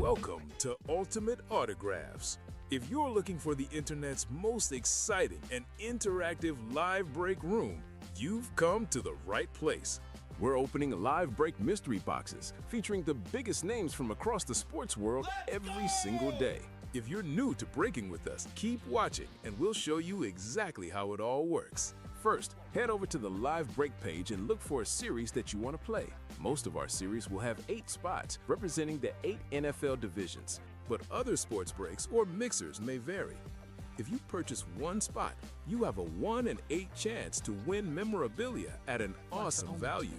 Welcome to Ultimate Autographs. If you're looking for the internet's most exciting and interactive live break room, you've come to the right place. We're opening live break mystery boxes featuring the biggest names from across the sports world every single day. If you're new to breaking with us, keep watching and we'll show you exactly how it all works. First, head over to the live break page and look for a series that you want to play. Most of our series will have 8 spots representing the 8 NFL divisions, but other sports breaks or mixers may vary. If you purchase one spot, you have a 1 in 8 chance to win memorabilia at an awesome value.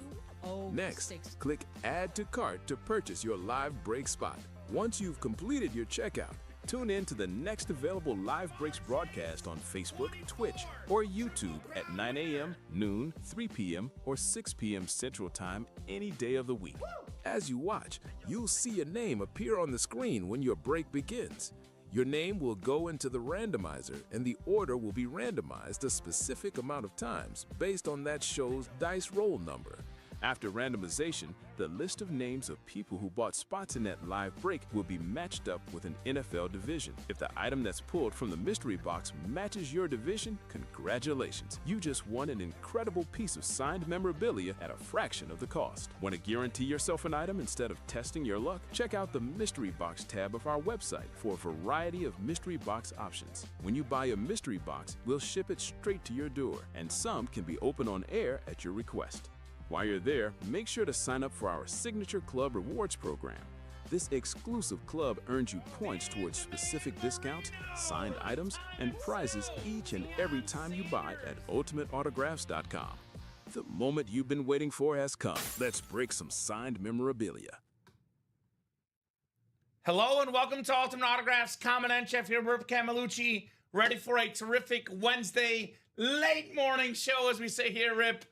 Next, click Add to Cart to purchase your live break spot. Once you've completed your checkout, tune in to the next available Live Breaks broadcast on Facebook, Twitch, or YouTube at 9 a.m., noon, 3 p.m., or 6 p.m. Central Time any day of the week. As you watch, you'll see a name appear on the screen when your break begins. Your name will go into the randomizer, and the order will be randomized a specific amount of times based on that show's dice roll number. After randomization, the list of names of people who bought spots in that live break will be matched up with an NFL division. If the item that's pulled from the mystery box matches your division, congratulations. You just won an incredible piece of signed memorabilia at a fraction of the cost. Want to guarantee yourself an item instead of testing your luck? Check out the mystery box tab of our website for a variety of mystery box options. When you buy a mystery box, we'll ship it straight to your door, and some can be opened on air at your request. While you're there, make sure to sign up for our Signature Club Rewards program. This exclusive club earns you points towards specific discounts, signed items, and prizes each and every time you buy at UltimateAutographs.com. The moment you've been waiting for has come. Let's break some signed memorabilia. Hello and welcome to Ultimate Autographs. Common and Chef here, Rip Camelucci, ready for a terrific Wednesday late morning show, as we say here, Rip.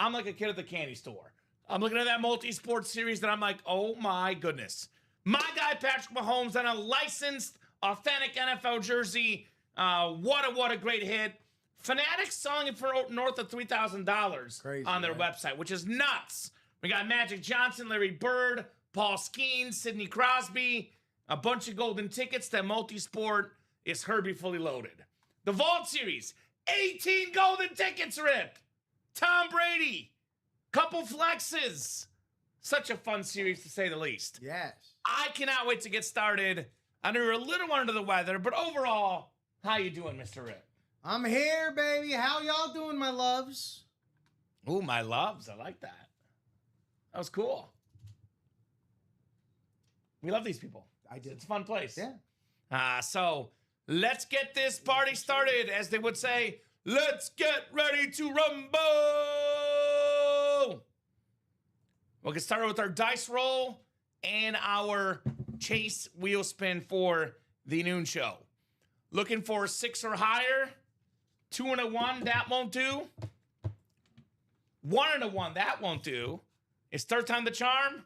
I'm like a kid at the candy store. I'm looking at that multi-sport series that I'm like, oh my goodness. My guy, Patrick Mahomes, on a licensed, authentic NFL jersey. What a great hit. Fanatics selling it for north of $3,000 on their website, which is nuts. We got Magic Johnson, Larry Bird, Paul Skeens, Sidney Crosby, a bunch of golden tickets. That multi-sport is Herbie fully loaded. The Vault Series, 18 golden tickets, Rip. Tom Brady, couple flexes. Such a fun series, to say the least. Yes. I cannot wait to get started. I know you're a little under the weather, but overall, how you doing, Mr. Rip? I'm here, baby. How y'all doing, my loves? Ooh, my loves. I like that. That was cool. We love these people. I did. It's a fun place. Yeah. So let's get this party started, as they would say. Let's get ready to rumble! We'll get started with our dice roll and our chase wheel spin for the noon show. Looking for 6 or higher. 2 and a 1, that won't do. 1 and a 1, that won't do. Is third time the charm?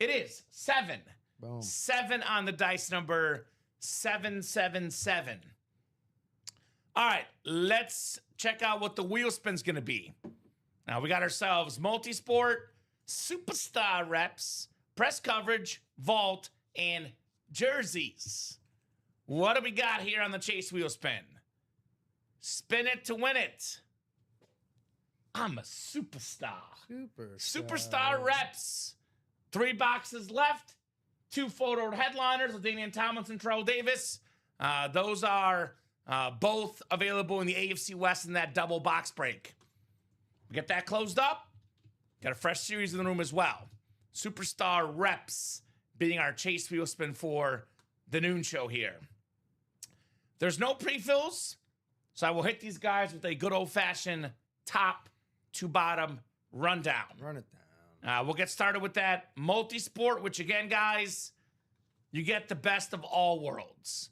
It is. 7. Boom. 7 on the dice number 777. All right, let's check out what the wheel spin's going to be. Now, we got ourselves multi-sport, superstar reps, press coverage, vault, and jerseys. What do we got here on the chase wheel spin? Spin it to win it. I'm a superstar. Superstar reps. 3 boxes left. 2 photo headliners with Deion Tomlinson, Trout Davis. Those are... both available in the AFC West in that double box break. We get that closed up. Got a fresh series in the room as well. Superstar reps being our chase wheel spin for the noon show here. There's no pre-fills, so I will hit these guys with a good old-fashioned top to bottom rundown. Run it down. We'll get started with that multi-sport, which again, guys, you get the best of all worlds.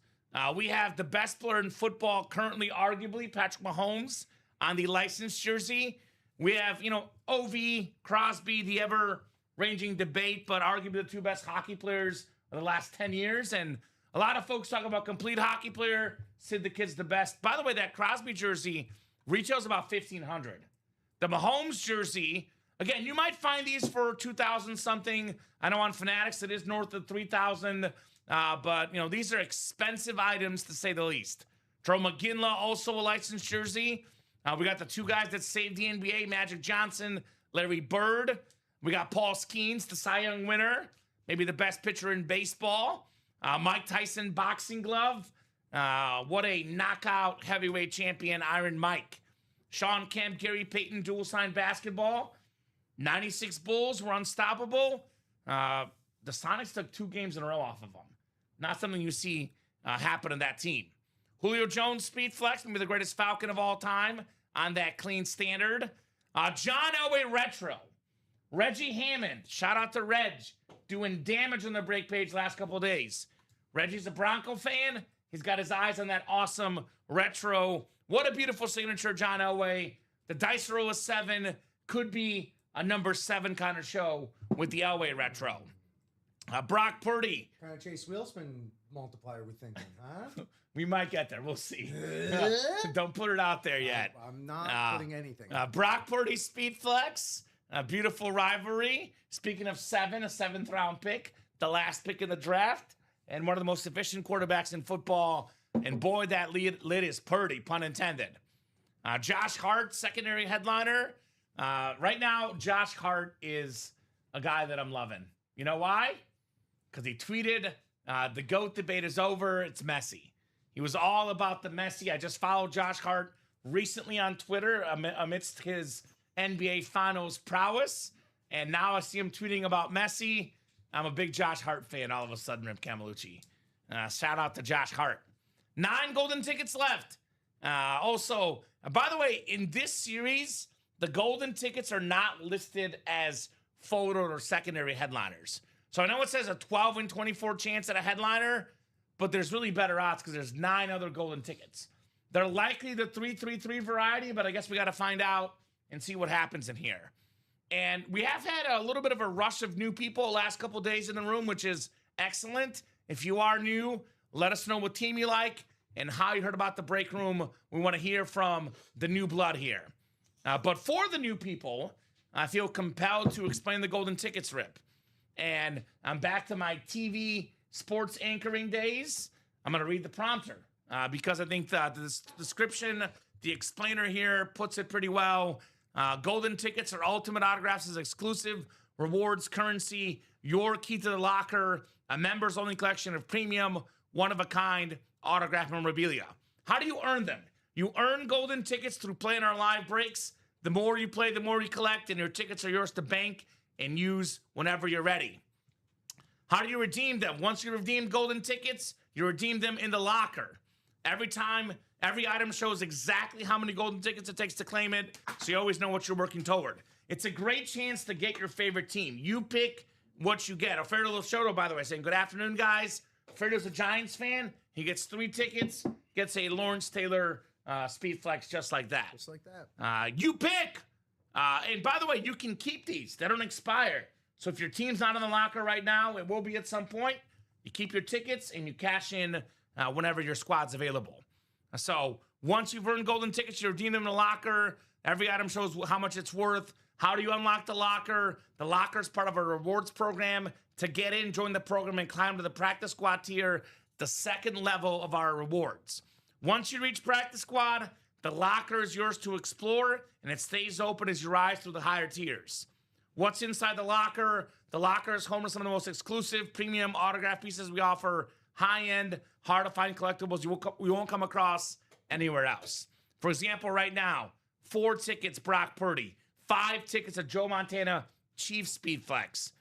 We have the best player in football currently, arguably, Patrick Mahomes, on the licensed jersey. We have, OV, Crosby, the ever-ranging debate, but arguably the 2 best hockey players of the last 10 years. And a lot of folks talk about complete hockey player. Sid the Kid's the best. By the way, that Crosby jersey retails about $1,500. The Mahomes jersey, Again, you might find these for 2,000 something. I know on Fanatics it is north of 3,000, but these are expensive items to say the least. Joe McGinley, also a licensed jersey. We got the two guys that saved the NBA, Magic Johnson, Larry Bird. We got Paul Skeens, the Cy Young winner, maybe the best pitcher in baseball. Mike Tyson boxing glove. What a knockout heavyweight champion, Iron Mike. Sean Kemp, Gary Peyton, dual sign basketball. 96 Bulls were unstoppable. The Sonics took 2 games in a row off of them. Not something you see happen in that team. Julio Jones, speed flex, maybe the greatest Falcon of all time on that clean standard. John Elway retro. Reggie Hammond, shout out to Reg, doing damage on the break page last couple of days. Reggie's a Bronco fan. He's got his eyes on that awesome retro. What a beautiful signature, John Elway. The dice roll of 7 could be a number 7 kind of show with the Elway retro. Brock Purdy. Kind of Chase Wheelspin multiplier, we thinking, huh? We might get there. We'll see. Don't put it out there yet. I'm not putting anything. Brock Purdy, speed flex. A beautiful rivalry. Speaking of 7, a 7th round pick, the last pick in the draft, and one of the most efficient quarterbacks in football. And boy, that lid is Purdy, pun intended. Josh Hart, secondary headliner. Right now, Josh Hart is a guy that I'm loving. You know why? Because he tweeted, the GOAT debate is over. It's messy. He was all about the messy. I just followed Josh Hart recently on Twitter amidst his NBA Finals prowess. And now I see him tweeting about Messi. I'm a big Josh Hart fan all of a sudden, Rip Camelucci. Shout out to Josh Hart. 9 golden tickets left. Also, by the way, in this series, the golden tickets are not listed as photo or secondary headliners. So I know it says a 12 in 24 chance at a headliner, but there's really better odds because there's 9 other golden tickets. They're likely the 3-3-3 variety, but I guess we got to find out and see what happens in here. And we have had a little bit of a rush of new people last couple days in the room, which is excellent. If you are new, let us know what team you like and how you heard about the break room. We want to hear from the new blood here. But for the new people, I feel compelled to explain the golden tickets, Rip. And I'm back to my TV sports anchoring days. I'm going to read the prompter because I think the description, the explainer here puts it pretty well. Golden tickets are ultimate autographs as exclusive rewards currency, your key to the locker, a members only collection of premium, one-of-a-kind autograph memorabilia. How do you earn them? You earn golden tickets through playing our live breaks. The more you play, the more you collect, and your tickets are yours to bank and use whenever you're ready. How do you redeem them? Once you redeem golden tickets, you redeem them in the locker. Every time, every item shows exactly how many golden tickets it takes to claim it, so you always know what you're working toward. It's a great chance to get your favorite team. You pick what you get. Alfredo Lochoto, by the way, saying, good afternoon, guys. Alfredo's a Giants fan. He gets 3 tickets, gets a Lawrence Taylor speed flex just like that. Just like that. You pick. And by the way, you can keep these. They don't expire. So if your team's not in the locker right now, it will be at some point. You keep your tickets and you cash in whenever your squad's available. So once you've earned golden tickets, you redeem them in the locker. Every item shows how much it's worth. How do you unlock the locker? The locker is part of a rewards program. To get in, join the program and climb to the practice squad tier, the second level of our rewards. Once you reach practice squad, the locker is yours to explore, and it stays open as you rise through the higher tiers. What's inside the locker? The locker is home to some of the most exclusive premium autograph pieces we offer. High-end, hard-to-find collectibles you won't come across anywhere else. For example, right now, 4 tickets, Brock Purdy. 5 tickets of Joe Montana, Chiefs Speed Flex.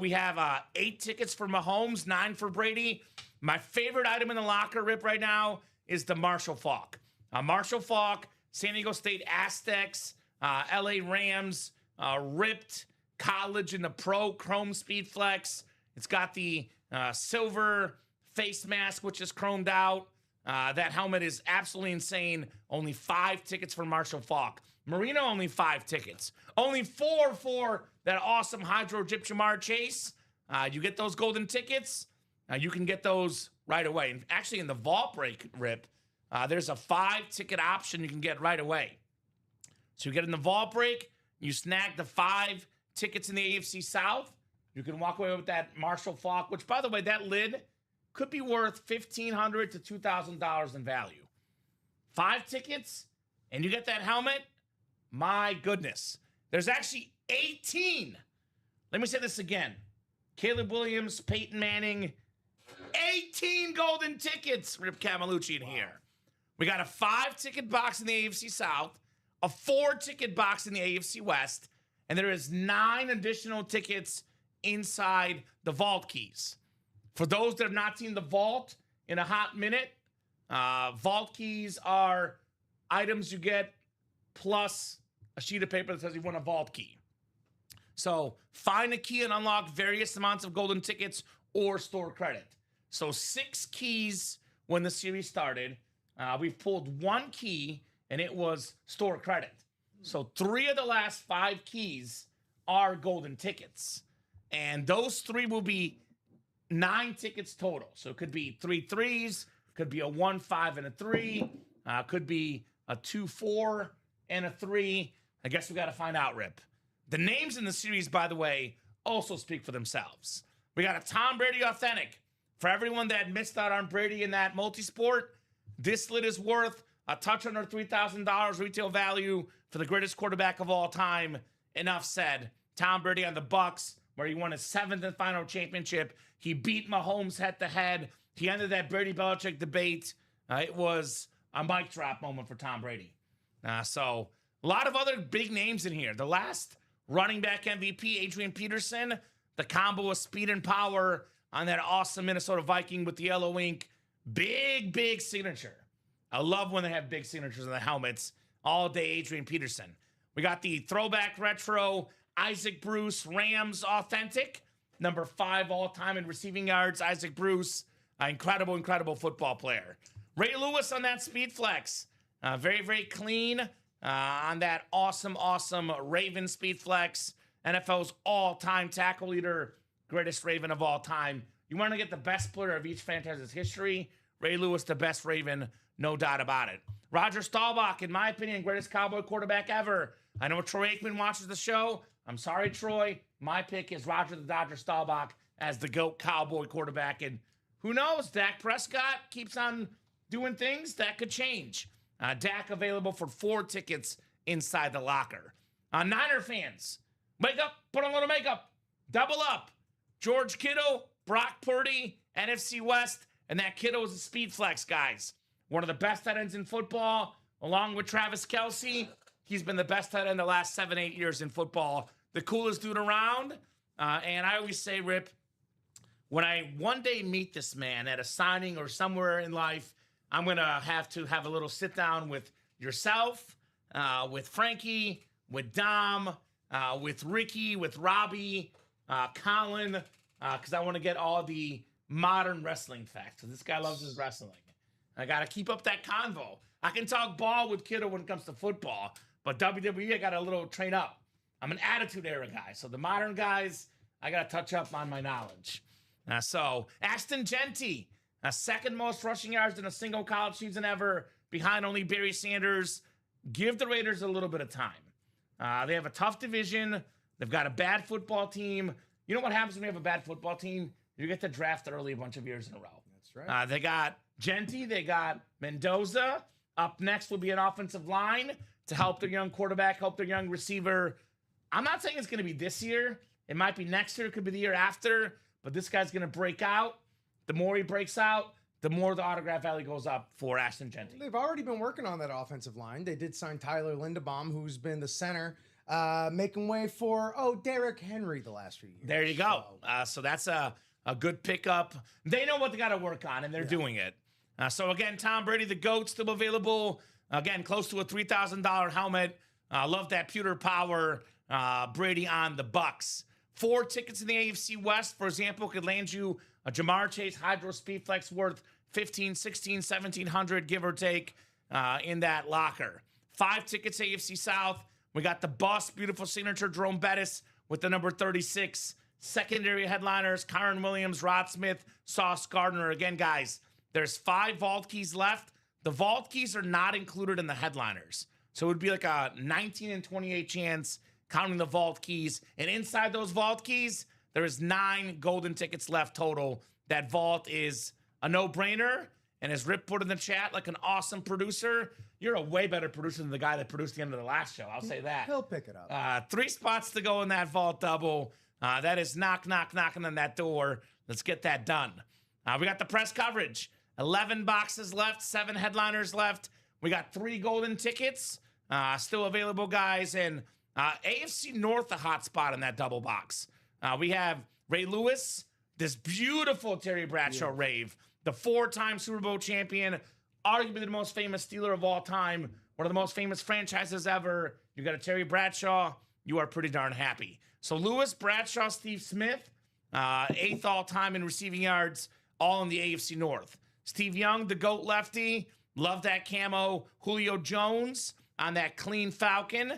We have 8 tickets for Mahomes, 9 for Brady. My favorite item in the locker, Rip, right now is the Marshall Faulk. Marshall Faulk, San Diego State Aztecs, LA Rams, ripped college in the pro chrome speed flex. It's got the silver face mask, which is chromed out. That helmet is absolutely insane. Only 5 tickets for Marshall Faulk. Marino, only 5 tickets. Only 4 for that awesome Hydro Gyp Jamar Chase. You get those golden tickets. You can get those right away. And actually, in the vault break, Rip, there's a 5 ticket option you can get right away. So you get in the vault break, You snag the 5 tickets in the AFC South. You can walk away with that Marshall Faulk, which, by the way, that lid could be worth $1,500 to $2,000 in value. 5 tickets, and you get that helmet. My goodness. There's actually 18. Let me say this again. Caleb Williams, Peyton Manning, 18 golden tickets. Rip Camalucci in here. We got a 5-ticket box in the AFC South, a 4-ticket box in the AFC West, and there is 9 additional tickets inside the vault keys. For those that have not seen the vault in a hot minute, vault keys are items you get plus a sheet of paper that says you won a vault key. So find a key and unlock various amounts of golden tickets or store credit. So 6 keys when the series started. We've pulled 1 key, and it was store credit. So 3 of the last 5 keys are golden tickets. And those 3 will be 9 tickets total. So it could be 3 threes, could be a 1, 5, and a 3, could be a 2, 4, and a 3. I guess we got to find out, Rip. The names in the series, by the way, also speak for themselves. We got a Tom Brady Authentic. For everyone that missed out on Brady in that multi-sport, this lid is worth a touch under $3,000 retail value for the greatest quarterback of all time. Enough said. Tom Brady on the Bucs, where he won his 7th and final championship. He beat Mahomes head-to-head. He ended that Brady-Belichick debate. It was a mic drop moment for Tom Brady. So a lot of other big names in here. The last running back MVP, Adrian Peterson, the combo of speed and power on that awesome Minnesota Viking with the yellow ink. Big, big signature. I love when they have big signatures on the helmets. All day, Adrian Peterson. We got the throwback retro Isaac Bruce Rams Authentic. Number 5 all-time in receiving yards. Isaac Bruce, incredible, incredible football player. Ray Lewis on that speed flex. Very, very clean on that awesome, awesome Raven speed flex. NFL's all-time tackle leader, greatest Raven of all time. You want to get the best player of each franchise's history. Ray Lewis, the best Raven, no doubt about it. Roger Staubach, in my opinion, greatest Cowboy quarterback ever. I know Troy Aikman watches the show. I'm sorry, Troy. My pick is Roger the Dodger Staubach as the GOAT Cowboy quarterback. And who knows? Dak Prescott keeps on doing things. That could change. Dak available for 4 tickets inside the locker. Niner fans, wake up, put on a little makeup, double up. George Kittle, Brock Purdy, NFC West, and that Kittle is a speed flex, guys. One of the best tight ends in football, along with Travis Kelce. He's been the best tight end the last 7-8 years in football. The coolest dude around. And I always say, Rip, when I one day meet this man at a signing or somewhere in life, I'm going to have a little sit down with yourself, with Frankie, with Dom, with Ricky, with Robbie, Colin, because I want to get all the modern wrestling facts. So this guy loves his wrestling. I got to keep up that convo. I can talk ball with Kiddo when it comes to football, but WWE, I got to train up. I'm an attitude era guy. So the modern guys, I got to touch up on my knowledge. So Ashton Genty, second most rushing yards in a single college season ever, behind only Barry Sanders. Give the Raiders a little bit of time. They have a tough division. They've got a bad football team. You know what happens when you have a bad football team? You get to draft early a bunch of years in a row. That's right. They got Genty. They got Mendoza. Up next will be an offensive line to help their young quarterback, help their young receiver. I'm not saying it's going to be this year. It might be next year. It could be the year after. But this guy's going to break out. The more he breaks out, the more the autograph value goes up for Ashton Genty. They've already been working on that offensive line. They did sign Tyler Linderbaum, who's been the center, making way for, Derrick Henry the last few years. There you go. So that's a good pickup. They know what they got to work on, and they're doing it. So, again, Tom Brady, the GOAT, still available. Again, close to a $3,000 helmet. Love that pewter power. Brady on the Bucs. 4 tickets in the AFC West, for example, could land you a Jamar Chase Hydro Speed Flex worth $1,500, $1,600, $1,700, give or take, in that locker. 5 tickets AFC South. We got the Bus, beautiful signature, Jerome Bettis with the number 36. Secondary headliners, Kyron Williams, Rod Smith, Sauce Gardner. Again, guys, there's 5 vault keys left. The vault keys are not included in the headliners. So it would be like a 19 and 28 chance counting the vault keys. And inside those vault keys, there is 9 golden tickets left total. That vault is a no-brainer. And as Rip put in the chat, like an awesome producer, you're a way better producer than the guy that produced the end of the last show. I'll say that. He'll pick it up. 3 spots to go in that vault double. That is knocking on that door. Let's get that done. We got the press coverage. 11 boxes left, 7 headliners left. We got 3 golden tickets still available, guys. And AFC North, a hot spot in that double box. We have Ray Lewis, this beautiful Terry Bradshaw rave, the 4-time Super Bowl champion, arguably the most famous Steeler of all time, one of the most famous franchises ever. You got a Terry Bradshaw. You are pretty darn happy. So Lewis, Bradshaw, Steve Smith, 8th all-time in receiving yards, all in the AFC North. Steve Young, the GOAT lefty, love that camo. Julio Jones on that clean Falcon.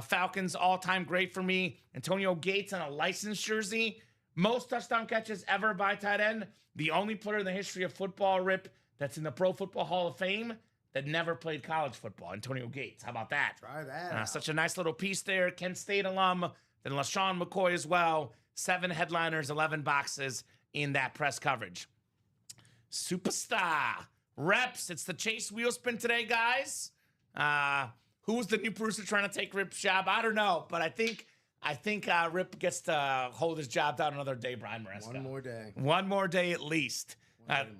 Falcons all-time great for me. Antonio Gates on a licensed jersey. Most touchdown catches ever by tight end. The only player in the history of football, Rip, that's in the Pro Football Hall of Fame that never played college football. Antonio Gates. How about that? Try that. Such a nice little piece there. Kent State alum. Then LaShawn McCoy as well. 7 headliners, 11 boxes in that press coverage. Superstar. Reps. It's the Chase Wheelspin today, guys. Who's the new producer trying to take Rip's job? I don't know, but I think Rip gets to hold his job down another day, Brian Maresca. One more day. One more day at least.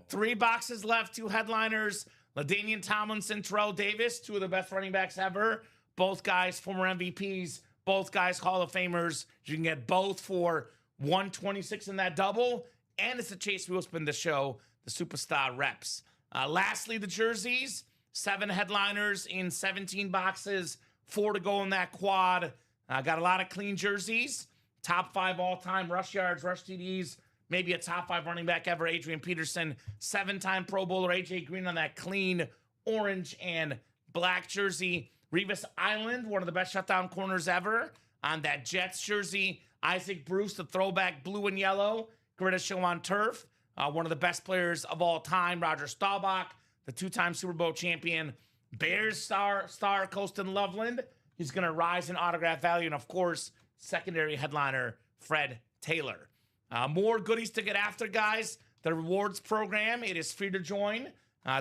3 boxes left, 2 headliners. LaDainian Tomlinson, Terrell Davis, 2 of the best running backs ever. Both guys former MVPs. Both guys Hall of Famers. You can get both for $126 in that double. And it's the Chase Wheelspin to show the superstar reps. Lastly, the jerseys. 7 headliners in 17 boxes. 4 to go in that quad. Got a lot of clean jerseys. Top 5 all-time rush yards, rush TDs. Maybe a top 5 running back ever, Adrian Peterson. 7-time Pro Bowler, AJ Green on that clean orange and black jersey. Revis Island, one of the best shutdown corners ever on that Jets jersey. Isaac Bruce, the throwback blue and yellow. Greatest show on turf. One of the best players of all time. Roger Staubach, the 2-time Super Bowl champion. Bears star Colston Loveland. He's going to rise in autograph value. And, of course, secondary headliner Fred Taylor. More goodies to get after, guys. The rewards program, it is free to join.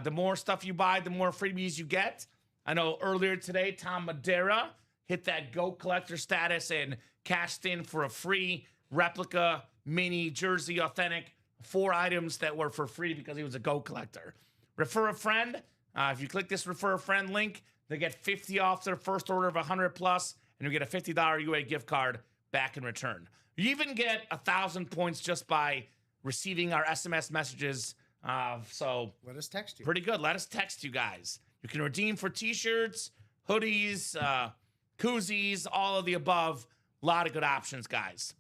The more stuff you buy, the more freebies you get. I know earlier today, Tom Madeira hit that GOAT collector status and cashed in for a free replica mini jersey authentic. 4 items that were for free because he was a GOAT collector. Refer a friend. If you click this refer a friend link, they get 50 off their first order of 100 plus, and you get a $50 UA gift card back in return. You even get 1,000 points just by receiving our SMS messages. So let us text you. Pretty good. Let us text you guys. You can redeem for t-shirts, hoodies, koozies, all of the above. A lot of good options, guys.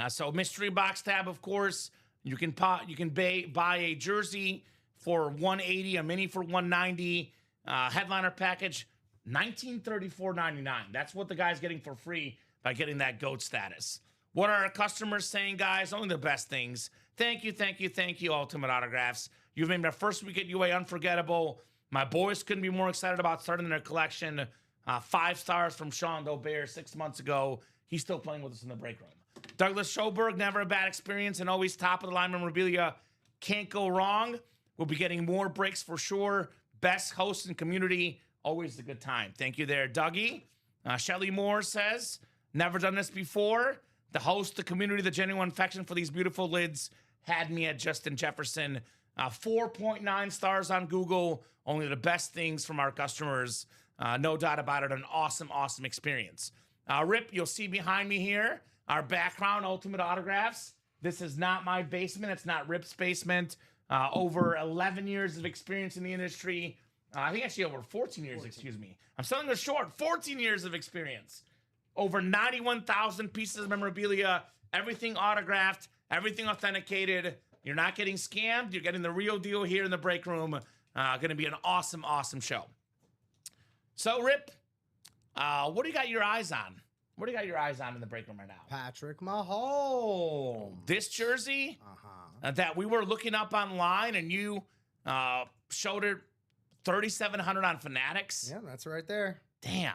So mystery box tab, of course. You can buy a jersey for $180, a mini for $190. Headliner package, $1934.99. That's what the guy's getting for free by getting that GOAT status. What are our customers saying, guys? Only the best things. Thank you, Ultimate Autographs. You've made my first week at UA unforgettable. My boys couldn't be more excited about starting their collection. 5 stars from Sean Dobear 6 months ago. He's still playing with us in the break room. Douglas Schoberg, never a bad experience and always top of the line memorabilia. Can't go wrong. We'll be getting more breaks for sure. Best host and community. Always a good time. Thank you there, Dougie. Shelly Moore says, never done this before. The host, the community, the genuine affection for these beautiful lids had me at Justin Jefferson. 4.9 stars on Google. Only the best things from our customers. No doubt about it. An awesome, awesome experience. Rip, you'll see behind me here, our background, Ultimate Autographs. This is not my basement. It's not Rip's basement. Over 11 years of experience in the industry. I think actually over 14 years, excuse me. I'm selling it short. 14 years of experience. Over 91,000 pieces of memorabilia. Everything autographed. Everything authenticated. You're not getting scammed. You're getting the real deal here in the break room. Going to be an awesome, awesome show. So, Rip, what do you got your eyes on? What do you got your eyes on in the break room right now? Patrick Mahomes. This jersey that we were looking up online, and you showed it 3,700 on Fanatics. Yeah, that's right there. Damn.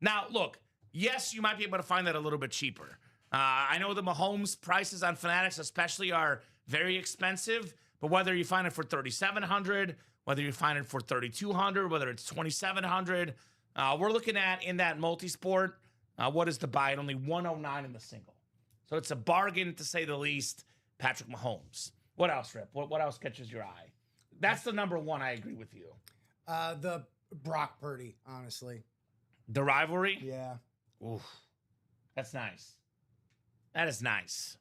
Now, look, yes, you might be able to find that a little bit cheaper. I know the Mahomes prices on Fanatics especially are very expensive, but whether you find it for $3,700, whether you find it for $3,200, whether it's $2,700, we're looking at in that multi-sport, what is the buy at only $109 in the single. So it's a bargain to say the least. Patrick Mahomes. What else, Rip? What else catches your eye? That's the number one. I agree with you. The Brock Purdy, honestly. The rivalry? Yeah. Oof. That's nice. That is nice.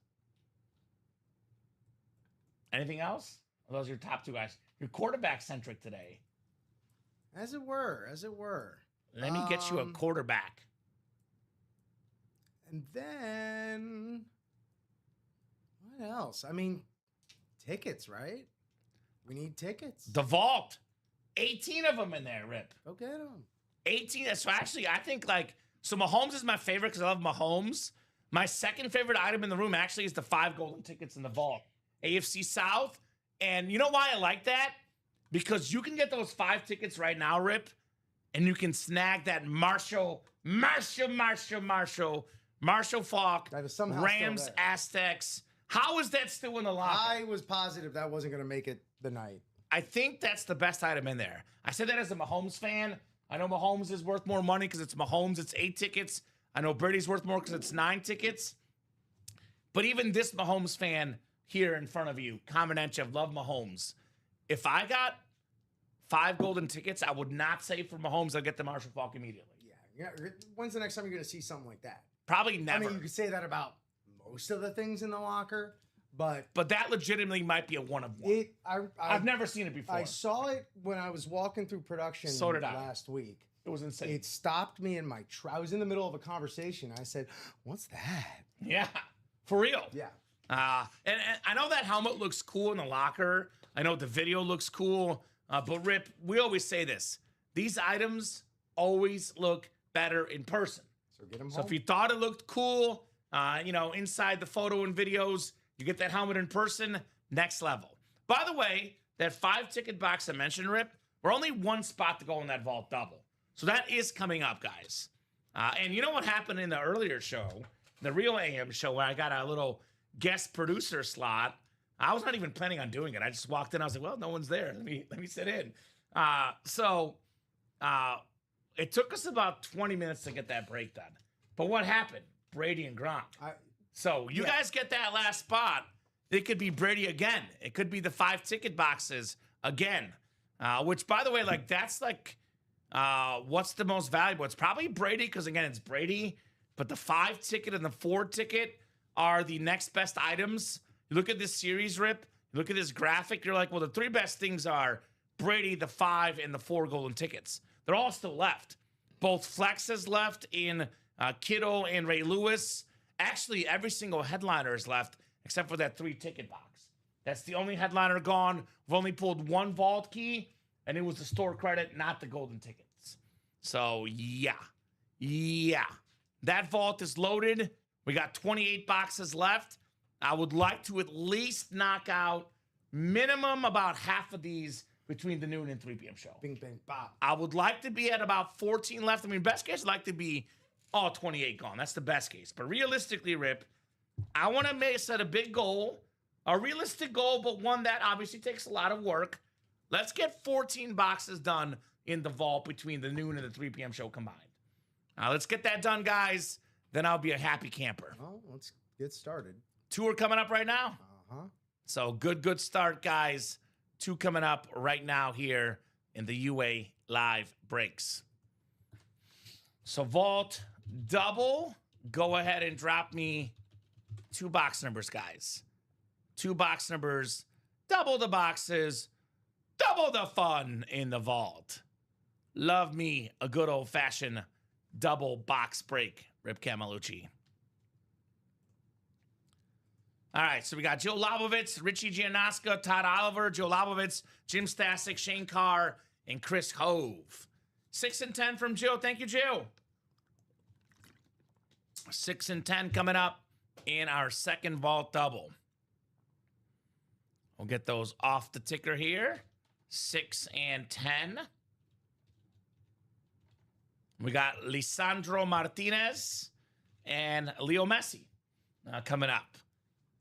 Anything else? Well, those are your top two guys. You're quarterback-centric today. As it were, as it were. Let me get you a quarterback. And then, what else? I mean, tickets, right? We need tickets. The vault. 18 of them in there, Rip. Go get them. 18. So actually, I think so Mahomes is my favorite because I love Mahomes. My second favorite item in the room actually is the 5 golden tickets in the vault. AFC South. And you know why I like that? Because you can get those 5 tickets right now, Rip, and you can snag that Marshall Falk, That is somehow Rams, still there. Aztecs. How is that still in the locker? I was positive that wasn't going to make it the night. I think that's the best item in there. I said that as a Mahomes fan. I know Mahomes is worth more money because it's Mahomes. It's 8 tickets. I know Brady's worth more because it's 9 tickets. But even this Mahomes fan here in front of you, Comanenchev, love Mahomes. If I got 5 golden tickets, I would not say for Mahomes I'll get the Marshall Falk immediately. Yeah. When's the next time you're going to see something like that? Probably never. I mean, you could say that about most of the things in the locker, but that legitimately might be a one of one. I've never seen it before. I saw it when I was walking through production last week. It was insane. It stopped me in my I was in the middle of a conversation. I said, "What's that?" Yeah, for real. Yeah. And I know that helmet looks cool in the locker. I know the video looks cool. But Rip, we always say this. These items always look better in person. So get them So home. if you thought it looked cool, inside the photo and videos, you get that helmet in person, next level. By the way, that 5 ticket box I mentioned, Rip, we're only 1 spot to go in that vault double. So that is coming up, guys. And you know what happened in the earlier show, the real AM show, where I got a little guest producer slot. I was not even planning on doing it. I just walked in. I was like, well, no one's there. Let me sit in. So it took us about 20 minutes to get that break done. But what happened? Brady and Gronk. So you guys get that last spot. It could be Brady again. It could be the 5 ticket boxes again. Which, by the way, that's what's the most valuable? It's probably Brady because, again, it's Brady. But the 5 ticket and the 4 ticket are the next best items. You look at this series, Rip. You look at this graphic. You're like, well, the 3 best things are Brady, the 5, and the 4 golden tickets. They're all still left. Both flexes left in Kittle and Ray Lewis. Actually, every single headliner is left except for that 3 ticket box. That's the only headliner gone. We've only pulled 1 vault key, and it was the store credit, not the golden tickets. So, yeah. That vault is loaded. We got 28 boxes left. I would like to at least knock out minimum about half of these between the noon and 3 p.m. show. Bing, bang, bop. I would like to be at about 14 left. I mean, best case, I'd like to be all 28 gone. That's the best case. But realistically, Rip, I want to set a big goal, a realistic goal, but one that obviously takes a lot of work. Let's get 14 boxes done in the vault between the noon and the 3 p.m. show combined. Let's get that done, guys. Then I'll be a happy camper. Well, let's get started. 2 are coming up right now. So good start, guys. 2 coming up right now here in the UA live breaks. So vault double. Go ahead and drop me 2 box numbers, guys. 2 box numbers. Double the boxes. Double the fun in the vault. Love me a good old-fashioned double box break, Rip Camelucci. All right, so we got Joe Labovitz, Richie Gianasca, Todd Oliver, Joe Labovitz, Jim Stasic, Shane Carr, and Chris Hove. 6 and 10 from Joe. Thank you, Joe. 6 and 10 coming up in our second vault double. We'll get those off the ticker here. 6 and 10. We got Lisandro Martinez and Leo Messi coming up.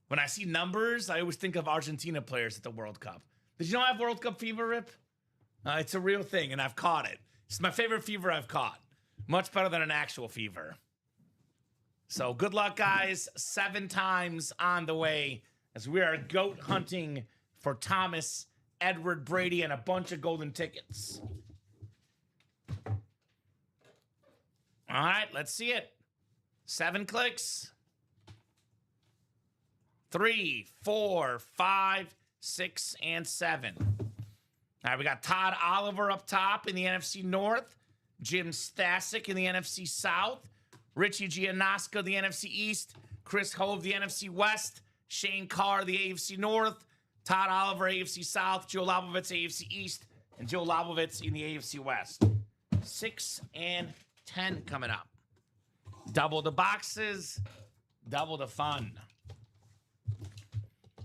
When I see numbers, I always think of Argentina players at the World Cup. Did you know I have World Cup fever, Rip? It's a real thing, and I've caught it. It's my favorite fever I've caught. Much better than an actual fever. So good luck, guys. 7 times on the way as we are goat hunting for Thomas, Edward, Brady, and a bunch of golden tickets. All right, let's see it. 7 clicks. 3, 4, 5, 6, and 7. All right, we got Todd Oliver up top in the NFC North, Jim Stasic in the NFC South, Richie Gianasco, the NFC East, Chris Hove, the NFC West, Shane Carr, the AFC North, Todd Oliver, AFC South, Joe Labovitz, AFC East, and Joe Labovitz in the AFC West. 6 and 10 coming up. Double the boxes, double the fun.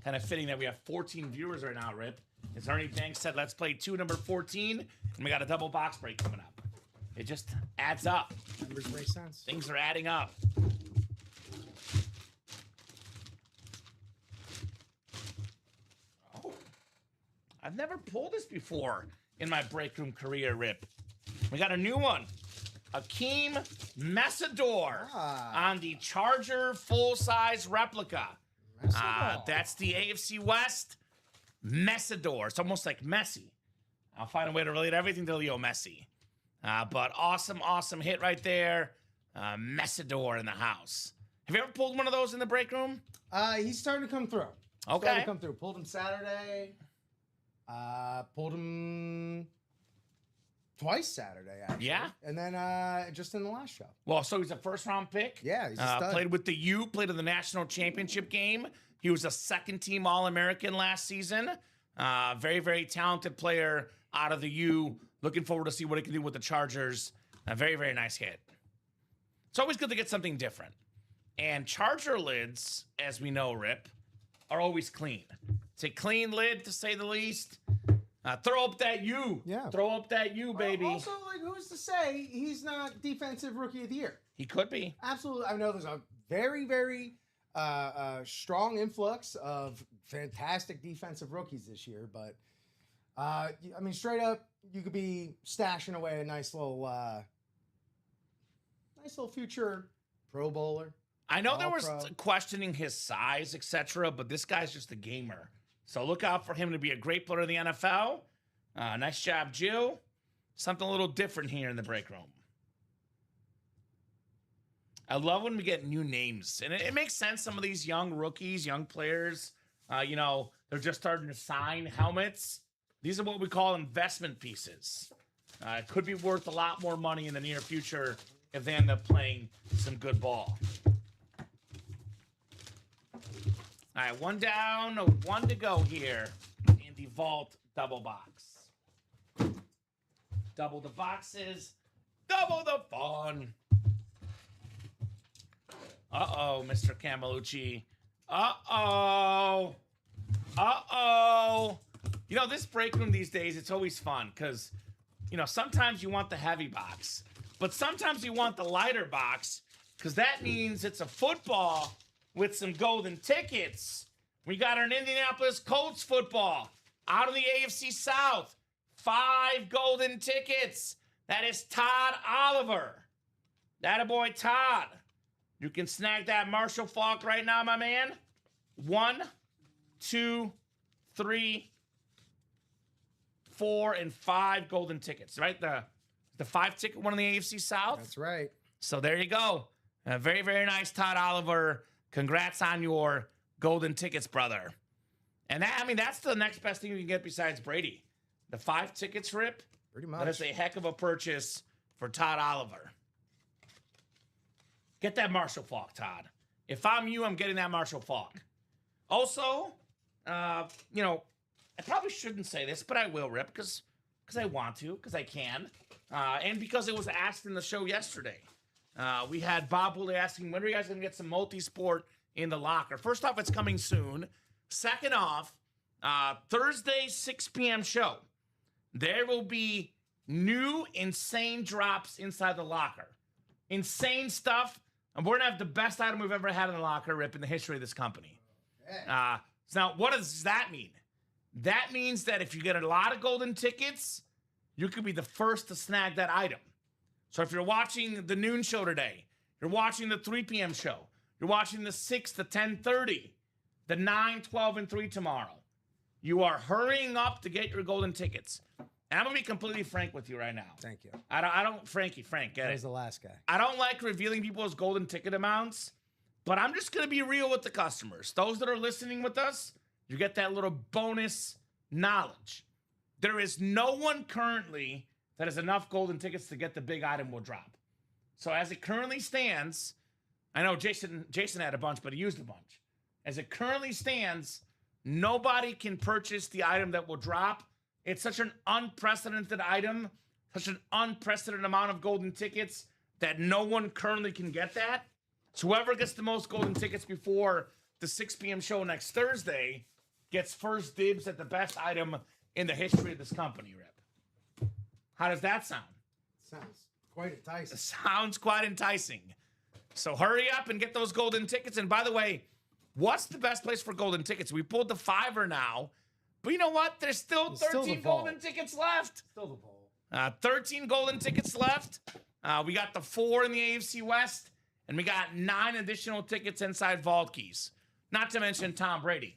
Kind of fitting that we have 14 viewers right now, Rip. As Ernie Banks said, let's play 2 number 14, and we got a double box break coming up. It just adds up. Numbers make sense. Things are adding up. Oh, I've never pulled this before in my break room career, Rip. We got a new one. Akeem Messador on the Charger full-size replica. That's the AFC West. Messador. It's almost like Messi. I'll find a way to relate everything to Leo Messi. But awesome hit right there. Messador in the house. Have you ever pulled one of those in the break room? He's starting to come through. Okay. Starting to come through. Pulled him Saturday. Pulled him twice Saturday, actually. Yeah. And then just in the last show. Well, so he's a first-round pick. Yeah, he's a stud. Played with the U, played in the national championship game. He was a second-team All-American last season. Very talented player out of the U. Looking forward to see what he can do with the Chargers. A very nice hit. It's always good to get something different. And Charger lids, as we know, Rip, are always clean. It's a clean lid, to say the least. Throw up that U. Yeah. Throw up that U, baby. Also, like, who's to say he's not Defensive Rookie of the Year? He could be. Absolutely. I know there's a very strong influx of fantastic defensive rookies this year, but I mean, straight up, you could be stashing away a nice little future Pro Bowler. I know there was All-Pro. questioning his size, etc., but this guy's just a gamer. So look out for him to be a great player in the NFL. Nice job, Jill. Something a little different here in the break room. I love when we get new names. And it makes sense. Some of these young rookies, young players, they're just starting to sign helmets. These are what we call investment pieces. It could be worth a lot more money in the near future if they end up playing some good ball. All right, 1 down, 1 to go here in the Vault double box. Double the boxes, double the fun. Uh-oh, Mr. Camelucci. Uh-oh. You know, this break room these days, it's always fun because, sometimes you want the heavy box, but sometimes you want the lighter box because that means it's a football with some golden tickets. We got an Indianapolis Colts football out of the AFC South. 5 golden tickets. That is Todd Oliver. That a boy, Todd. You can snag that Marshall Faulk right now, my man. 1, 2, 3, 4, and 5 golden tickets, right? The 5-ticket one in the AFC South. That's right. So there you go. Very nice, Todd Oliver. Congrats on your golden tickets, brother. And that's the next best thing you can get besides Brady. The 5 tickets, Rip. Pretty much. That is a heck of a purchase for Todd Oliver. Get that Marshall Faulk, Todd. If I'm you, I'm getting that Marshall Faulk. Also, I probably shouldn't say this, but I will, Rip, because I want to, because I can, and because it was asked in the show yesterday. We had Bob Woolley asking, when are you guys going to get some multi-sport in the locker? First off, it's coming soon. Second off, Thursday, 6 p.m. show. There will be new insane drops inside the locker. Insane stuff. And we're going to have the best item we've ever had in the locker, Rip, in the history of this company. So now, what does that mean? That means that if you get a lot of golden tickets, you could be the first to snag that item. So if you're watching the noon show today, you're watching the 3 p.m. show, you're watching the 6 to 10:30, the 9, 12, and 3 tomorrow, you are hurrying up to get your golden tickets. And I'm going to be completely frank with you right now. Thank you. I don't Frank, get That it. was the last guy. I don't like revealing people's golden ticket amounts, but I'm just going to be real with the customers. Those that are listening with us, you get that little bonus knowledge. There is no one currently that has enough golden tickets to get the big item we'll drop. So as it currently stands, I know Jason had a bunch, but he used a bunch. As it currently stands, nobody can purchase the item that will drop. It's such an unprecedented item, such an unprecedented amount of golden tickets that no one currently can get that. So whoever gets the most golden tickets before the 6 p.m. show next Thursday gets first dibs at the best item in the history of this company, Rip. How does that sound? Sounds quite enticing. Sounds quite enticing. So hurry up and get those golden tickets. And by the way, what's the best place for golden tickets? We pulled the $5 now. But you know what? There's still 13 golden tickets left. Still the bowl. 13 golden tickets left. We got the 4 in the AFC West, and we got 9 additional tickets inside Vault Keys. Not to mention Tom Brady.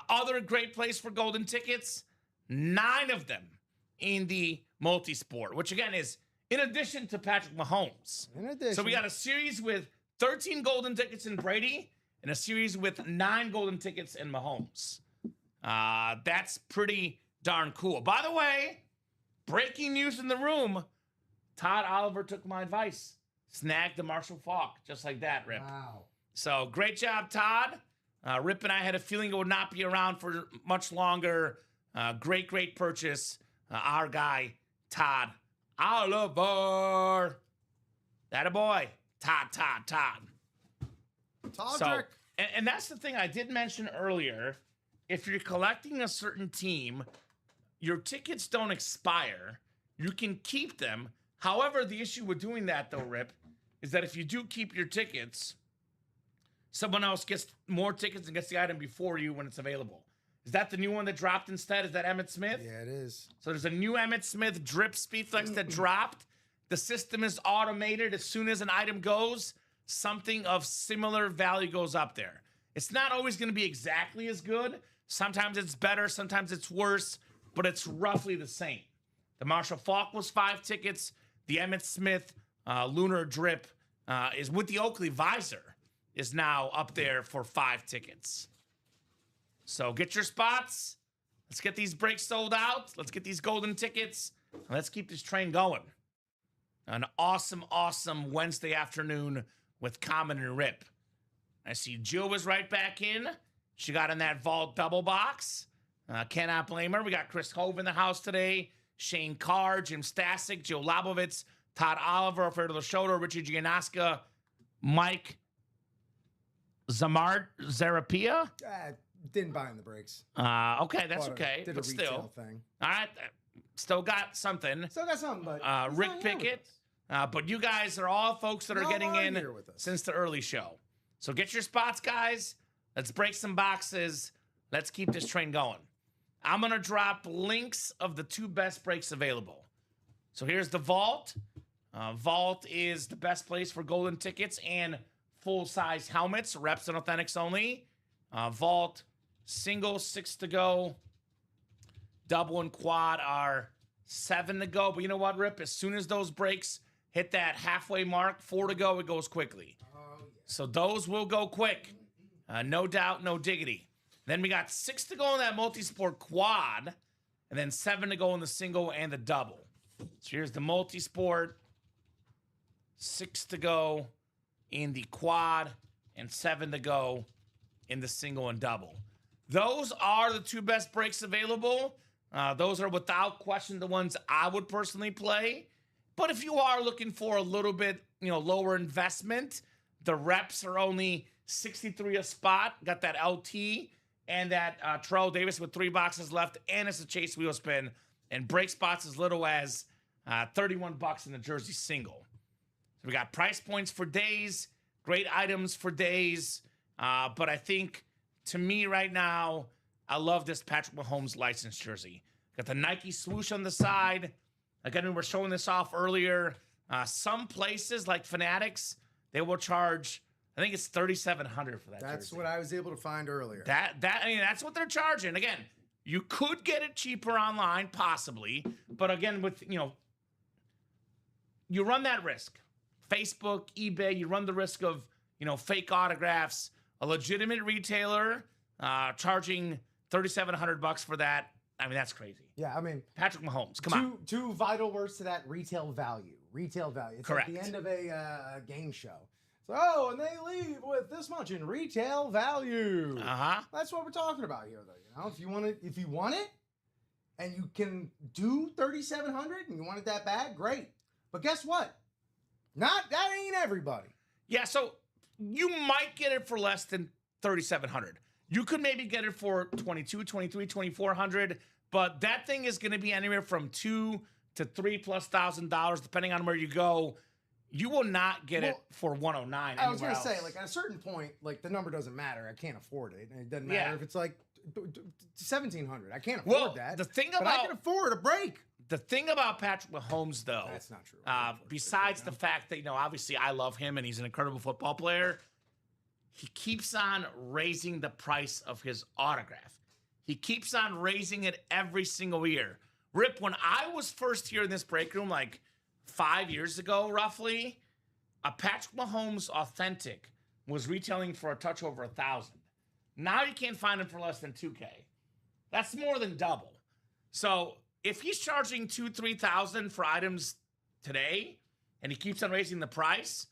Other great place for golden tickets, 9 of them in the multi-sport, which again is in addition to Patrick Mahomes. In addition. So we got a series with 13 golden tickets in Brady and a series with 9 golden tickets in Mahomes. That's pretty darn cool. By the way, breaking news in the room, Todd Oliver took my advice. Snagged the Marshall Faulk, just like that, Rip. Wow. So great job, Todd. Rip and I had a feeling it would not be around for much longer. Great purchase. Our guy, Todd Oliver. That a boy. Todd. Toddrick. So, and that's the thing I did mention earlier. If you're collecting a certain team, your tickets don't expire. You can keep them. However, the issue with doing that, though, Rip, is that if you do keep your tickets, someone else gets more tickets and gets the item before you when it's available. Is that the new one that dropped instead? Is that Emmitt Smith? Yeah, it is. So there's a new Emmitt Smith drip Speedflex that dropped. The system is automated. As soon as an item goes, something of similar value goes up there. It's not always going to be exactly as good. Sometimes it's better, sometimes it's worse, but it's roughly the same. The Marshall Faulk was 5 tickets. The Emmitt Smith Lunar Drip is with the Oakley Visor is now up there for 5 tickets. So get your spots. Let's get these breaks sold out. Let's get these golden tickets. Let's keep this train going. An awesome Wednesday afternoon with Common and Rip. I see Jill was right back in. She got in that vault double box. Cannot blame her. We got Chris Hove in the house today. Shane Carr, Jim Stasic, Joe Labovitz, Todd Oliver, Alfredo Shoulder, Richie Gianasca, Mike Zarapia. Didn't buy in the breaks. Okay, that's okay. Did a But retail still. thing. All right. Still got something. Still got something, but Rick Pickett. But you guys are all folks that are getting in here with us. since the early show. So get your spots, guys. Let's break some boxes. Let's keep this train going. I'm going to drop links of the 2 best breaks available. So here's the Vault. Vault is the best place for golden tickets and full-size helmets, reps and authentics only. Vault, single, 6 to go. Double and quad are 7 to go. But you know what, Rip? As soon as those breaks hit that halfway mark, 4 to go, it goes quickly. So those will go quick. No doubt, no diggity. Then we got 6 to go in that multi-sport quad, and then 7 to go in the single and the double. So here's the multi-sport, 6 to go in the quad, and 7 to go in the single and double. Those are the 2 best breaks available. Those are without question the ones I would personally play. But if you are looking for a little bit, lower investment, the reps are only 63 a spot. Got that LT and that Terrell Davis with 3 boxes left, and it's a chase wheel spin and break spots as little as $31 in the jersey single. So we got price points for days, great items for days. But I think, to me right now, I love this Patrick Mahomes licensed jersey. Got the Nike swoosh on the side. Again, we were showing this off earlier. Some places like Fanatics, they will charge, I think it's $3,700 for that That's jersey. what I was able to find earlier. That's what they're charging. Again, you could get it cheaper online, possibly, but again, you run that risk. Facebook, eBay, you run the risk of, fake autographs. A legitimate retailer charging $3,700 for that. I mean, that's crazy. Yeah, I mean, Patrick Mahomes, come on. Two vital words to that: retail value. Retail value. It's Correct. like the end of a game show. So, and they leave with this much in retail value. That's what we're talking about here, though. If you want it, and you can do $3,700, and you want it that bad, great. But guess what? That ain't everybody. Yeah, so you might get it for less than $3,700. You could maybe get it for $2,200, $2,300, $2,400, but that thing is going to be anywhere from $2,000 to $3,000+, depending on where you go. You will not get it for $109. I was going to say, like, at a certain point, like, the number doesn't matter. I can't afford it. And it doesn't matter if it's like $1,700. I can't afford that. But I can afford a break. The thing about Patrick Mahomes, though, that's not true. Besides the fact that, obviously I love him and he's an incredible football player, he keeps on raising the price of his autograph. He keeps on raising it every single year. Rip, when I was first here in this break room, like 5 years ago, roughly, a Patrick Mahomes authentic was retailing for a touch over $1,000. Now you can't find him for less than $2,000. That's more than double. So if he's charging $2,000, $3,000 for items today, and he keeps on raising the price,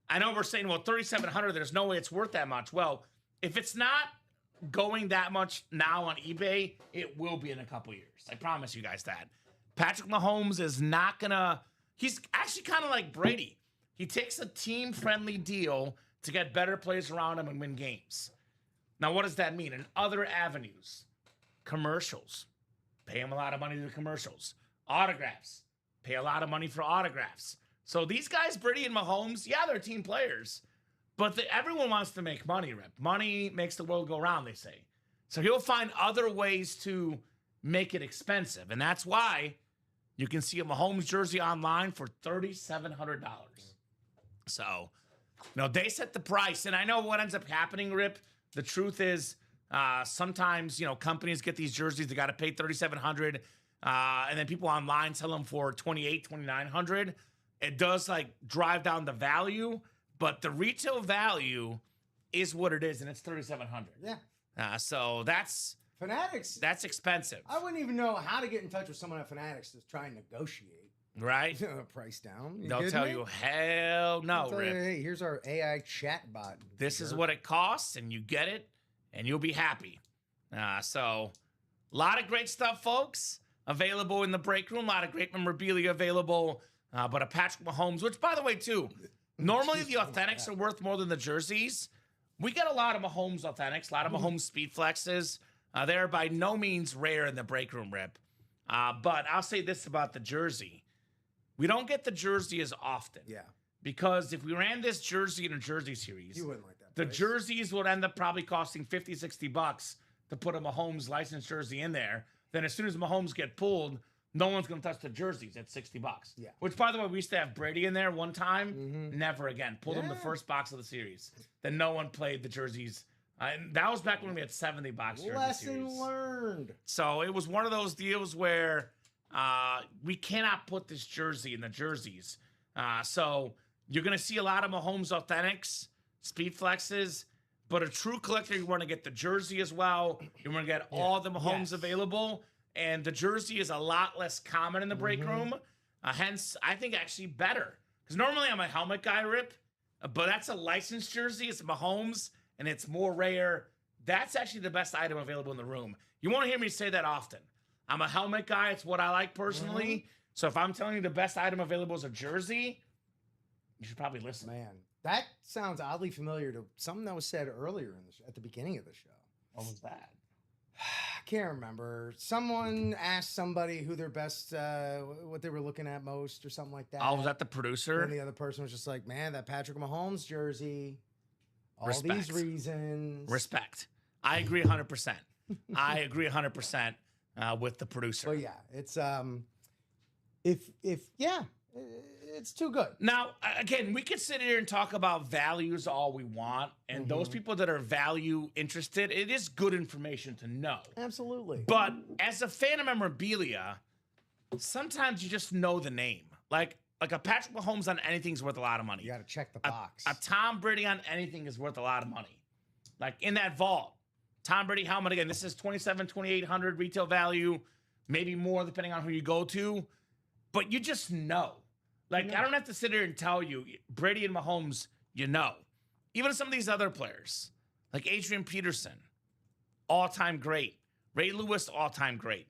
I know we're saying, well, $3,700, there's no way it's worth that much. Well, if it's not going that much now on eBay, it will be in a couple years. I promise you guys that. Patrick Mahomes is not going to... He's actually kind of like Brady. He takes a team-friendly deal to get better players around him and win games. Now, what does that mean? In other avenues, commercials. Pay him a lot of money to do commercials. Autographs. Pay a lot of money for autographs. So these guys, Brady and Mahomes, yeah, they're team players. But everyone wants to make money, Rip. Money makes the world go round, they say. So he'll find other ways to make it expensive. And that's why you can see a Mahomes jersey online for $3,700. So, they set the price. And I know what ends up happening, Rip. The truth is, sometimes, companies get these jerseys, they got to pay $3,700. And then people online sell them for $2,800, $2,900. It does, drive down the value. But the retail value is what it is, and it's $3,700. Yeah. So that's... Fanatics. That's expensive. I wouldn't even know how to get in touch with someone at Fanatics to try and negotiate. Right? Price down. They'll tell you, hell no, Rip. Hey, here's our AI chat bot. This is what it costs, and you get it, and you'll be happy. So, a lot of great stuff, folks, available in the break room. A lot of great memorabilia available. But a Patrick Mahomes, which, by the way, too, normally the authentics are worth more than the jerseys. We get a lot of Mahomes authentics, a lot of Mahomes speed flexes. They're by no means rare in the break room, Rip. But I'll say this about the jersey. We don't get the jersey as often. Yeah. Because if we ran this jersey in a jersey series, you wouldn't like that. The jerseys would end up probably costing $50, $60 to put a Mahomes licensed jersey in there. Then as soon as Mahomes get pulled, no one's going to touch the jerseys at $60. Yeah. Which, by the way, we used to have Brady in there one time. Never again. Pulled him the first box of the series. Then no one played the jerseys. And that was back when we had 70-box jersey Lesson series. learned. So it was one of those deals where we cannot put this jersey in the jerseys. So you're going to see a lot of Mahomes authentics, speed flexes, but a true collector, you want to get the jersey as well. You want to get all the Mahomes available. And the jersey is a lot less common in the break room. Hence, I think actually better. Because normally I'm a helmet guy, Rip. But that's a licensed jersey. It's Mahomes. And it's more rare. That's actually the best item available in the room. You won't hear me say that often. I'm a helmet guy. It's what I like personally. So if I'm telling you the best item available is a jersey, you should probably listen. Man, that sounds oddly familiar to something that was said earlier at the beginning of the show. What was that? can't remember. Someone asked somebody who their best, what they were looking at most or something like that. Oh, was that the producer? And the other person was just like, man, that Patrick Mahomes jersey, all Respect. these reasons. Respect. I agree 100%. I agree 100% with the producer. But yeah, it's, it's too good. Now, again, we could sit here and talk about values all we want, and those people that are value interested, it is good information to know. Absolutely. But as a fan of memorabilia, sometimes you just know the name. Like a Patrick Mahomes on anything is worth a lot of money. You got to check the box. A Tom Brady on anything is worth a lot of money. Like in that vault, Tom Brady helmet, again, this is $2,700 retail value, maybe more depending on who you go to. But you just know. Like, I don't have to sit here and tell you, Brady and Mahomes, you know. Even some of these other players, like Adrian Peterson, all-time great. Ray Lewis, all-time great.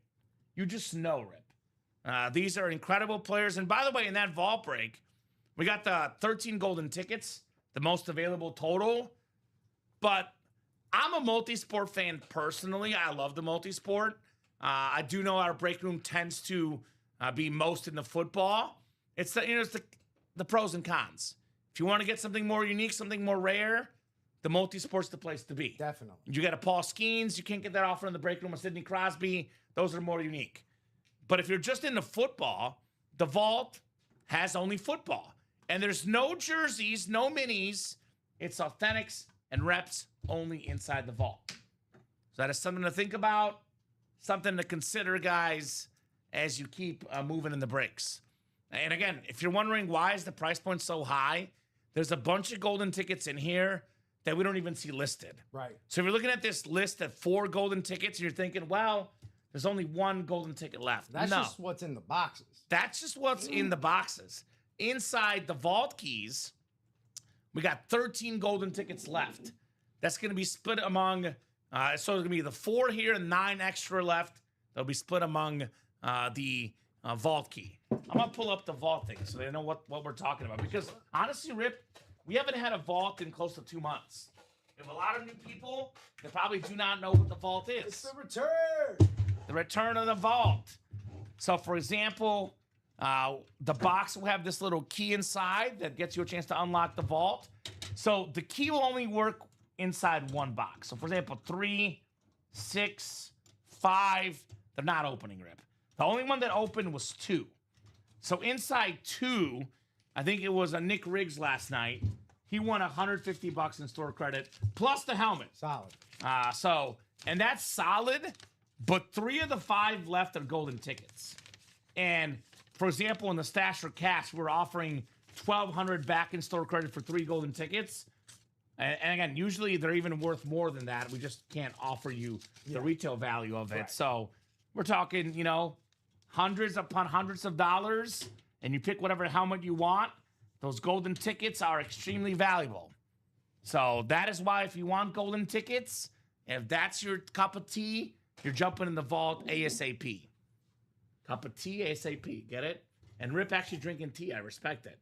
You just know, Rip. These are incredible players. And by the way, in that vault break, we got the 13 golden tickets, the most available total. But I'm a multi-sport fan personally. I love the multi-sport. I do know our break room tends to be most into football. It's the pros and cons. If you want to get something more unique, something more rare, the multi-sport's the place to be. Definitely. You got a Paul Skeens. You can't get that offer in the break room. A Sidney Crosby. Those are more unique. But if you're just into football, the vault has only football. And there's no jerseys, no minis. It's authentics and reps only inside the vault. So that is something to think about, something to consider, guys, as you keep moving in the breaks. And again, if you're wondering why is the price point so high, there's a bunch of golden tickets in here that we don't even see listed. Right. So if you're looking at this list of 4 golden tickets and you're thinking, well, there's only 1 golden ticket left. That's no. just what's in the boxes. That's just what's in the boxes. Inside the vault keys, we got 13 golden tickets left. That's going to be split among, so there's going to be the 4 here and 9 extra left. They'll be split among the vault key. I'm going to pull up the vault thing so they know what we're talking about. Because honestly, Rip, we haven't had a vault in close to 2 months. We have a lot of new people that probably do not know what the vault is. It's the return. The return of the vault. So, for example, the box will have this little key inside that gets you a chance to unlock the vault. So the key will only work inside one box. So, for example, 3, 6, 5, they're not opening, Rip. The only one that opened was 2. So inside 2, I think it was a Nick Riggs last night. He won $150 in store credit plus the helmet. Solid. And that's solid. But 3 of the 5 left are golden tickets. And for example, in the Stash or Cash, we're offering $1,200 back in store credit for 3 golden tickets. And again, usually they're even worth more than that. We just can't offer you the retail value of it. Right. So we're talking, hundreds upon hundreds of dollars, and you pick whatever helmet you want. Those golden tickets are extremely valuable. So that is why if you want golden tickets, if that's your cup of tea, you're jumping in the vault ASAP. Cup of tea, ASAP. Get it? And Rip actually drinking tea. I respect it.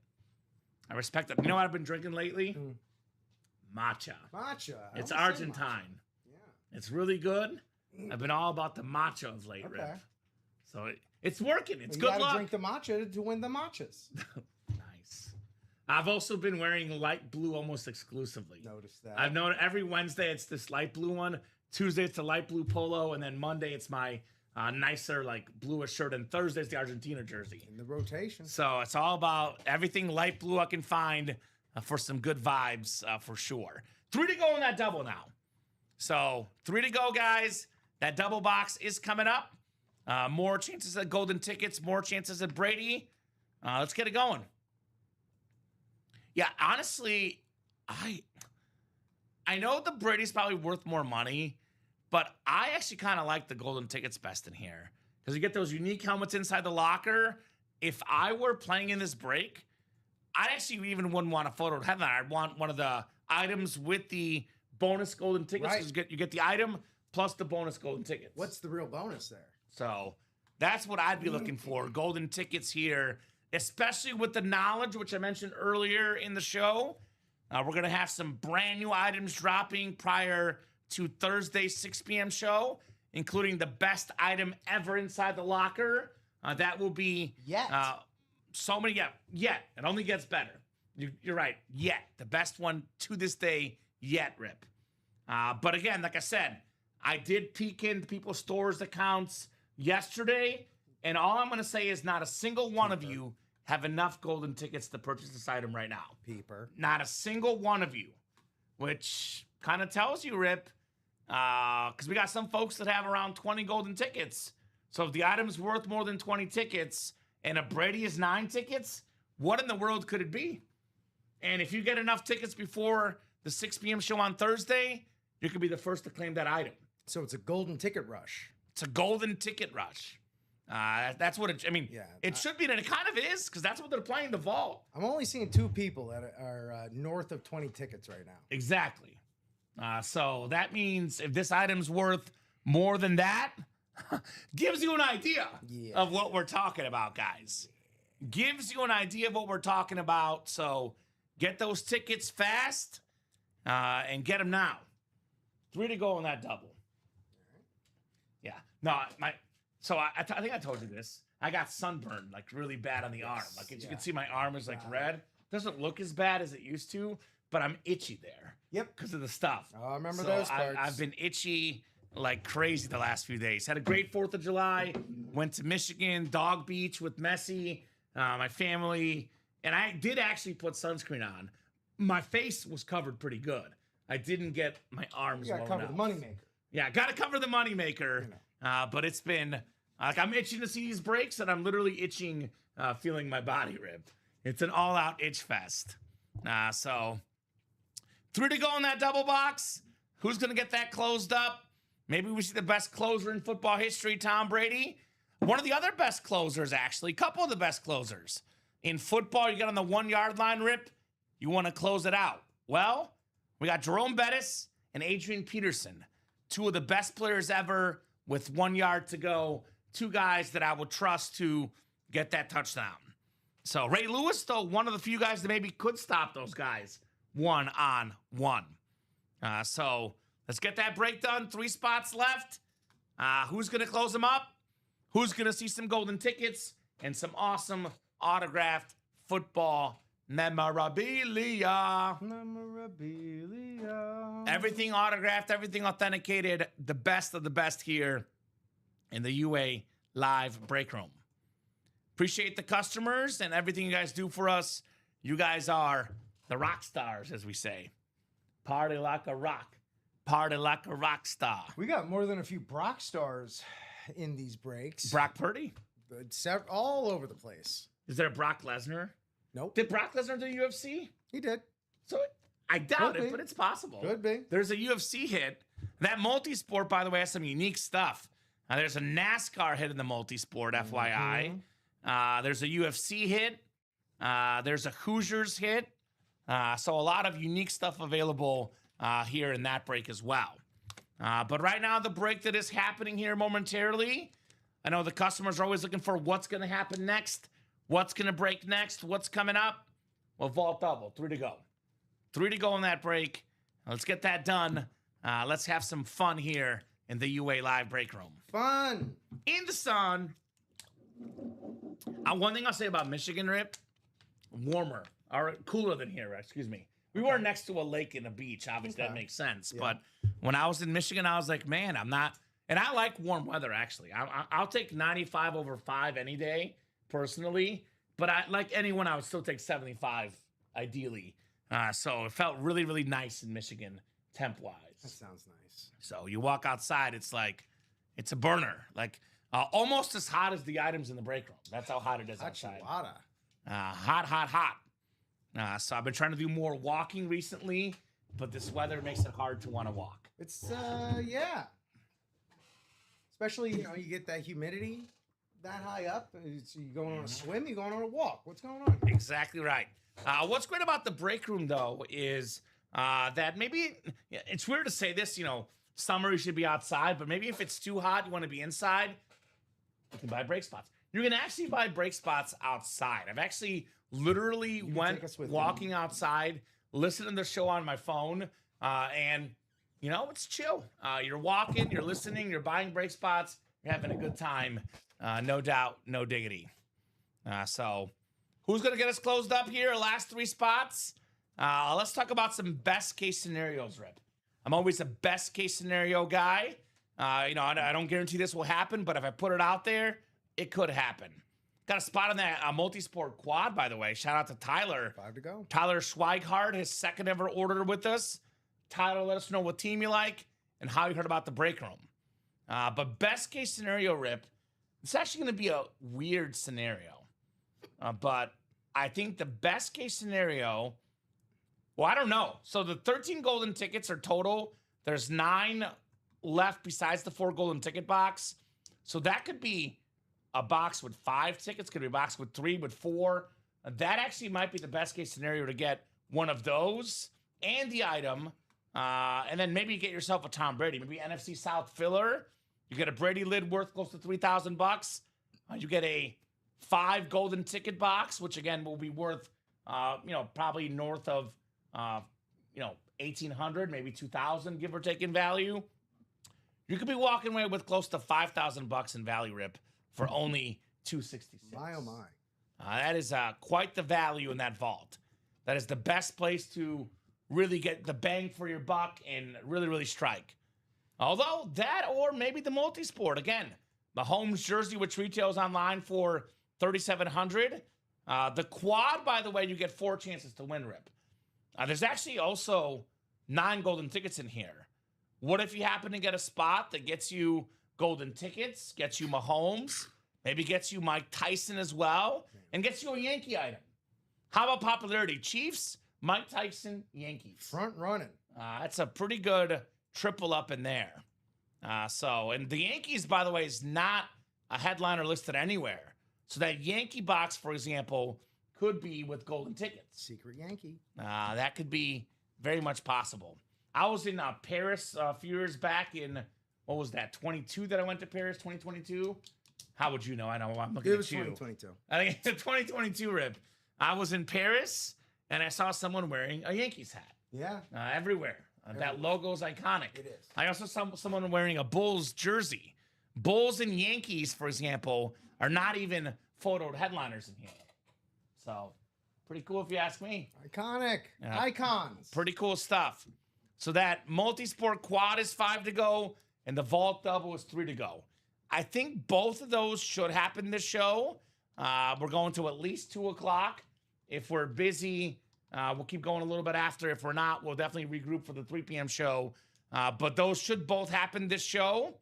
You know what I've been drinking lately? Matcha. It's Argentine. Yeah. It's really good. I've been all about the matcha of late, Okay. Rip. So it's working. It's you good gotta luck. drink the matcha to win the matchas. Nice. I've also been wearing light blue almost exclusively. Noticed that. I've known every Wednesday it's this light blue one. Tuesday it's a light blue polo, and then Monday it's my nicer like bluish shirt, and Thursday's the Argentina jersey. In the rotation. So it's all about everything light blue I can find for some good vibes for sure. 3 to go in that double now. So 3 to go, guys. That double box is coming up. More chances at golden tickets, more chances at Brady. Let's get it going. Yeah, honestly, I know the Brady's probably worth more money, but I actually kind of like the golden tickets best in here because you get those unique helmets inside the locker. If I were playing in this break, I actually even wouldn't want a photo headline. I'd want one of the items with the bonus golden tickets. Right. You get the item plus the bonus golden tickets. What's the real bonus there? So that's what I'd be looking for. Golden tickets here, especially with the knowledge, which I mentioned earlier in the show. We're going to have some brand new items dropping prior to Thursday's 6 p.m. show. including the best item ever inside the locker. That will be so many. Yet. It only gets better. You're right. Yet. The best one to this day yet, Rip. But again, like I said, I did peek into people's stores accounts yesterday, and all I'm going to say is not a single one of you have enough golden tickets to purchase this item right now. Not a single one of you, which kind of tells you, Rip, because we got some folks that have around 20 golden tickets. So if the item's worth more than 20 tickets and a Brady is 9 tickets, what in the world could it be? And if you get enough tickets before the 6 p.m. show on Thursday, you could be the first to claim that item. So it's a golden ticket rush. It's a golden ticket rush. That's what it, I mean, it should be, and it kind of is, because that's what they're playing the vault. I'm only seeing 2 people that are north of 20 tickets right now. Exactly. So that means if this item's worth more than that, gives you an idea of what we're talking about, guys. Gives you an idea of what we're talking about. So get those tickets fast and get them now. 3 to go on that double. Yeah. No, so I think I told you this. I got sunburned like really bad on the arm. Like as you can see, my arm is like red. Doesn't look as bad as it used to, but I'm itchy there. Yep. Because of the stuff. Oh, I remember those parts. I've been itchy like crazy the last few days. Had a great 4th of July. Went to Michigan, Dog Beach with Messi, my family. And I did actually put sunscreen on. My face was covered pretty good. I didn't get my arms You got to cover the moneymaker. Yeah, got to cover the moneymaker. But it's been, like, I'm itching to see these breaks, and I'm literally itching, feeling my body rip. It's an all-out itch fest. So 3 to go in that double box. Who's going to get that closed up? Maybe we see the best closer in football history, Tom Brady. One of the other best closers, actually. A couple of the best closers. In football, you get on the 1-yard line, Rip. You want to close it out. Well, we got Jerome Bettis and Adrian Peterson. 2 of the best players ever with 1 yard to go. 2 guys that I would trust to get that touchdown. So Ray Lewis, though, one of the few guys that maybe could stop those guys 1-on-1. So let's get that break done. 3 spots left. Who's going to close them up? Who's going to see some golden tickets and some awesome autographed football memorabilia? Everything autographed, everything authenticated. The best of the best here in the UA Live Break Room. Appreciate the customers and everything you guys do for us. You guys are the rock stars, as we say. Party like a rock. Party like a rock star. We got more than a few Brock stars in these breaks. Brock Purdy? All over the place. Is there a Brock Lesnar? Nope. Did Brock Lesnar do UFC? He did. So I doubt it, but it's possible. Could be. There's a UFC hit. That multisport, by the way, has some unique stuff. There's a NASCAR hit in the multisport, FYI. There's a UFC hit. There's a Hoosiers hit. So a lot of unique stuff available here in that break as well. But right now, the break that is happening here momentarily, I know the customers are always looking for what's going to happen next, what's going to break next, what's coming up. Well, vault double, 3 to go. 3 to go in that break. Let's get that done. Let's have some fun here in the UA Live Break Room. Fun. In the sun. One thing I'll say about Michigan, Rip, warmer, or cooler than here, excuse me. We were next to a lake and a beach. Obviously, that makes sense. Yeah. But when I was in Michigan, I was like, man, I'm not. And I like warm weather, actually. I'll take 95 over 5 any day, personally. But like anyone, I would still take 75, ideally. So it felt really, really nice in Michigan, temp-wise. That sounds nice. So you walk outside, it's like, it's a burner. Like, almost as hot as the items in the break room. That's how hot it is outside. Hot, hot, hot. So I've been trying to do more walking recently, but this weather makes it hard to want to walk. It's, yeah. Especially, you get that humidity that high up. So you going on a swim, you going on a walk. What's going on? Exactly right. What's great about the break room, though, is that maybe, it's weird to say this, summer you should be outside, but maybe if it's too hot, you want to be inside, you can buy break spots. You can actually buy break spots outside. I've actually literally went walking outside, listening to the show on my phone, and it's chill. You're walking, you're listening, you're buying break spots, you're having a good time. No doubt, no diggity. So who's going to get us closed up here? Last 3 spots. Let's talk about some best case scenarios, Rip. I'm always a best case scenario guy. I don't guarantee this will happen, but if I put it out there, it could happen. Got a spot on that multi-sport quad, by the way. Shout out to Tyler. 5 to go. Tyler Schweighardt, his second ever order with us. Tyler, let us know what team you like and how you heard about the break room. But best case scenario, Rip, it's actually going to be a weird scenario. But I think the best case scenario, well, I don't know. So the 13 golden tickets are total. There's 9 left besides the 4 golden ticket box. So that could be a box with 5 tickets, could be a box with 3, with 4. That actually might be the best case scenario to get one of those and the item. And then maybe you get yourself a Tom Brady, maybe NFC South filler. You get a Brady lid worth close to $3,000. You get a 5 golden ticket box, which again will be worth, probably north of, $1,800, maybe $2,000, give or take in value. You could be walking away with close to $5,000 in value, Rip, for only $266. My, oh my. That is quite the value in that vault. That is the best place to really get the bang for your buck and really, really strike. Although that or maybe the multi-sport. Again, Mahomes jersey, which retails online for $3,700. The quad, by the way, you get 4 chances to win, Rip. There's actually also 9 golden tickets in here. What if you happen to get a spot that gets you golden tickets, gets you Mahomes, maybe gets you Mike Tyson as well, and gets you a Yankee item? How about popularity? Chiefs, Mike Tyson, Yankees. Front running. That's a pretty good triple up in there. And the Yankees, by the way, is not a headliner listed anywhere. So that Yankee box, for example, could be with golden tickets. Secret Yankee. That could be very much possible. I was in Paris a few years back in, what was that, 22 that I went to Paris, 2022? How would you know? I know I'm looking at you. It was 2022. I think it's 2022, Rip. I was in Paris, and I saw someone wearing a Yankees hat. Yeah. Everywhere. That logo is iconic. It is. I also saw someone wearing a Bulls jersey. Bulls and Yankees, for example, are not even photoed headliners in here. So, pretty cool if you ask me. Iconic. Icons. Pretty cool stuff. So that multi-sport quad is 5 to go, and the vault double is 3 to go. I think both of those should happen this show. We're going to at least 2 o'clock. If we're busy, we'll keep going a little bit after. If we're not, we'll definitely regroup for the 3 p.m. show. But those should both happen this show.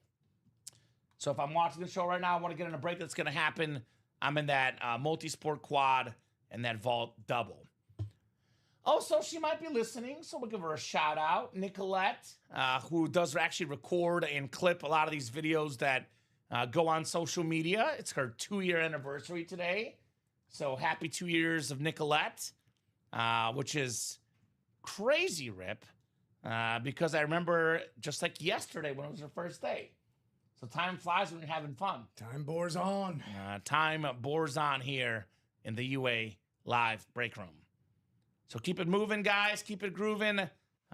So if I'm watching the show right now, I want to get in a break that's going to happen. I'm in that multi-sport quad and that vault double. Also, she might be listening, so we'll give her a shout out. Nicolette, who does actually record and clip a lot of these videos that go on social media. It's her 2-year anniversary today. So happy 2 years of Nicolette, which is crazy, Rip, because I remember just like yesterday when it was her first day. So time flies when you're having fun. Time bores on. Time bores on here in the UA Live Break Room. So keep it moving, guys. Keep it grooving.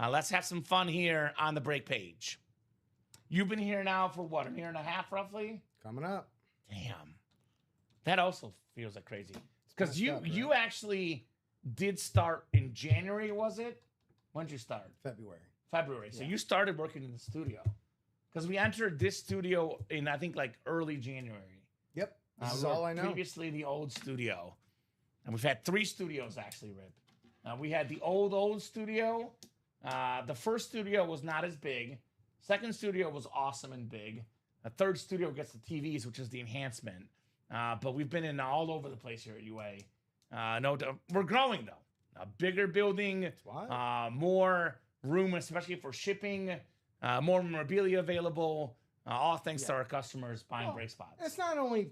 Let's have some fun here on the break page. You've been here now for what, 1.5 years, roughly? Coming up. Damn. That also feels like crazy. Because you right? actually did start in January, was it? When did you start? February. So you started working in the studio. Because we entered this studio in, I think, like early January. Yep. This is all I know. Previously the old studio. And we've had 3 studios, actually, Rip. We had the old studio. The first studio was not as big. Second studio was awesome and big. The third studio gets the TVs, which is the enhancement. But we've been in all over the place here at UA. No, we're growing, though. A bigger building, more room, especially for shipping, more memorabilia available, all thanks to our customers buying break spots. It's not only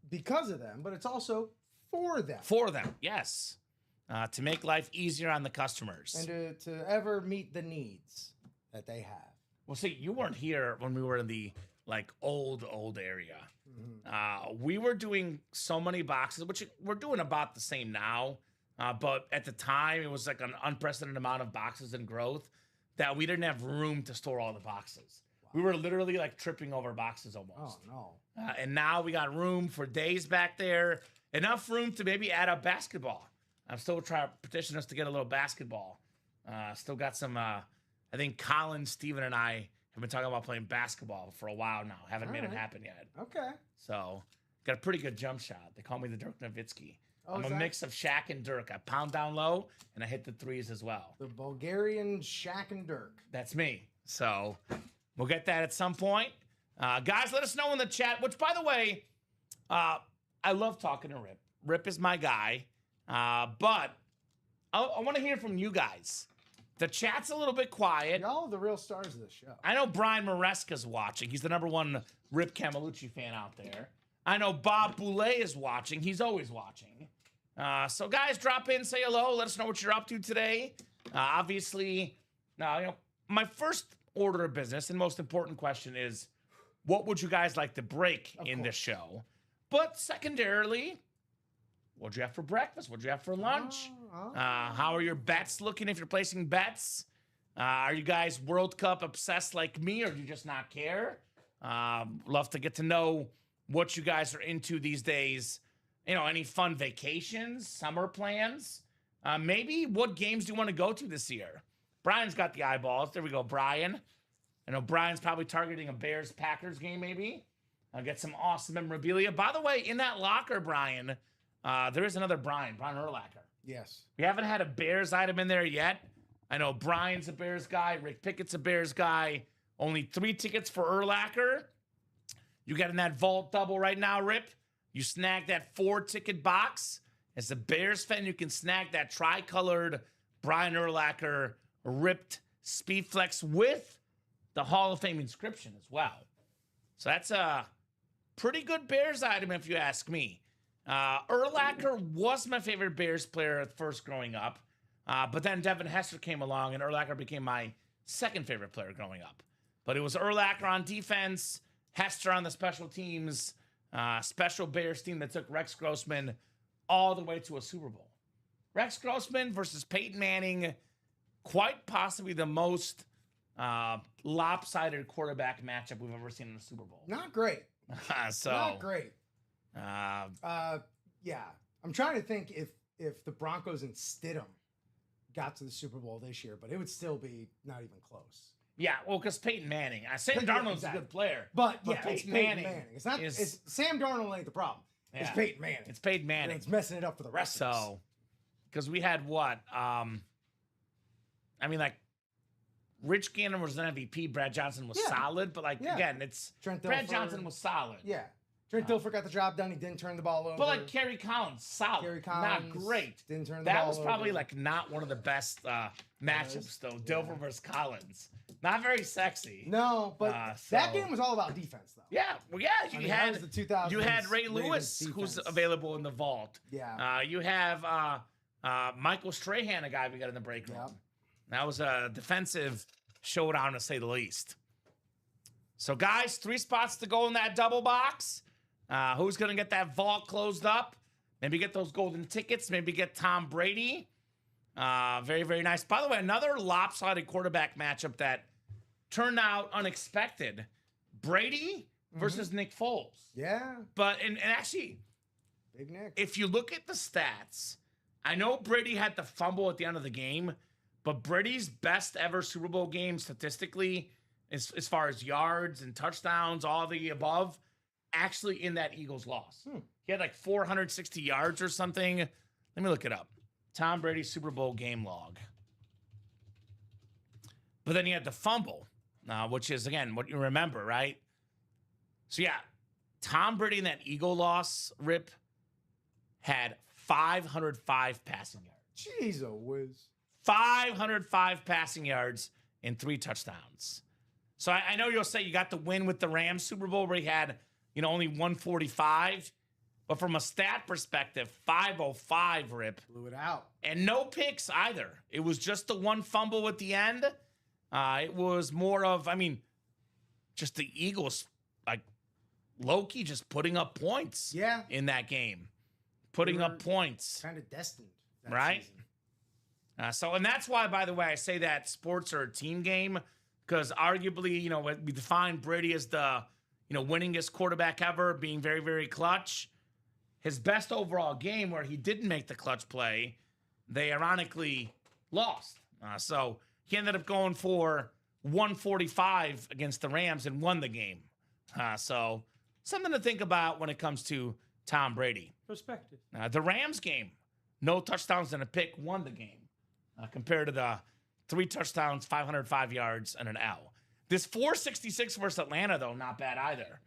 because of them, but it's also for them. For them, yes. To make life easier on the customers. And to ever meet the needs that they have. Well, see, you weren't here when we were in the old area. Mm-hmm. We were doing so many boxes, which we're doing about the same now. But at the time, it was like an unprecedented amount of boxes and growth. that we didn't have room to store all the boxes. We were literally like tripping over boxes almost. Oh, no. And now we got room for days back there. Enough room to maybe add up basketball. I'm still trying to petition us to get a little basketball. Still got some, I think Colin, Steven, and I have been talking about playing basketball for a while now. Haven't made it happen yet. Okay. So, got a pretty good jump shot. They call me the Dirk Nowitzki. Oh, I'm a mix of Shaq and Dirk. I pound down low, and I hit the threes as well. The Bulgarian Shaq and Dirk. That's me. So, we'll get that at some point. Guys, let us know in the chat, which, by the way, I love talking to Rip. Rip is my guy. But I want to hear from you guys. The chat's a little bit quiet. Y'all are the real stars of this show. I know Brian Maresca's watching. He's the #1 Rip Camelucci fan out there. I know Bob Boulay is watching. He's always watching. So, guys, drop in, say hello. Let us know what you're up to today. Obviously, my first order of business and most important question is, what would you guys like to break in this show? But secondarily, what'd you have for breakfast? What'd you have for lunch? How are your bets looking if you're placing bets? Are you guys World Cup obsessed like me, or do you just not care? Love to get to know what you guys are into these days. Any fun vacations, summer plans? Maybe what games do you want to go to this year? Brian's got the eyeballs. There we go, Brian. I know Brian's probably targeting a Bears-Packers game, maybe. I'll get some awesome memorabilia. By the way, in that locker, Brian, there is another Brian Urlacher. Yes. We haven't had a Bears item in there yet. I know Brian's a Bears guy. Rick Pickett's a Bears guy. Only 3 tickets for Urlacher. You got in that vault double right now, Rip. You snag that 4-ticket box. As a Bears fan, you can snag that tricolored Brian Urlacher ripped Speedflex with the Hall of Fame inscription as well. So that's a pretty good Bears item if you ask me. Urlacher was my favorite Bears player at first growing up. But then Devin Hester came along, and Urlacher became my second favorite player growing up. But it was Urlacher on defense, Hester on the special teams, special Bears team that took Rex Grossman all the way to a Super Bowl. Rex Grossman versus Peyton Manning, quite possibly the most lopsided quarterback matchup we've ever seen in a Super Bowl. Not great. Not great. Yeah. I'm trying to think if the Broncos and Stidham got to the Super Bowl this year, but it would still be not even close. Yeah, well, because Peyton Manning. Sam Darnold's a good player. But Peyton Manning. It's Sam Darnold ain't the problem. Yeah, it's Peyton Manning. It's Peyton Manning. And it's messing it up for the rest of us. So, because we had what? Rich Gannon was an MVP. Brad Johnson was solid, but again, it's Brad Johnson was solid. Yeah. Trent Dilfer got the job done. He didn't turn the ball over. But Kerry Collins, solid. Kerry Collins, not great. Didn't turn the ball over. That was probably not one of the best matchups, though. Dilfer versus Collins. Not very sexy. No, but that game was all about defense, though. Yeah, well, you had Ray Lewis, who's available in the vault. Yeah. You have Michael Strahan, a guy we got in the break room. Yep. That was a defensive showdown, to say the least. So, guys, 3 spots to go in that double box. Who's going to get that vault closed up? Maybe get those golden tickets. Maybe get Tom Brady. Very, very nice. By the way, another lopsided quarterback matchup that turned out unexpected. Brady versus Nick Foles. Yeah. But, and actually, Big Nick. If you look at the stats, I know Brady had the fumble at the end of the game, but Brady's best ever Super Bowl game statistically, as far as yards and touchdowns, all the above, actually in that Eagles loss. He had 460 yards or something. Let me look it up. Tom Brady's Super Bowl game log. But then he had the fumble, which is, again, what you remember, right? So, yeah, Tom Brady in that Eagle loss, Rip, had 505 passing yards. Jeez, oh whiz. 505 passing yards and 3 touchdowns. So I know you'll say you got the win with the Rams Super Bowl where he had, only 145. But from a stat perspective, 505, Rip. Blew it out. And no picks either. It was just the one fumble at the end. It was more of, just the Eagles, low-key just putting up points in that game. Putting up points. Kind of destined that right? season. And that's why, by the way, I say that sports are a team game, because arguably, we define Brady as the, winningest quarterback ever, being very, very clutch. His best overall game where he didn't make the clutch play, they ironically lost. So he ended up going for 145 against the Rams and won the game. So something to think about when it comes to Tom Brady. Perspective. The Rams game, no touchdowns and a pick, won the game, compared to the 3 touchdowns, 505 yards, and an L. This 466 versus Atlanta, though, not bad either.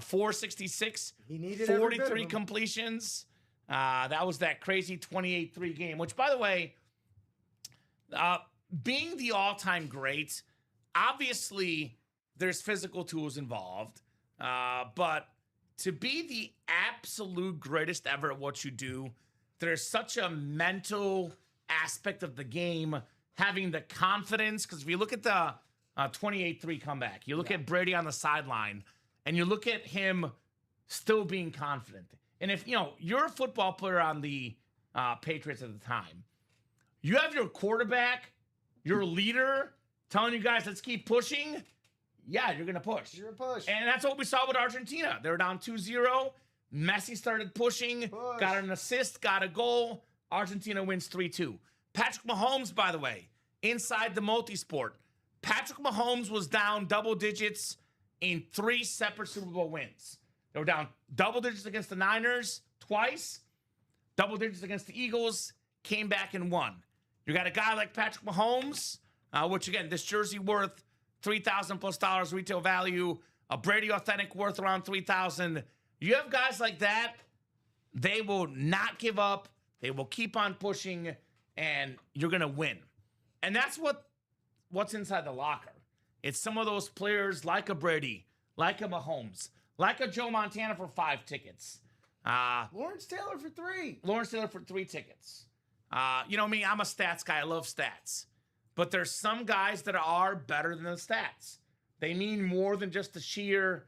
466, He needed 43 completions. That was that crazy 28-3 game, which, by the way, being the all-time great, obviously there's physical tools involved, but to be the absolute greatest ever at what you do, there's such a mental aspect of the game, having the confidence, because if you look at the 28-3 comeback, you look at Brady on the sideline, and you look at him still being confident. And if, you're a football player on the Patriots at the time, you have your quarterback, your leader, telling you guys, let's keep pushing. Yeah, you're going to push. You're a push. And that's what we saw with Argentina. They were down 2-0. Messi started pushing, got an assist, got a goal. Argentina wins 3-2. Patrick Mahomes, by the way, inside the multi-sport, Patrick Mahomes was down double digits in 3 separate Super Bowl wins. They were down double digits against the Niners twice, double digits against the Eagles, came back and won. You got a guy like Patrick Mahomes, which, again, this jersey worth $3,000+ retail value, a Brady Authentic worth around $3,000. You have guys like that, they will not give up. They will keep on pushing, and you're going to win. And that's what's inside the locker. It's some of those players like a Brady, like a Mahomes, like a Joe Montana for 5 tickets. Lawrence Taylor for 3. Lawrence Taylor for 3 tickets. You know me, I'm a stats guy. I love stats. But there's some guys that are better than the stats. They mean more than just the sheer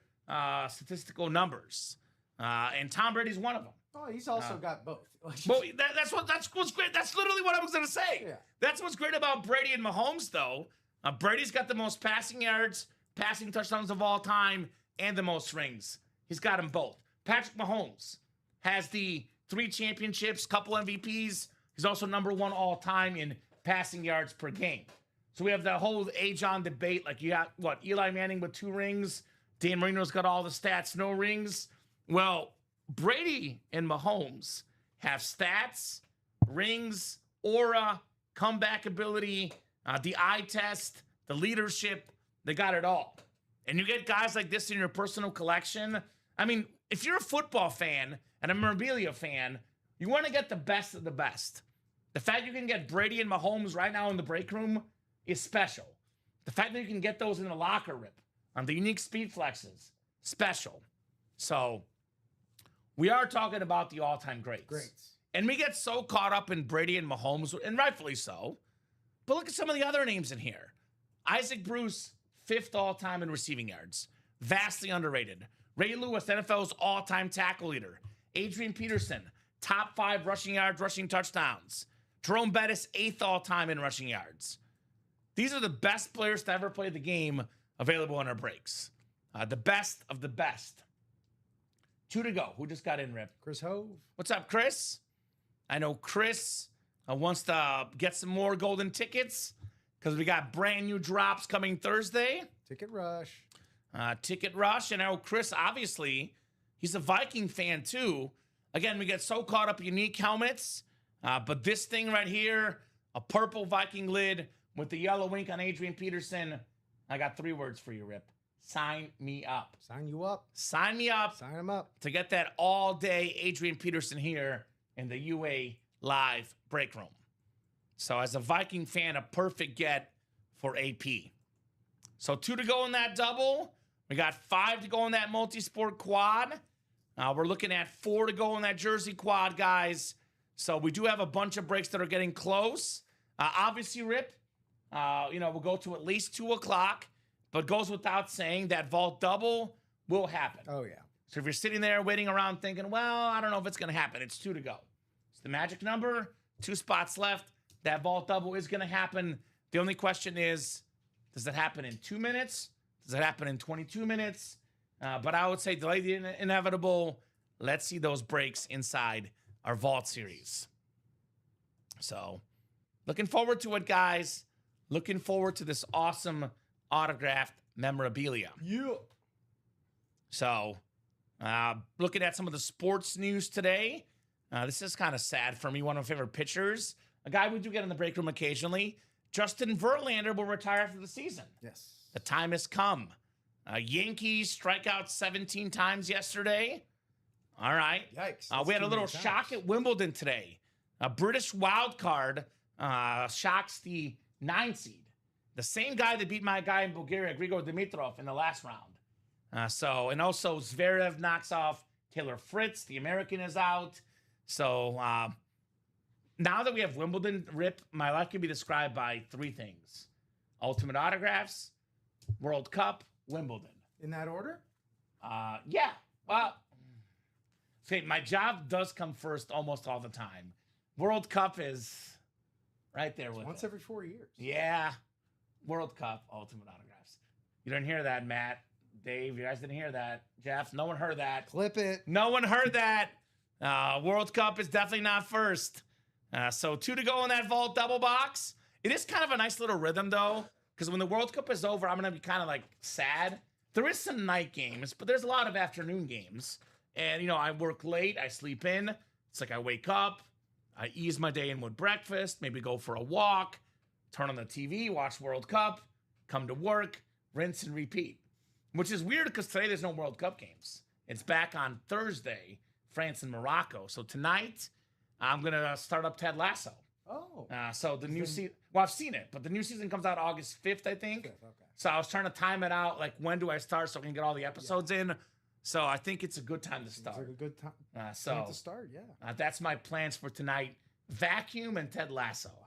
statistical numbers. And Tom Brady's one of them. Oh, he's also got both. Well, that's what's great. That's literally what I was going to say. Yeah. That's what's great about Brady and Mahomes, though. Brady's got the most passing yards, passing touchdowns of all time, and the most rings. He's got them both. Patrick Mahomes has the 3 championships, couple MVPs. He's also number 1 all time in passing yards per game. So we have the whole age-on debate. Like, you got, Eli Manning with 2 rings. Dan Marino's got all the stats, no rings. Well, Brady and Mahomes have stats, rings, aura, comeback ability, the eye test, the leadership. They got it all. And you get guys like this in your personal collection. I mean, if you're a football fan and a Memorabilia fan, you want to get the best of the best. The fact you can get Brady and Mahomes right now in the break room is special. The fact that you can get those in the locker room on the unique speed flexes, special. So we are talking about the all-time greats. And we get so caught up in Brady and Mahomes, and rightfully so. But look at some of the other names in here. Isaac Bruce, 5th all-time in receiving yards. Vastly underrated. Ray Lewis, NFL's all-time tackle leader. Adrian Peterson, top 5 rushing yards, rushing touchdowns. Jerome Bettis, 8th all-time in rushing yards. These are the best players to ever play the game available in our breaks. The best of the best. 2 to go. Who just got in, Rip? Chris Hove. What's up, Chris? I know Chris wants to get some more golden tickets because we got brand new drops coming Thursday. Ticket Rush. Ticket Rush. And I know Chris, obviously, he's a Viking fan too. Again, we get so caught up in unique helmets. But this thing right here, a purple Viking lid with the yellow ink on Adrian Peterson. I got 3 words for you, Rip. Sign me up. Sign you up. Sign me up. Sign him up. To get that all-day Adrian Peterson here in the UA Live break room. So as a Viking fan, a perfect get for AP. So 2 to go in that double. We got 5 to go in that multi-sport quad. We're looking at 4 to go in that jersey quad, guys. So we do have a bunch of breaks that are getting close. Obviously, Rip, we'll go to at least 2 o'clock, but goes without saying that vault double will happen. Oh, yeah. So if you're sitting there waiting around thinking, well, I don't know if it's going to happen, it's 2 to go. It's the magic number, 2 spots left. that vault double is going to happen. The only question is, does it happen in 2 minutes? Does it happen in 22 minutes? But I would say delay the inevitable. Let's see those breaks inside our vault series. So looking forward to it, guys. Looking forward to this awesome autographed memorabilia. Yeah. So looking at some of the sports news today, this is kind of sad for me. One of my favorite pitchers, a guy we do get in the break room occasionally, Justin Verlander will retire after the season. Yes. The time has come. Yankees strike out 17 times yesterday. All right. Yikes. We had a little shock at Wimbledon today. A British wild card shocks the 9 seed. The same guy that beat my guy in Bulgaria, Grigor Dimitrov, in the last round. And also Zverev knocks off Taylor Fritz. The American is out. So now that we have Wimbledon, Rip, my life can be described by 3 things. Ultimate autographs, World Cup, Wimbledon. In that order? Yeah. Well, okay, my job does come first almost all the time. World Cup is right there with Once it. every 4 years. Yeah. World Cup, ultimate autographs. You didn't hear that, Matt. Dave, you guys didn't hear that. Jeff, no one heard that. Clip it. No one heard that. World Cup is definitely not first. So 2 to go in that vault double box. It is kind of a nice little rhythm, though, because when the World Cup is over, I'm going to be kind of like sad. There is some night games, but there's a lot of afternoon games. And, you know, I work late. I sleep in. It's like I wake up. I ease my day in with breakfast, maybe go for a walk, turn on the TV, watch World Cup, come to work, rinse and repeat. Which is weird because today there's no World Cup games. It's back on Thursday, France and Morocco. So tonight, I'm going to start up Ted Lasso. Oh. So the new season, well, I've seen it, but the new season comes out August 5th, I think. 5th, okay. So I was trying to time it out, like when do I start so I can get all the episodes in. So I think it's a good time to start. It's like a good time. So to start, yeah. That's my plans for tonight. Vacuum and Ted Lasso. Wow.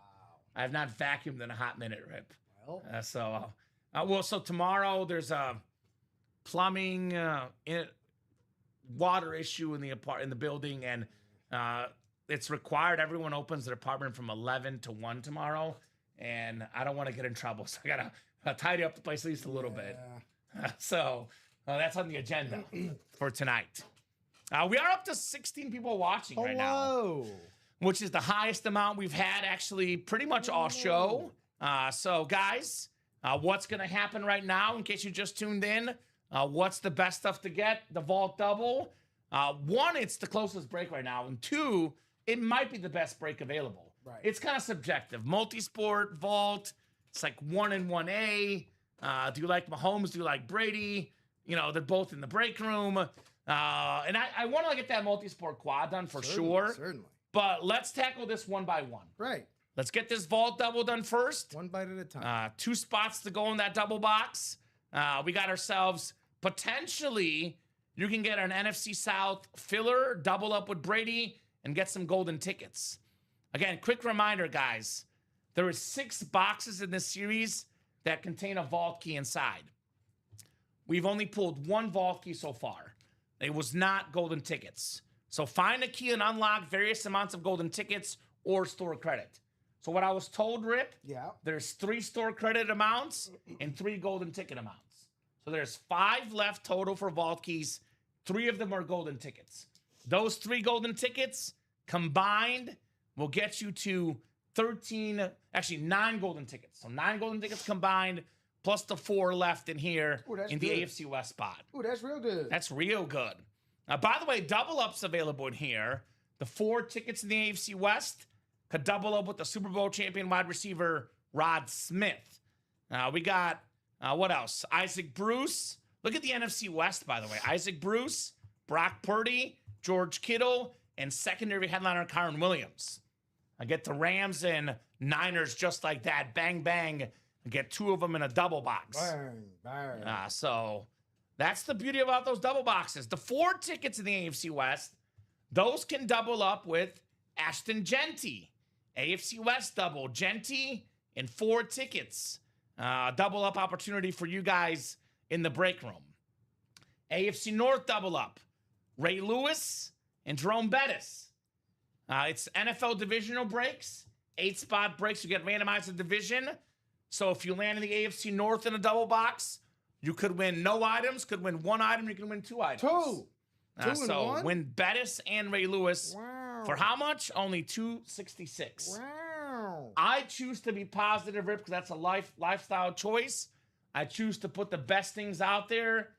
I have not vacuumed in a hot minute, Rip. Well. So tomorrow there's a plumbing, water issue in the building, and it's required everyone opens their apartment from 11 to 1 tomorrow, and I don't want to get in trouble, so I gotta tidy up the place at least a little bit. So that's on the agenda for tonight. We are up to 16 people watching right now, which is the highest amount we've had actually pretty much all show. So guys, what's going to happen right now in case you just tuned in? What's the best stuff to get? The vault double. 1, it's the closest break right now. And 2, it might be the best break available. Right. It's kind of subjective. Multisport, vault, it's like 1 and 1A. Do you like Mahomes? Do you like Brady? You know, they're both in the break room. And I want to get that multisport quad done for sure. Certainly. But let's tackle this one by one. Right. Let's get this vault double done first. One bite at a time. 2 spots to go in that double box. We got ourselves potentially, you can get an NFC South filler, double up with Brady, and get some golden tickets. Again, quick reminder, guys. There is 6 boxes in this series that contain a vault key inside. We've only pulled 1 vault key so far. It was not golden tickets. So find a key and unlock various amounts of golden tickets or store credit. So what I was told, Rip, there's 3 store credit amounts and 3 golden ticket amounts. So there's 5 left total for vault keys. 3 of them are golden tickets. Those 3 golden tickets combined will get you to 9 golden tickets. So 9 golden tickets combined, plus the 4 left in here in the AFC West spot. Ooh, that's real good. That's real good. By the way, double up's available in here. The 4 tickets in the AFC West could double up with the Super Bowl champion wide receiver Rod Smith. We got, what else? Isaac Bruce. Look at the NFC West, by the way. Isaac Bruce, Brock Purdy, George Kittle, and secondary headliner Kyron Williams. I get the Rams and Niners just like that. Bang, bang. I get 2 of them in a double box. Bang, bang. So that's the beauty about those double boxes. The 4 tickets in the AFC West, those can double up with Ashton Genty. AFC West double, Genty, and 4 tickets. Double up opportunity for you guys in the break room. AFC North double up, Ray Lewis and Jerome Bettis. It's NFL divisional breaks, 8-spot breaks. You get randomized in division. So if you land in the AFC North in a double box, you could win no items, could win 1 item, you can win 2 items. Two and So one? win Bettis and Ray Lewis. Wow. For how much? Only $266. Wow. I choose to be positive, Rip, because that's a lifestyle choice. I choose to put the best things out there.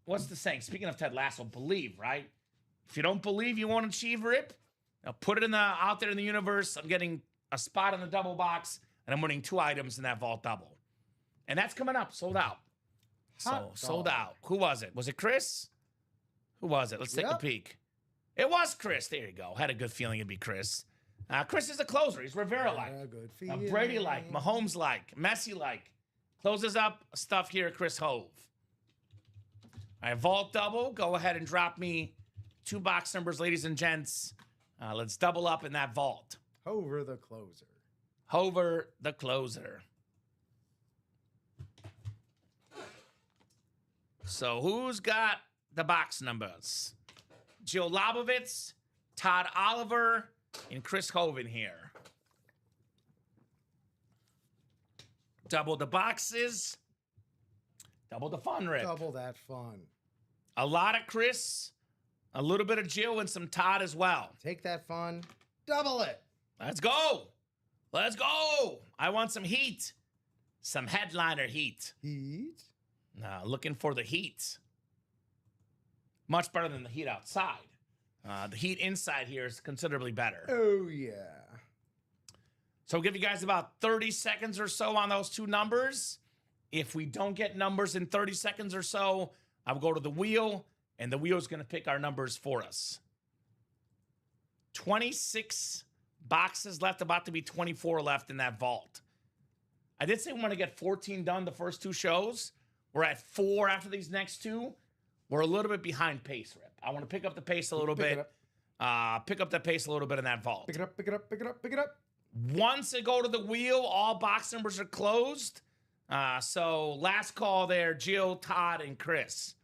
What's the saying? Speaking of Ted Lasso, believe, right? If you don't believe you won't achieve, Rip, now put it out there in the universe. I'm getting a spot in the double box, and I'm winning 2 items in that vault double. And that's coming up, sold out. Sold out. Who was it? Was it Chris? Who was it? Let's take a peek. It was Chris. There you go. Had a good feeling it'd be Chris. Chris is a closer. He's Rivera-like, Brady-like, Mahomes-like, Messi-like. Closes up stuff here, Chris Hove. All right, vault double. Go ahead and drop me 2 box numbers, ladies and gents. Let's double up in that vault. Hover the closer. Hover the closer. So who's got the box numbers? Jill Lobovitz, Todd Oliver, and Chris Hoven here. Double the boxes. Double the fun, Rick. Double that fun. A lot of Chris, a little bit of Jill, and some Todd as well. Take that fun. Double it. Let's go. Let's go. I want some heat. Some headliner heat. Heat. Looking for the heat. Much better than the heat outside. The heat inside here is considerably better. Oh, yeah. So we'll give you guys about 30 seconds or so on those 2 numbers. If we don't get numbers in 30 seconds or so, I'll go to the wheel, and the wheel's going to pick our numbers for us. 26 boxes left, about to be 24 left in that vault. I did say we want to get 14 done the first 2 shows. We're at 4 after these next 2. We're a little bit behind pace, Rip. I want to pick up the pace a little bit. Pick up the pace a little bit in that vault. Pick it up, pick it up, pick it up, pick it up. Once I go to the wheel, all box numbers are closed. So last call there, Jill, Todd, and Chris.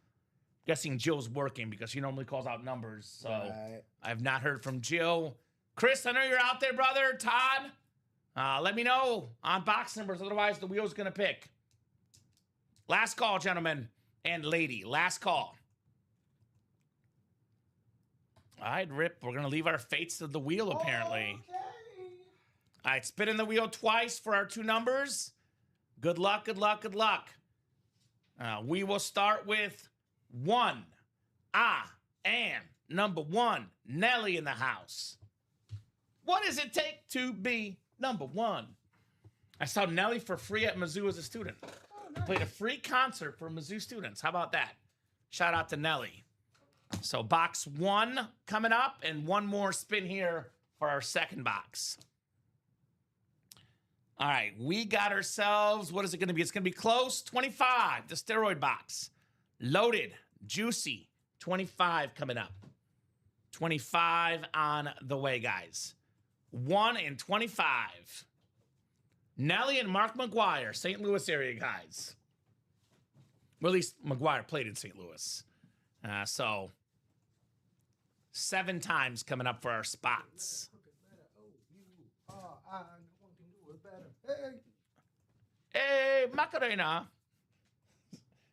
Guessing Jill's working because she normally calls out numbers. So I've not heard from Jill. Chris, I know you're out there, brother. Todd, let me know on box numbers. Otherwise, the wheel's going to pick. Last call, gentlemen and lady. Last call. All right, Rip. We're going to leave our fates to the wheel, apparently. Okay. All right, spin in the wheel twice for our 2 numbers. Good luck, good luck, good luck. We will start with 1. I am number 1. Nelly in the house. What does it take to be number 1? I saw Nelly for free at Mizzou as a student. Nice. Played a free concert for Mizzou students. How about that? Shout out to Nelly. So box 1 coming up, and 1 more spin here for our second box. All right, we got ourselves, what is it going to be? It's going to be close, 25, the steroid box. Loaded, juicy, 25 coming up. 25 on the way, guys. 1 and 25. Nelly and Mark McGuire, St. Louis area guys. Well, at least McGuire played in St. Louis. So 7 times coming up for our spots. Hey, Macarena.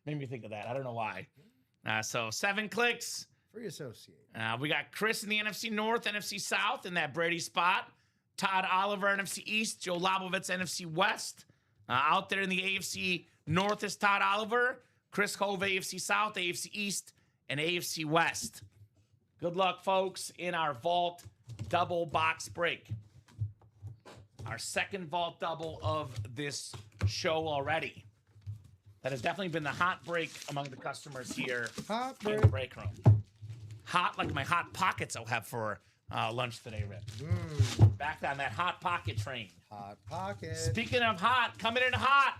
Made me think of that. I don't know why. So 7 clicks. Free associate. We got Chris in the NFC North, NFC South in that Brady spot. Todd Oliver, NFC East. Joe Lobovitz, NFC West. Out there in the AFC North is Todd Oliver. Chris Hove, AFC South, AFC East, and AFC West. Good luck, folks, in our vault double box break. Our second vault double of this show already. That has definitely been the hot break among the customers here in the break room. Hot like my Hot Pockets I'll have for lunch today, Rip. Back on that Hot Pocket train. Hot Pocket. Speaking of hot, coming in hot,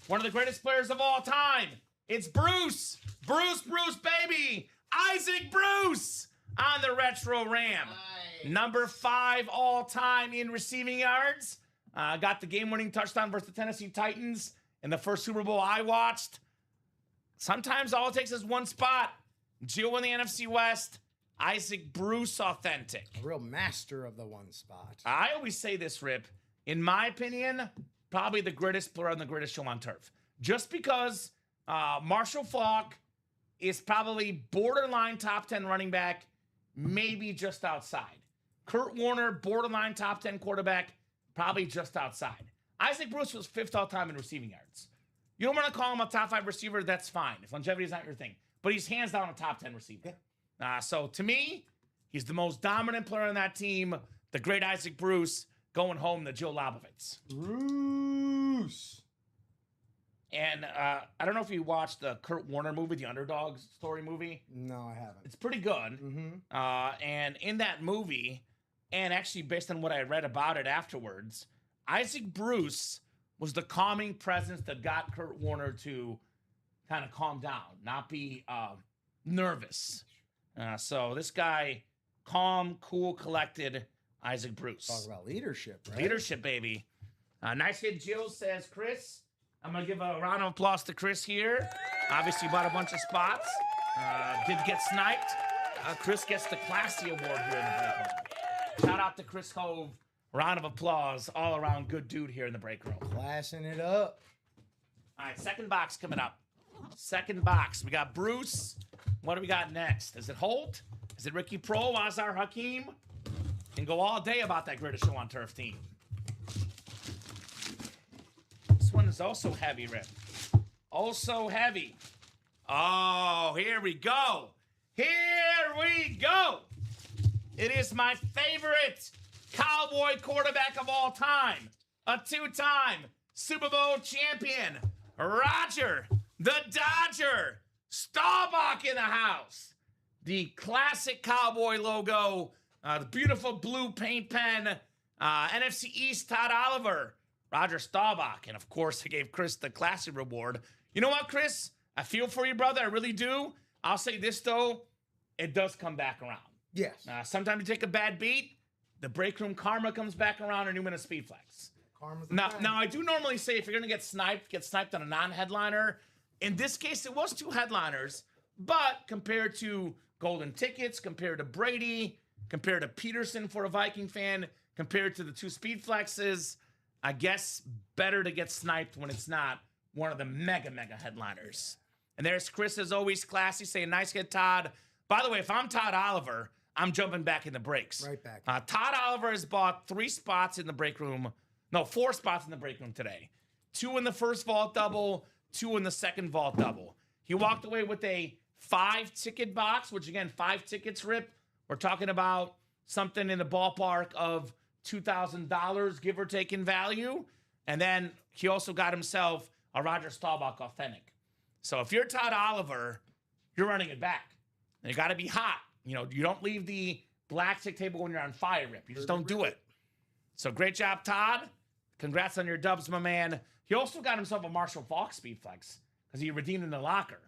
one of the greatest players of all time. It's Bruce. Bruce, baby. Isaac Bruce on the Retro Ram. Nice. Number 5 all time in receiving yards. Got the game-winning touchdown versus the Tennessee Titans in the first Super Bowl I watched. Sometimes all it takes is 1 spot. Jill won the NFC West. Isaac Bruce authentic. A real master of the one spot. I always say this, Rip. In my opinion, probably the greatest player on the greatest show on turf. Just because Marshall Faulk is probably borderline top 10 running back, maybe just outside. Kurt Warner, borderline top 10 quarterback, probably just outside. Isaac Bruce was 5th all-time in receiving yards. You don't want to call him a top 5 receiver, that's fine, if longevity is not your thing. But he's hands down a top 10 receiver. So to me, he's the most dominant player on that team. The great Isaac Bruce going home to Joe Labovitz. Bruce. And I don't know if you watched the Kurt Warner movie, the Underdog story movie. No, I haven't. It's pretty good. And in that movie, and actually based on what I read about it afterwards, Isaac Bruce was the calming presence that got Kurt Warner to kind of calm down, not be nervous. So this guy, calm, cool, collected, Isaac Bruce. Talk about leadership, right? Leadership, baby. Nice hit, Jill, says Chris. I'm going to give a round of applause to Chris here. Obviously, bought a bunch of spots. Did get sniped. Chris gets the classy award here in the break room. Shout out to Chris Hove. Round of applause. All around good dude here in the break room. Classing it up. All right, second box coming up. Second box. We got Bruce. What do we got next? Is it Holt? Is it Ricky Pro? Azar Hakim? Can go all day about that greatest show on turf team. This one is also heavy, Rip. Also heavy. Oh, here we go. Here we go. It is my favorite Cowboy quarterback of all time. A 2-time Super Bowl champion. Roger, the Dodger. Staubach in the house. The classic Cowboy logo. The beautiful blue paint pen. NFC East, Todd Oliver. Roger Staubach. And, of course, I gave Chris the classy reward. You know what, Chris? I feel for you, brother. I really do. I'll say this, though. It does come back around. Yes. Sometimes you take a bad beat. The break room karma comes back around and you win a speed flex. Now, I do normally say if you're going to get sniped on a non-headliner. In this case, it was 2 headliners. But compared to golden tickets, compared to Brady, compared to Peterson for a Viking fan, compared to the 2 speed flexes, I guess better to get sniped when it's not one of the mega headliners. And there's Chris, as always, classy, saying, nice hit, Todd. By the way, if I'm Todd Oliver, I'm jumping back in the breaks. Right back. Todd Oliver has bought 3 spots in the break room. No, 4 spots in the break room today. 2 in the first vault double, 2 in the second vault double. He walked away with a 5-ticket box, which, again, 5 tickets, Rip. We're talking about something in the ballpark of $2,000, give or take, in value. And then he also got himself a Roger Staubach authentic. So if you're Todd Oliver, you're running it back. And you got to be hot. You know, you don't leave the blackstick table when you're on fire, Rip. You just don't do it. So great job, Todd. Congrats on your dubs, my man. He also got himself a Marshall Faulk speed flex because he redeemed in the locker.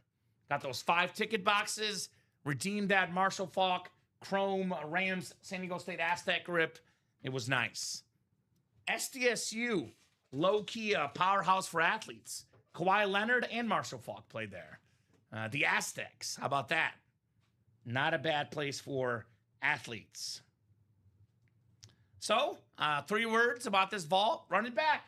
Got those 5 ticket boxes, redeemed that Marshall Faulk Chrome Rams San Diego State Aztec Rip. It was nice. SDSU, low-key powerhouse for athletes. Kawhi Leonard and Marshall Faulk played there. The Aztecs, how about that? Not a bad place for athletes. So, 3 words about this vault. Run it back.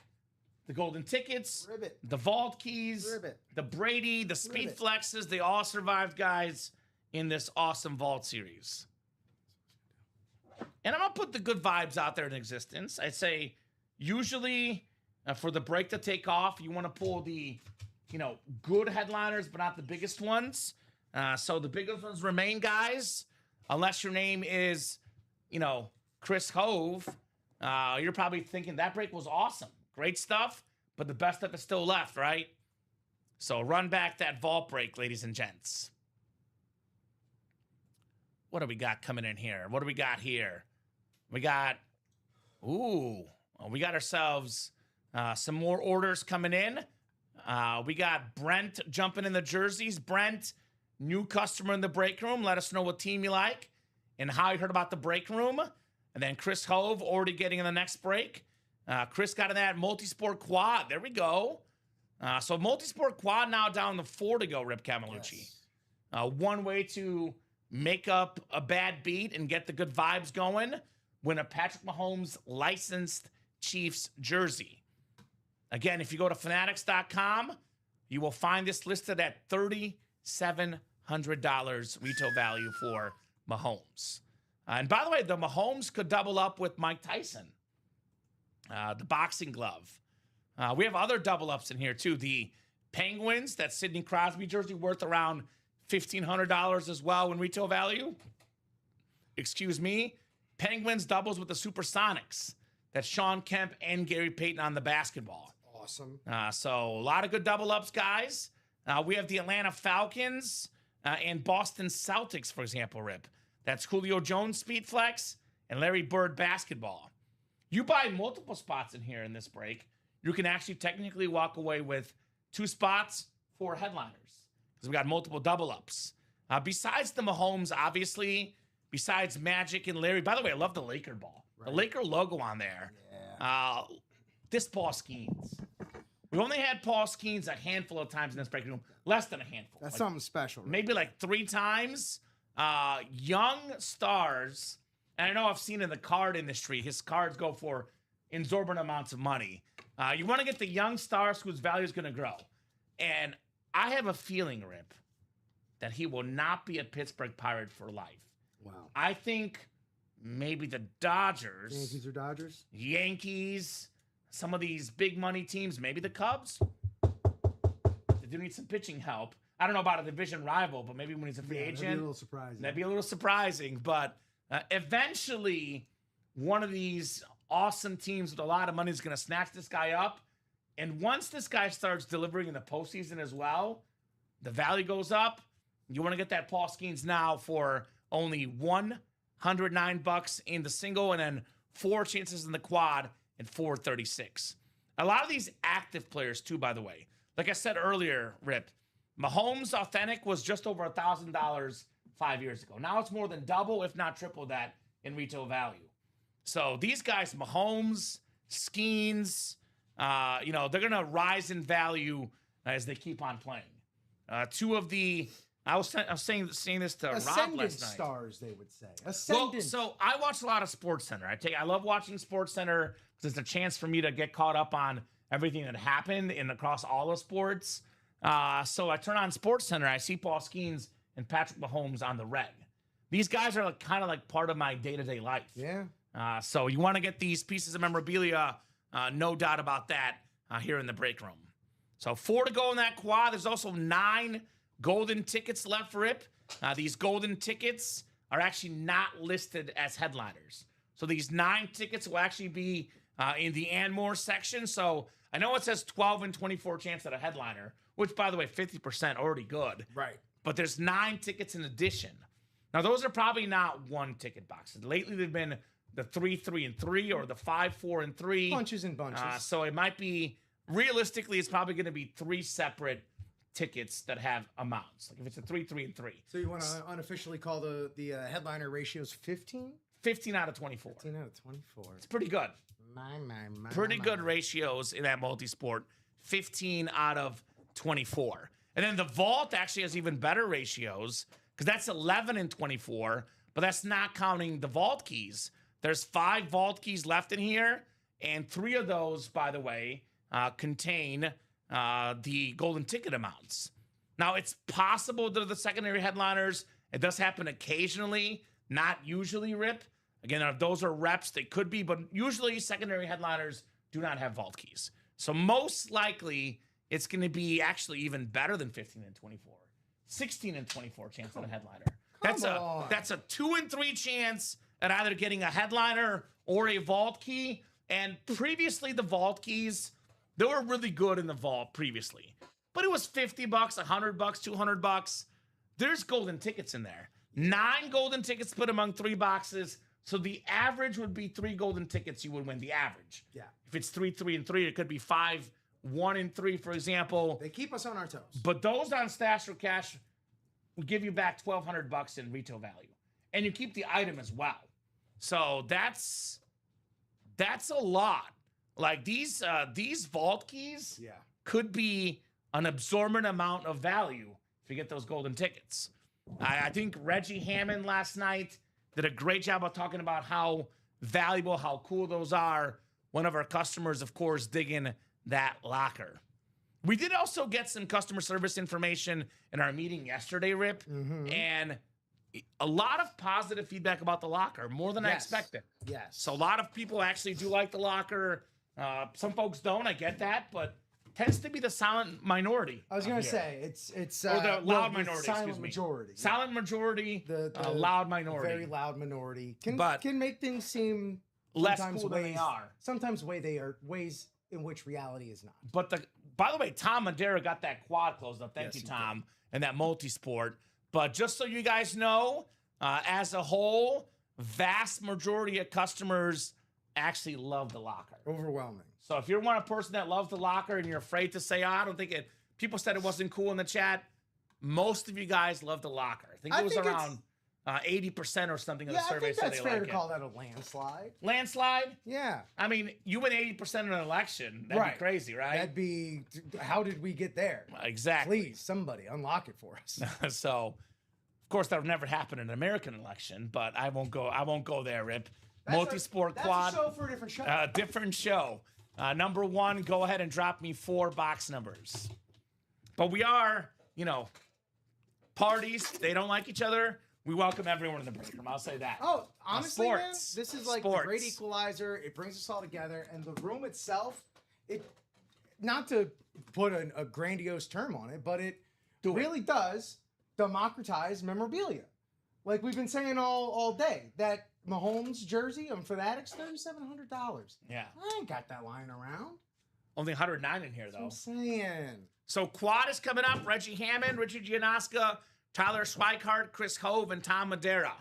The golden tickets, Ribbit. the vault keys, Ribbit. the Brady, the speed Ribbit. flexes, they all survived, guys, in this awesome vault series. And I'm going to put the good vibes out there in existence. I'd say usually for the break to take off, you want to pull the, good headliners, but not the biggest ones. So the biggest ones remain, guys, unless your name is, Chris Hove. You're probably thinking that break was awesome. Great stuff, but the best stuff is still left, right? So run back that vault break, ladies and gents. What do we got coming in here? What do we got here? We got ourselves some more orders coming in. We got Brent jumping in the jerseys. Brent, new customer in the break room. Let us know what team you like and how you heard about the break room. And then Chris Hove already getting in the next break. Chris got in that multi-sport quad. There we go. So multi-sport quad now down to 4 to go, Rip Camalucci. Yes. One way to make up a bad beat and get the good vibes going, win a Patrick Mahomes licensed Chiefs jersey. Again, if you go to fanatics.com, you will find this listed at $3,700 retail value for Mahomes. And by the way, the Mahomes could double up with Mike Tyson, the boxing glove. We have other double ups in here too. The Penguins, that Sidney Crosby jersey, worth around $1,500 as well in retail value. Excuse me. Penguins doubles with the Supersonics. That's Sean Kemp and Gary Peyton on the basketball. Awesome. So a lot of good double ups, guys. We have the Atlanta Falcons and Boston Celtics, for example, Rip. That's Julio Jones Speed Flex and Larry Bird basketball. You buy multiple spots in here in this break, you can actually technically walk away with 2 spots for headliners because we got multiple double ups. Besides the Mahomes, obviously, besides Magic and Larry. By the way, I love the Laker ball. Right. The Laker logo on there. Yeah. This Paul Skeens. We only had Paul Skeens a handful of times in this break room. Less than a handful. That's something special. Right? Maybe like 3 times. Young stars, and I know I've seen in the card industry, his cards go for exorbitant amounts of money. You want to get the young stars whose value is going to grow. And I have a feeling, Rip, that he will not be a Pittsburgh Pirate for life. Wow. I think maybe the Dodgers. Yankees or Dodgers? Yankees. Some of these big money teams. Maybe the Cubs. They do need some pitching help. I don't know about a division rival, but maybe when he's a free agent. That'd be a little surprising. That'd be a little surprising. But eventually, one of these awesome teams with a lot of money is going to snatch this guy up. And once this guy starts delivering in the postseason as well, the value goes up. You want to get that Paul Skeens now for only $109 in the single and then 4 chances in the quad and $436. A lot of these active players too, by the way. Like I said earlier, Rip, Mahomes Authentic was just over $1,000 5 years ago. Now it's more than double, if not triple that in retail value. So these guys, Mahomes, Skeens, they're going to rise in value as they keep on playing. 2 of the, I was saying this to Rob Ascendant last night. stars, they would say. Ascendant. Well, so I watch a lot of SportsCenter. I love watching SportsCenter because it's a chance for me to get caught up on everything that happened across all the sports. So I turn on SportsCenter, I see Paul Skeens and Patrick Mahomes on the reg. These guys are kind of like part of my day-to-day life. Yeah. So you want to get these pieces of memorabilia, no doubt about that, here in the break room. So 4 to go in that quad. There's also 9 golden tickets left, Rip. These golden tickets are actually not listed as headliners. So these 9 tickets will actually be in the and more section. So I know it says 12 and 24 chance at a headliner, which, by the way, 50% already good. Right. But there's 9 tickets in addition. Now, those are probably not 1 ticket boxes. Lately, they've been the 3, 3, and 3 or the 5, 4, and 3. Bunches and bunches. So it might be, realistically, it's probably going to be 3 separate tickets that have amounts. Like if it's a 3, 3, and 3. So you want to unofficially call the headliner ratios 15? 15 out of 24. 15 out of 24. It's pretty good. My. Pretty good ratios in that multi-sport. 15 out of 24. And then the vault actually has even better ratios because that's 11 and 24, but that's not counting the vault keys. There's 5 vault keys left in here, and 3 of those, by the way, contain the golden ticket amounts. Now, it's possible that the secondary headliners, it does happen occasionally, not usually, Rip. Again, if those are reps, they could be, but usually secondary headliners do not have vault keys. So most likely, it's going to be actually even better than 15 and 24. 16 and 24 chance at a headliner. That's a 2 and 3 chance at either getting a headliner or a vault key. And previously, the vault keys, they were really good in the vault previously. But it was $50, $100, $200. There's golden tickets in there. 9 golden tickets split among 3 boxes. So the average would be 3 golden tickets. You would win the average. Yeah. If it's 3, 3, and 3, it could be 5, 1, and 3, for example. They keep us on our toes. But those on Stash or Cash will give you back $1,200 in retail value, and you keep the item as well. So that's a lot. Like these vault keys could be an absorbent amount of value if you get those golden tickets. I think Reggie Hammond last night did a great job of talking about how valuable, how cool those are. One of our customers, of course, digging that locker. We did also get some customer service information in our meeting yesterday, Rip, and a lot of positive feedback about the locker, more than I expected. Yes. So a lot of people actually do like the locker. Some folks don't. I get that, but tends to be the silent minority. I was going to say it's or the loud minority. Silent excuse me. majority. Silent majority. The loud minority. Very loud minority can make things seem less cool than they are. Sometimes ways in which reality is not. But by the way, Tom Madera got that quad closed up. Thank you, Tom, and that multi-sport. But just so you guys know, as a whole, vast majority of customers actually love the locker. Overwhelming. So if you're one person that loves the locker and you're afraid to say, I don't think it, people said it wasn't cool in the chat. Most of you guys love the locker. I think it was around 80% or something of the survey. I think that's fair to call that a landslide. Landslide? Yeah. I mean, you win 80% in an election. That'd be crazy, right? That'd be, how did we get there? Exactly. Please, somebody unlock it for us. So, of course, that would never happen in an American election, but I won't go there, Rip. Multi-sport quad. That's a show for a different show. Different show. Number one, go ahead and drop me 4 box numbers. But we are, parties. They don't like each other. We welcome everyone in the break room. I'll say that. Oh, honestly, man, this is like the great Sports. equalizer. It brings us all together. And the room itself, not to put a grandiose term on it, but it really does democratize memorabilia. Like we've been saying all day, that Mahomes jersey on Fanatics, $3,700. Yeah. I ain't got that lying around. Only 109 in here, though. That's what I'm saying. So quad is coming up. Reggie Hammond, Richard Gianasca, Tyler Schweikart, Chris Hove, and Tom Madera.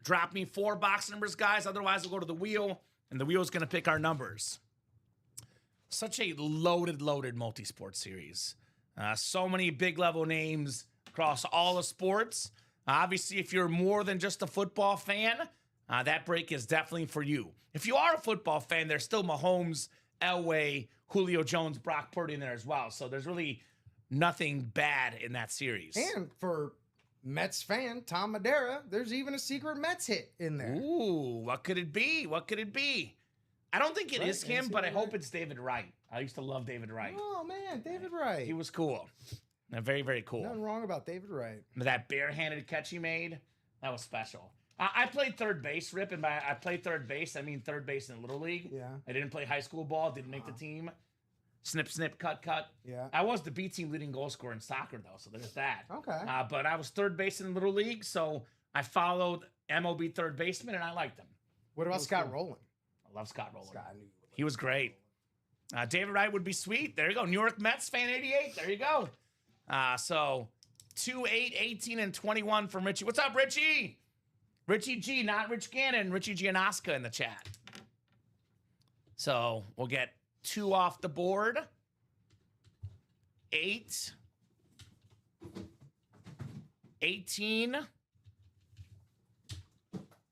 Drop me 4 box numbers, guys. Otherwise, we'll go to the wheel, and the wheel's going to pick our numbers. Such a loaded multi-sport series. So many big-level names across all the sports. Obviously, if you're more than just a football fan, that break is definitely for you. If you are a football fan, there's still Mahomes, Elway, Julio Jones, Brock Purdy in there as well. So there's really nothing bad in that series. And for Mets fan, Tom Madera, there's even a secret Mets hit in there. Ooh, what could it be? What could it be? I don't think it is him, but I hope it's David Wright. I used to love David Wright. Oh, man, David Wright. He was cool. Very, very cool. Nothing wrong about David Wright. That barehanded catch he made, that was special. I played third base, Rip, and by I played third base, I mean third base in Little League. Yeah. I didn't play high school ball, didn't make the team. Snip, snip, cut, cut. Yeah. I was the B team leading goal scorer in soccer, though, so there's that. Okay. But I was third base in Little League, so I followed MOB third baseman, and I liked him. What about Scott Rowland? I love Scott Rowland. Scott, I knew you would. He was great. David Wright would be sweet. There you go. New York Mets fan 88. There you go. So 2, 8, 18, and 21 from Richie. What's up, Richie? Richie G, not Rich Gannon. Richie Gianasca in the chat. So we'll get 2 off the board. 8, 18,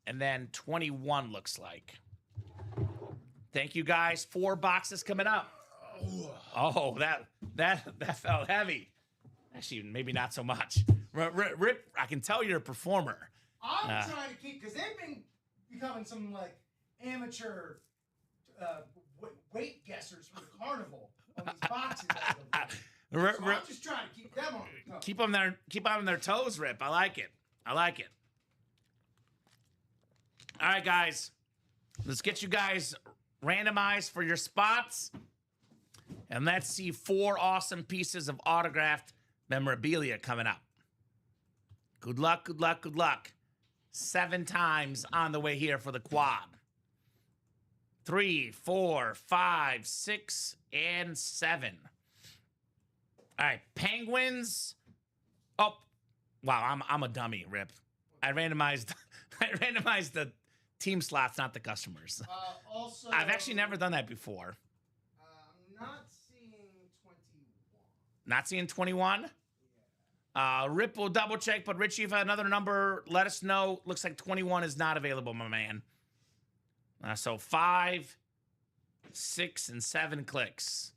and then 21 looks like. Thank you, guys. 4 boxes coming up. Oh, that felt heavy. Actually, maybe not so much. Rip, I can tell you're a performer. I'm trying to keep, because they've been becoming some like amateur weight guessers for the carnival on these boxes. So I'm just trying to keep them on their toes. Keep them on their toes, Rip. I like it. I like it. All right, guys. Let's get you guys randomized for your spots. And let's see 4 awesome pieces of autographed memorabilia coming up. Good luck, good luck, good luck. 7 times on the way here for the quad. 3, 4, 5, 6, and 7. All right, Penguins. Oh, wow, I'm a dummy, Rip. I randomized the team slots, not the customers. Also, I've actually never done that before. I'm not seeing 21. Not seeing 21? Rip will double check, but Richie, if you have another number, let us know. Looks like 21 is not available, my man. So 5, 6, and 7 clicks.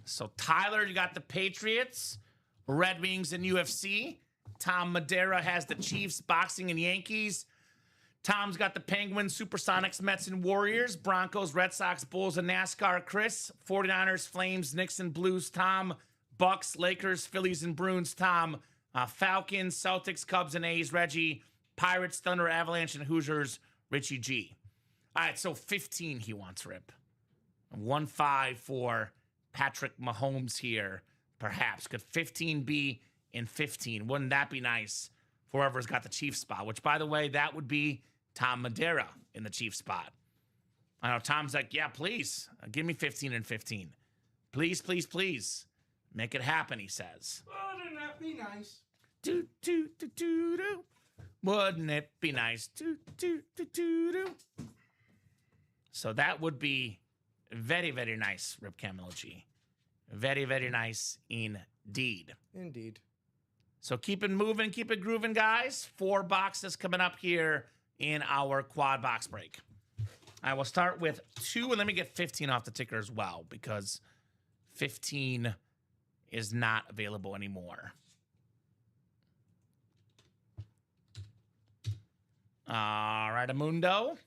So, Tyler, you got the Patriots, Red Wings, and UFC. Tom Madeira has the Chiefs, boxing, and Yankees. Tom's got the Penguins, Supersonics, Mets, and Warriors. Broncos, Red Sox, Bulls, and NASCAR. Chris, 49ers, Flames, Knicks, and Blues. Tom, Bucks, Lakers, Phillies, and Bruins. Tom, Falcons, Celtics, Cubs, and A's. Reggie, Pirates, Thunder, Avalanche, and Hoosiers. Richie G. All right, so 15 he wants, Rip. 1-5 for Patrick Mahomes here, perhaps. Could 15 be in 15? Wouldn't that be nice for whoever's got the Chiefs spot? Which, by the way, that would be Tom Madeira in the Chiefs spot. I know Tom's like, yeah, please, give me 15 and 15. Please, please, please. Make it happen, he says. Wouldn't that be nice? Do, do, do, do, do. Wouldn't it be nice? Do, do, do, do, do. So that would be very, very nice, Rip Camilucci. Very, very nice indeed. Indeed. So keep it moving, keep it grooving, guys. 4 boxes coming up here in our quad box break. I will start with 2, and let me get 15 off the ticker as well, because 15 is not available anymore. All right, Amundo.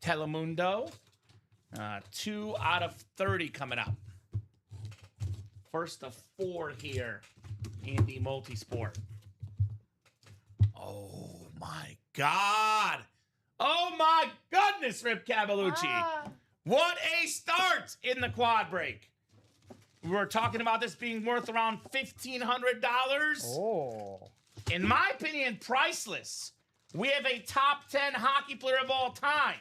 Telemundo. 2 out of 30 coming up. First of 4 here in the multi-sport. Oh, my God. Oh, my goodness, Rip Camilucci. What a start in the quad break. We were talking about this being worth around $1,500. Oh. In my opinion, priceless. We have a top 10 hockey player of all time,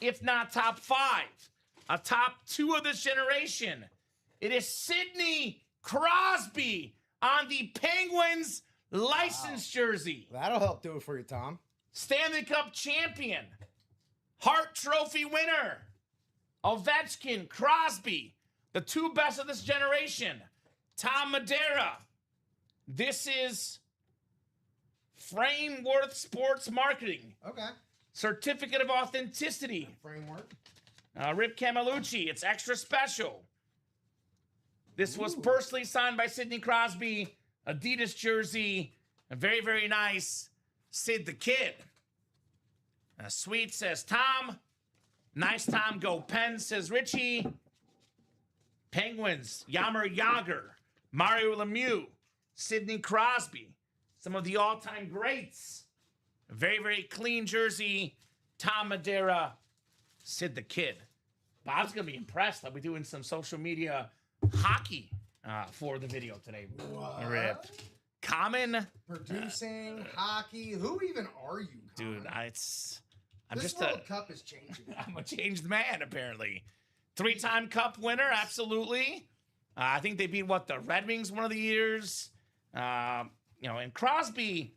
if not top 5. A top 2 of this generation. It is Sidney Crosby on the Penguins license jersey. That'll help do it for you, Tom. Stanley Cup champion. Hart Trophy winner. Ovechkin, Crosby. The 2 best of this generation. Tom Madeira. This is Frameworth Sports Marketing. Okay. Certificate of Authenticity. Framework. Rip Camilucci. It's extra special. This was personally signed by Sidney Crosby. Adidas jersey. A very, very nice. Sid the Kid. Sweet says Tom. Nice Tom. Go Pen says Richie. Penguins. Yammer Yager. Mario Lemieux. Sidney Crosby. Some of the all-time greats. A very, very clean jersey. Tom Madeira. Sid the Kid. Bob's going to be impressed. I'll be doing some social media hockey for the video today. What? Rip. Common. Producing, hockey. Who even are you, Colin? Dude, I'm this just World Cup is changing. I'm a changed man, apparently. 3-time Cup winner, absolutely. I think they beat, the Red Wings one of the years. And Crosby,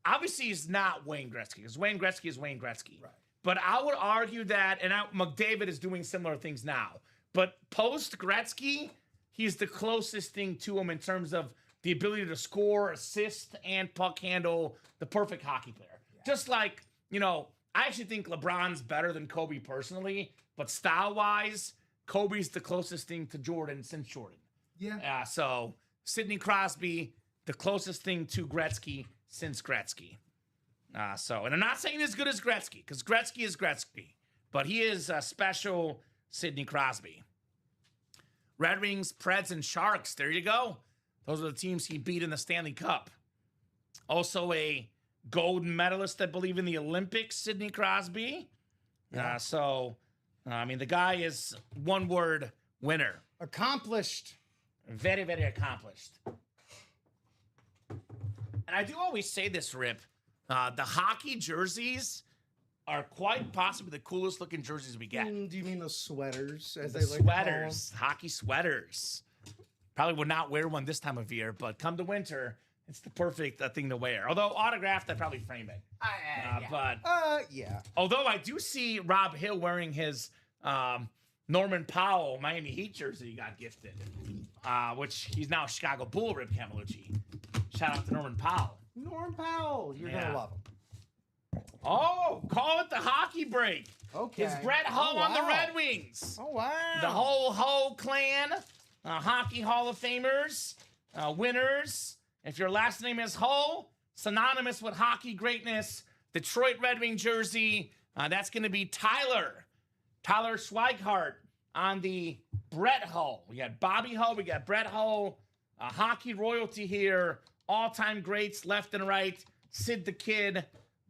obviously, is not Wayne Gretzky, because Wayne Gretzky is Wayne Gretzky. Right. But I would argue that, and McDavid is doing similar things now, but post-Gretzky, he's the closest thing to him in terms of the ability to score, assist, and puck handle, the perfect hockey player. Yeah. Just like, I actually think LeBron's better than Kobe personally, but style-wise, Kobe's the closest thing to Jordan since Jordan. Yeah. So Sidney Crosby, the closest thing to Gretzky since Gretzky. And I'm not saying as good as Gretzky, because Gretzky is Gretzky, but he is a special Sidney Crosby. Red Wings, Preds, and Sharks. There you go. Those are the teams he beat in the Stanley Cup. Also a gold medalist, I believe, in the Olympics, Sidney Crosby. Yeah. The guy is one-word winner. Accomplished. Very, very accomplished. And I do always say this, Rip. The hockey jerseys are quite possibly the coolest looking jerseys we get. Do you mean those sweaters? As The they like to call them? sweaters, hockey sweaters. Probably would not wear one this time of year, but come to winter, it's the perfect thing to wear. Although autographed, I'd probably frame it. Yeah. Although I do see Rob Hill wearing his Norman Powell Miami Heat jersey he got gifted, which he's now a Chicago Bull, Rip Camilucci. Shout out to Norman Powell. Norm Powell. You're going to love him. Oh, call it the hockey break. Okay. It's Brett Hull on the Red Wings. Oh, wow. The whole Hull clan, hockey Hall of Famers, winners. If your last name is Hull, synonymous with hockey greatness, Detroit Red Wing jersey, that's going to be Tyler Schweighardt on the Brett Hull. We got Bobby Hull, we got Brett Hull, hockey royalty here, all-time greats left and right, Sid the Kid,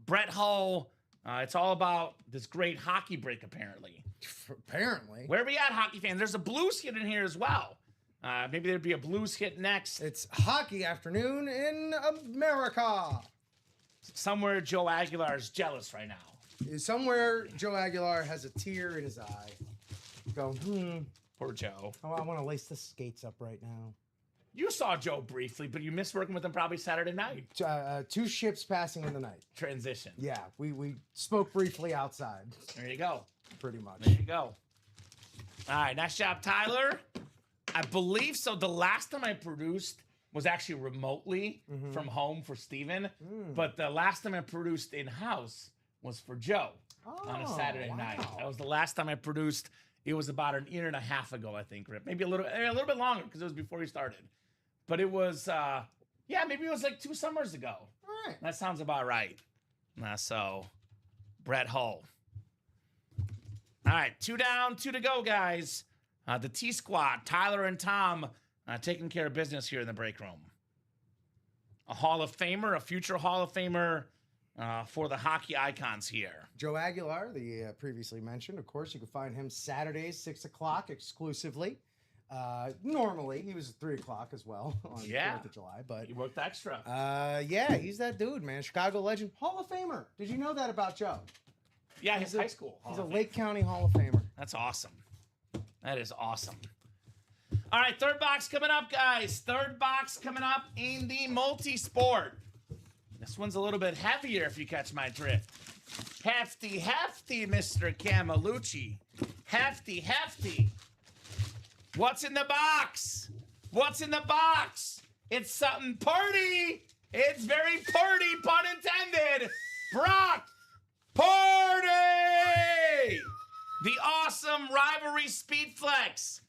Brett Hull. It's all about this great hockey break, apparently. Apparently. Where are we at, hockey fans? There's a Blues hit in here as well. Maybe there'd be a Blues hit next. It's hockey afternoon in America. Somewhere Joe Aguilar is jealous right now. Somewhere Joe Aguilar has a tear in his eye. Going, Poor Joe. Oh, I want to lace the skates up right now. You saw Joe briefly, but you missed working with him probably Saturday night. 2 ships passing in the night. Transition. Yeah, we spoke briefly outside. There you go. Pretty much. There you go. All right, nice job, Tyler. I believe so. The last time I produced was actually remotely from home for Steven. But the last time I produced in-house was for Joe on a Saturday night. That was the last time I produced. It was about an year and a half ago, I think, Rip. Maybe a little bit longer because it was before he started. But it was, maybe it was like 2 summers ago. All right. That sounds about right. So, Brett Hull. All right, 2 down, 2 to go, guys. The T-Squad, Tyler and Tom, taking care of business here in the break room. A Hall of Famer, a future Hall of Famer for the hockey icons here. Joe Aguilar, the previously mentioned. Of course, you can find him Saturdays, 6 o'clock exclusively. Normally, he was at 3 o'clock as well on 4th of July. But he worked extra. Yeah, he's that dude, man. Chicago legend, Hall of Famer. Did you know that about Joe? Yeah, his high school. He's a Lake County Hall of Famer. That's awesome. That is awesome. All right, third box coming up, guys. Third box coming up in the multi-sport. This one's a little bit heavier, if you catch my drift. Hefty, Mr. Camelucci. Hefty. What's in the box? What's in the box? It's something purty. It's very purty, pun intended. Brock Purdy! The awesome rivalry speed flex.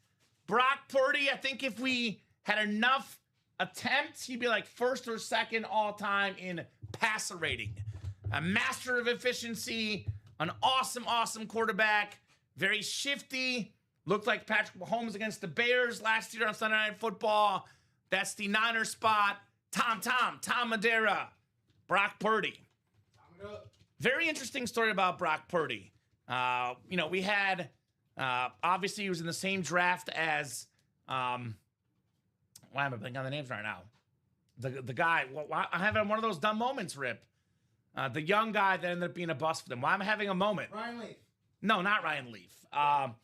Brock Purdy, I think if we had enough attempts, he'd be like first or second all-time in passer rating. A master of efficiency, an awesome quarterback, very shifty. Looked like Patrick Mahomes against the Bears last year on Sunday Night Football. That's the Niner spot. Tom Madeira, Brock Purdy. Very interesting story about Brock Purdy. We had, obviously he was in the same draft as, why am I blanking on the names right now? The guy, I'm having one of those dumb moments, Rip. The young guy that ended up being a bust for them. Why am I having a moment? Ryan Leaf. No, not Ryan Leaf.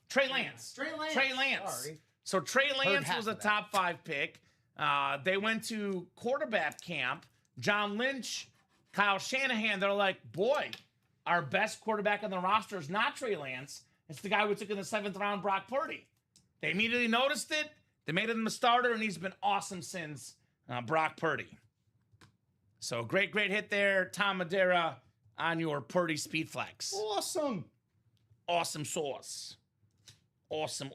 Trey Lance. Trey Lance. Sorry. So Trey Lance was a top 5 pick. They went to quarterback camp. John Lynch, Kyle Shanahan, they're like, boy, our best quarterback on the roster is not Trey Lance. It's the guy we took in the 7th round, Brock Purdy. They immediately noticed it. They made him a starter, and he's been awesome since, Brock Purdy. So great hit there, Tom Madeira, on your Purdy speed flex. Awesome. Awesome sauce. Awesome.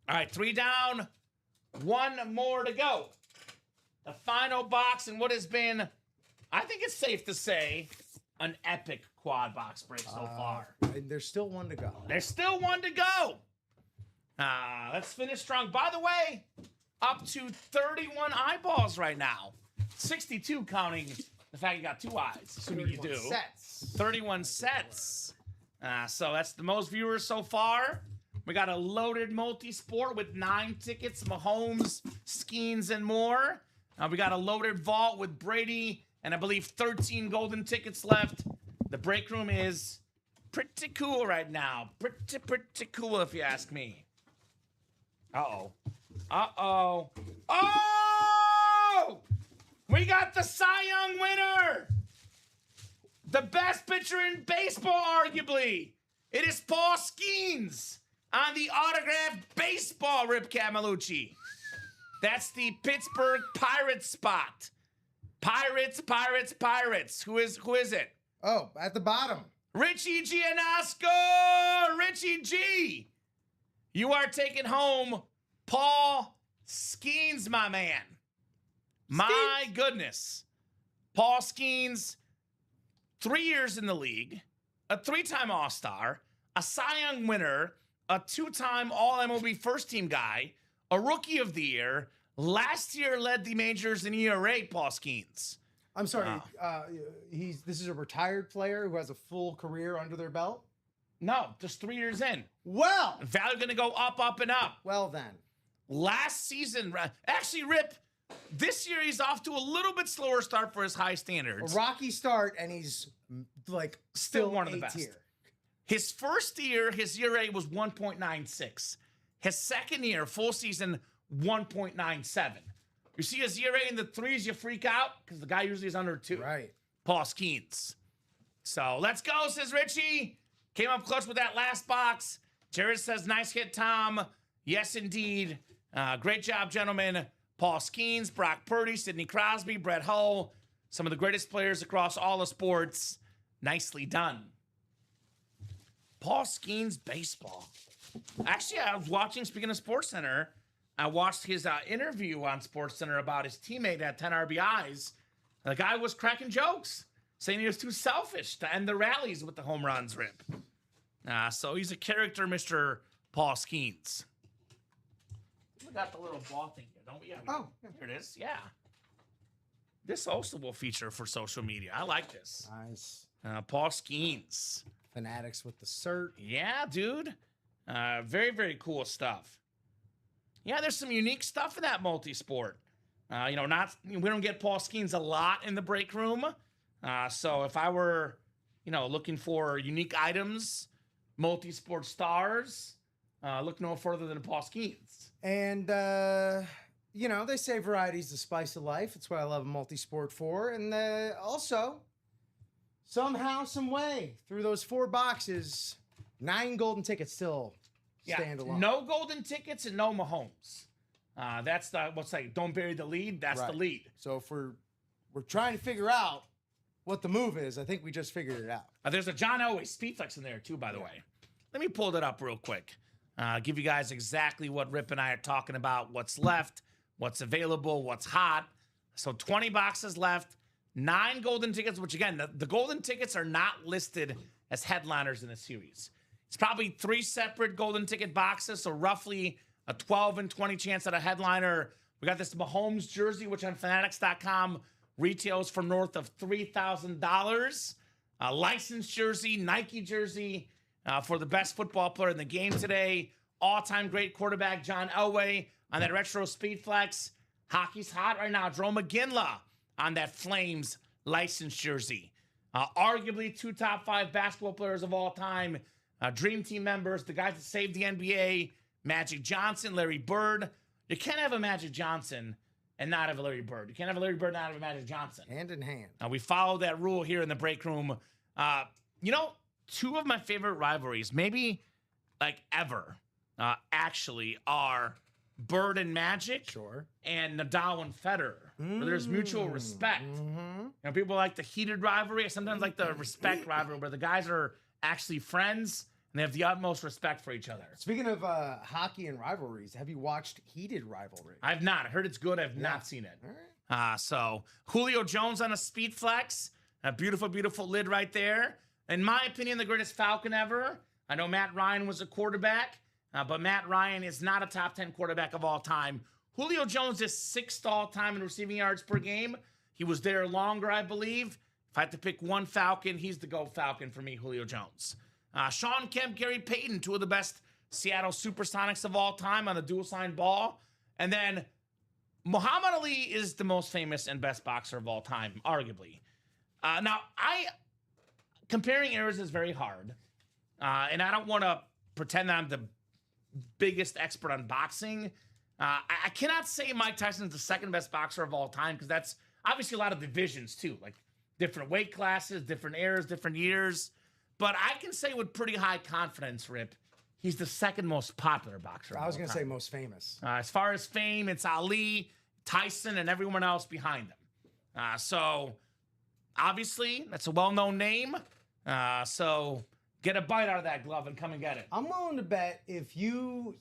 All right, 3 down, 1 more to go. The final box in what has been, I think it's safe to say, an epic quad box break so far. And there's still 1 to go. There's still 1 to go. Let's finish strong. By the way, up to 31 eyeballs right now. 62 counting the fact you got 2 eyes, assuming you do. 31 sets. So that's the most viewers so far. We got a loaded multi-sport with 9 tickets, Mahomes, Skeens, and more. We got a loaded vault with Brady and I believe 13 golden tickets left. The break room is pretty cool right now. Pretty cool if you ask me. Uh-oh. Oh! We got the Cy Young winner! The best pitcher in baseball, arguably. It is Paul Skeens on the autographed baseball, Rip Camelucci. That's the Pittsburgh Pirates spot. Pirates. Who is it? Oh, at the bottom. Richie Gianasco! Richie G! You are taking home Paul Skeens, my man. My goodness. Paul Skeens, 3 years in the league, a 3-time All-Star, a Cy Young winner, a 2-time All-MLB first-team guy, a Rookie of the Year, last year led the majors in ERA, Paul Skeens. I'm sorry. This is a retired player who has a full career under their belt? No, just 3 years in. Well. Value going to go up, up, and up. Well, then. Last season, actually, Rip, this year he's off to a little bit slower start for his high standards. A rocky start, and he's like still one of the best. Tier. His first year, his ERA was 1.96. His second year, full season, 1.97. You see his ERA in the 3s, you freak out because the guy usually is under 2. Right. Paul Skeens. So let's go, says Richie. Came up clutch with that last box. Jared says, nice hit, Tom. Yes, indeed. Great job, gentlemen. Paul Skeens, Brock Purdy, Sidney Crosby, Brett Hull. Some of the greatest players across all the sports. Nicely done. Paul Skeens, baseball. Actually, I was watching, speaking of SportsCenter, I watched his interview on SportsCenter about his teammate at 10 RBIs. The guy was cracking jokes, saying he was too selfish to end the rallies with the home runs, Rip. So he's a character, Mr. Paul Skeens. We got the little ball thing here, don't we? Yeah, here it is. Yeah. This also will feature for social media. I like this. Nice. Paul Skeens. Fanatics with the cert. Yeah, dude. Very, very cool stuff. Yeah, there's some unique stuff in that multi-sport. We don't get Paul Skeens a lot in the break room. So if I were, looking for unique items, multi-sport stars, look no further than Paul Skeens. And, they say variety's the spice of life. It's what I love a multi-sport for. And also, somehow, some way, through those 4 boxes, 9 golden tickets still stand alone. No golden tickets and no Mahomes. That's don't bury the lead. That's right. The lead. So if we're trying to figure out what the move is, I think we just figured it out. There's a John Elway speed flex in there too, by the way. Let me pull that up real quick. Give you guys exactly what Rip and I are talking about, what's left, what's available, what's hot. So 20 boxes left, 9 golden tickets, which again, the golden tickets are not listed as headliners in the series. It's probably 3 separate golden ticket boxes, so roughly a 12 and 20 chance at a headliner. We got this Mahomes jersey, which on Fanatics.com retails for north of $3,000. A licensed jersey, Nike jersey for the best football player in the game today. All-time great quarterback John Elway on that retro speed flex. Hockey's hot right now. Drew McGinley on that Flames licensed jersey. Arguably 2 top 5 basketball players of all time. Dream Team members, the guys that saved the NBA, Magic Johnson, Larry Bird. You can't have a Magic Johnson and not have a Larry Bird. You can't have a Larry Bird and not have a Magic Johnson. Hand in hand. We follow that rule here in the break room. 2 of my favorite rivalries, maybe like ever, actually are Bird and Magic. Sure. And Nadal and Federer, where there's mutual respect. Mm-hmm. People like the heated rivalry. I sometimes like the respect rivalry, where the guys are actually friends and they have the utmost respect for each other. Speaking of hockey and rivalries, have you watched Heated Rivalry? I've not. I heard it's good. I've not seen it. All right. So Julio Jones on a speed flex. A beautiful, beautiful lid right there. In my opinion, the greatest Falcon ever. I know Matt Ryan was a quarterback, but Matt Ryan is not a top 10 quarterback of all time. Julio Jones is 6th all time in receiving yards per game. He was there longer, I believe. If I had to pick one Falcon, he's the GOAT Falcon for me, Julio Jones. Sean Kemp, Gary Peyton, 2 of the best Seattle Supersonics of all time on the dual sign ball. And then Muhammad Ali is the most famous and best boxer of all time, arguably. Now, comparing eras is very hard. And I don't want to pretend that I'm the biggest expert on boxing. I cannot say Mike Tyson's the 2nd best boxer of all time, because that's obviously a lot of divisions too, like different weight classes, different eras, different years. But I can say with pretty high confidence, Rip, he's the 2nd most popular boxer. I was going to say most famous. As far as fame, it's Ali, Tyson, and everyone else behind them. So obviously that's a well-known name. So get a bite out of that glove and come and get it. I'm willing to bet if you,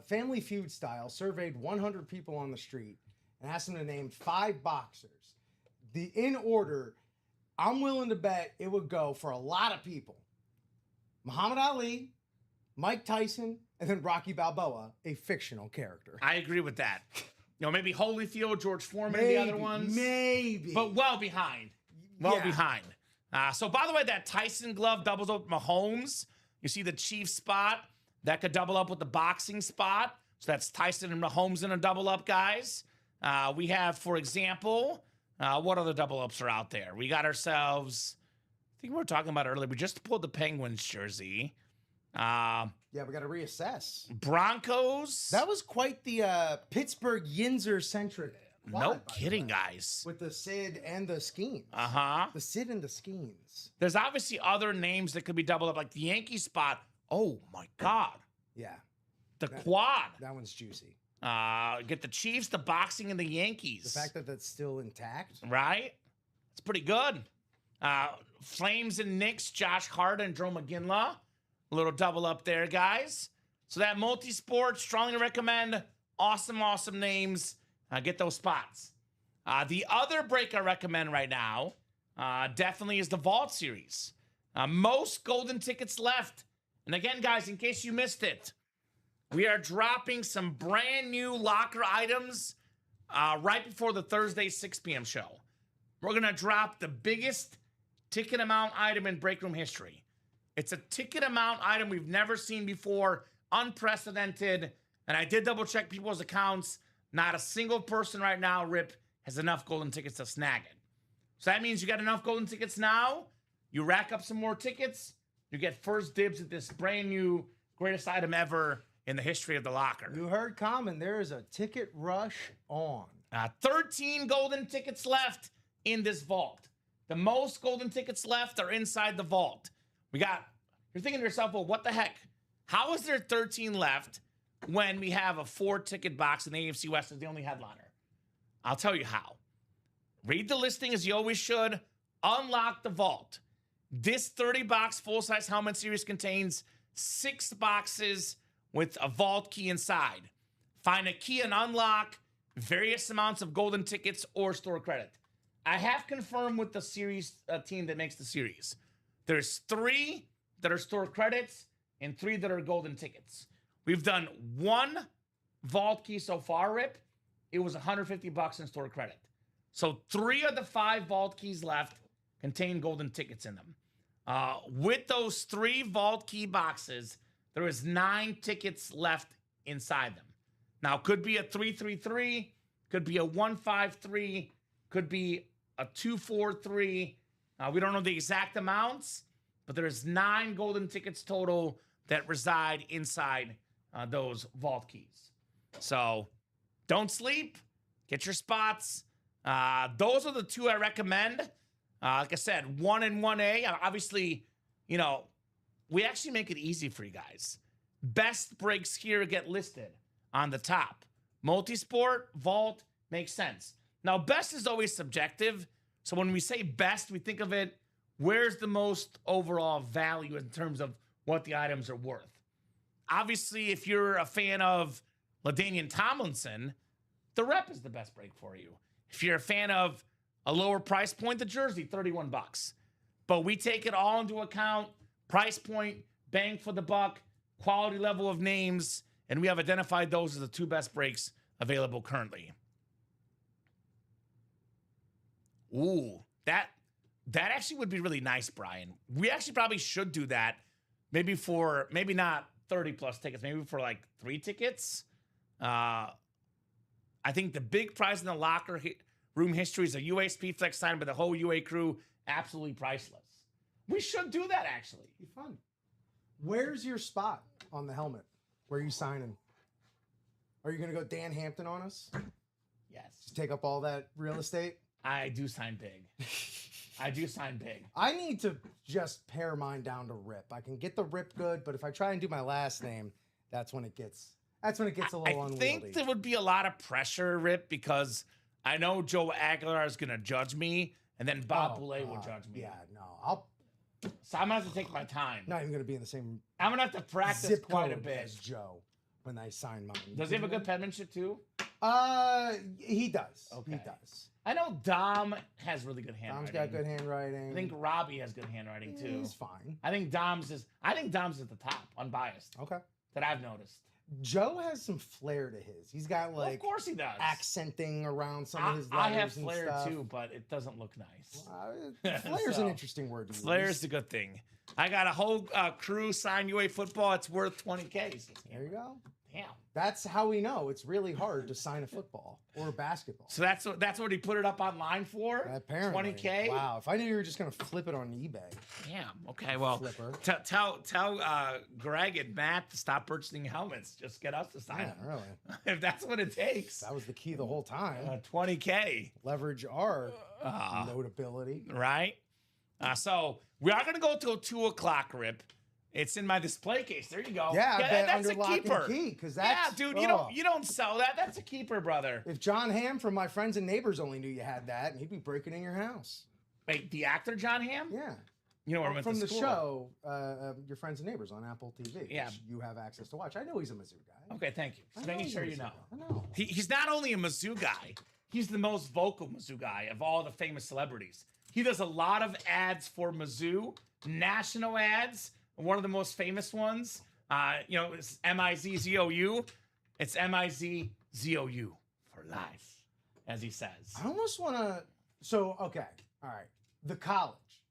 Family Feud style, surveyed 100 people on the street and asked them to name 5 boxers, in order, I'm willing to bet it would go for a lot of people. Muhammad Ali, Mike Tyson, and then Rocky Balboa, a fictional character. I agree with that. Maybe Holyfield, George Foreman, the other ones. Maybe. But well behind. Behind. So, by the way, that Tyson glove doubles up with Mahomes. You see the Chiefs spot. That could double up with the boxing spot. So that's Tyson and Mahomes in a double up, guys. We have, for example, what other double ups are out there? We got ourselves, I think we were talking about earlier, we just pulled the Penguins jersey. Yeah, we got to reassess. Broncos. That was quite the Pittsburgh Yinzer-centric. No kidding, guys. With the Sid and the Skeens. Uh-huh. The Sid and the Skeens. There's obviously other names that could be doubled up, like the Yankee spot. Oh, my God. Yeah. The quad. That one's juicy. Get the Chiefs, the boxing, and the Yankees. The fact that that's still intact. Right? It's pretty good. Flames and Knicks, Josh Hart and Joe McGinley. A little double up there, guys. So that multi-sport, strongly recommend. Awesome, awesome names. Get those spots. The other break I recommend right now definitely is the Vault Series. Most golden tickets left. And again, guys, in case you missed it, we are dropping some brand new locker items right before the Thursday 6 p.m. show. We're going to drop the biggest ticket amount item in break room history. It's a ticket amount item we've never seen before, unprecedented. And I did double check people's accounts. Not a single person right now, Rip, has enough golden tickets to snag it. So that means you got enough golden tickets now. You rack up some more tickets. You get first dibs at this brand new greatest item ever in the history of the locker. You heard Common. There is a ticket rush on. 13 golden tickets left in this vault. The most golden tickets left are inside the vault. You're thinking to yourself, well, what the heck? How is there 13 left when we have a 4-ticket box and the AFC West is the only headliner? I'll tell you how. Read the listing as you always should. Unlock the vault. This 30-box full-size helmet series contains 6 boxes with a vault key inside. Find a key and unlock various amounts of golden tickets or store credit. I have confirmed with the series team that makes the series. There's 3 that are store credits and 3 that are golden tickets. We've done 1 vault key so far, Rip. It was $150 in store credit. So 3 of the 5 vault keys left contain golden tickets in them. With those 3 vault key boxes, there is 9 tickets left inside them. Now, could be a 333, could be a 153, could be a 243. We don't know the exact amounts, but there's 9 golden tickets total that reside inside those vault keys. So don't sleep. Get your spots. Those are the 2 I recommend. Like I said, 1 and 1A. Obviously, we actually make it easy for you guys. Best breaks here get listed on the top. Multisport, vault, makes sense. Now, best is always subjective. So when we say best, we think of it, where's the most overall value in terms of what the items are worth? Obviously, if you're a fan of LaDainian Tomlinson, the rep is the best break for you. If you're a fan of a lower price point, the jersey, $31. But we take it all into account, price point, bang for the buck, quality level of names, and we have identified those as the 2 best breaks available currently. Ooh, that actually would be really nice, Brian. We actually probably should do that, maybe not 30 plus tickets, maybe for like 3 tickets. I think the big prize in the locker room history is a UA Speedflex signed by the whole UA crew. Absolutely priceless. We should do that, actually. Be fun. Where's your spot on the helmet? Where are you signing? Are you going to go Dan Hampton on us? Yes. Just take up all that real estate? I do sign big. I do sign big. I need to just pare mine down to Rip. I can get the Rip good, but if I try and do my last name, that's when it gets a little unwieldy. I think there would be a lot of pressure, Rip, because I know Joe Aguilar is going to judge me, and then Bob Boulay will judge me. Yeah, no. So I'm going to have to take my time. Not even going to be in the same I'm going to have to practice zip quite a code bit. as Joe when I sign mine. Does he have a good penmanship too? He does. Okay. He does. I know Dom has really good handwriting. Dom's got good handwriting. I think Robbie has good handwriting too. He's fine. I think Dom's at the top, unbiased. Okay. That I've noticed. Joe has some flair to his. He's got Well, like of course he does. accenting around some of his I letters have and flair stuff. too, but it doesn't look nice. Flair's So, an interesting word to use. Flair's a good thing. I got a whole crew sign UA football. It's worth $20K. There you go. Damn. That's how we know it's really hard to sign a football or a basketball. So that's what he put it up online for. Apparently. $20K. Wow. If I knew you were just gonna flip it on eBay. Damn. Okay. Well, Flipper. tell Greg and Matt to stop purchasing helmets. Just get us to sign Yeah, them. really. If that's what it takes. That was the key the whole time. 20K. Leverage our notability. Right. So we are gonna go till 2:00, Rip. It's in my display case. There you go. Yeah, I bet that's under a lock and keeper. key, 'cause yeah, that's- dude. oh. You don't sell that. That's a keeper, brother. If John Hamm from My Friends and Neighbors only knew you had that, and he'd be breaking in your house. Wait, the actor John Hamm? Yeah. You know where I went From to the school. show, Your Friends and Neighbors on Apple TV. Yeah. Which you have access to watch. I know he's a Mizzou guy. Okay, thank you. I Just know making he's sure a you Mizzou know. guy. I know. He's not only a Mizzou guy, he's the most vocal Mizzou guy of all the famous celebrities. He does a lot of ads for Mizzou, national ads. One of the most famous ones, it's MIZZOU. It's MIZZOU for life, as he says. I almost want to. So, okay. All right. The college,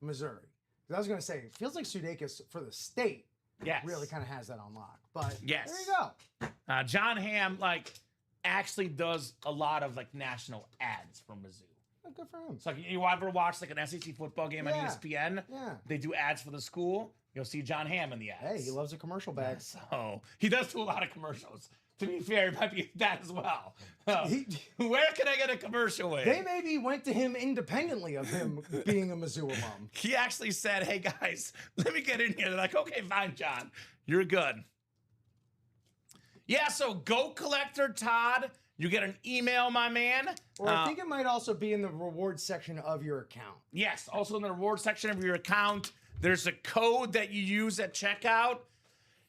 Missouri. 'Cause I was going to say, it feels like Sudeikis for the state Yes. really kind of has that on lock. But Yes. there you go. John Hamm, actually does a lot of, national ads for Mizzou. Oh, good for him. So, you ever watch, an SEC football game on Yeah. ESPN? Yeah. They do ads for the school. You'll see John Hamm in the ads. Hey, he loves a commercial bag. So he does do a lot of commercials. To be fair, it might be that as well. Where can I get a commercial with? They maybe went to him independently of him being a Mizzou alum. He actually said, "Hey guys, let me get in here." They're like, "Okay, fine, John, you're good." Yeah. So Go Collector Todd, you get an email, my man. Or I think it might also be in the rewards section of your account. Yes, also in the reward section of your account, there's a code that you use at checkout.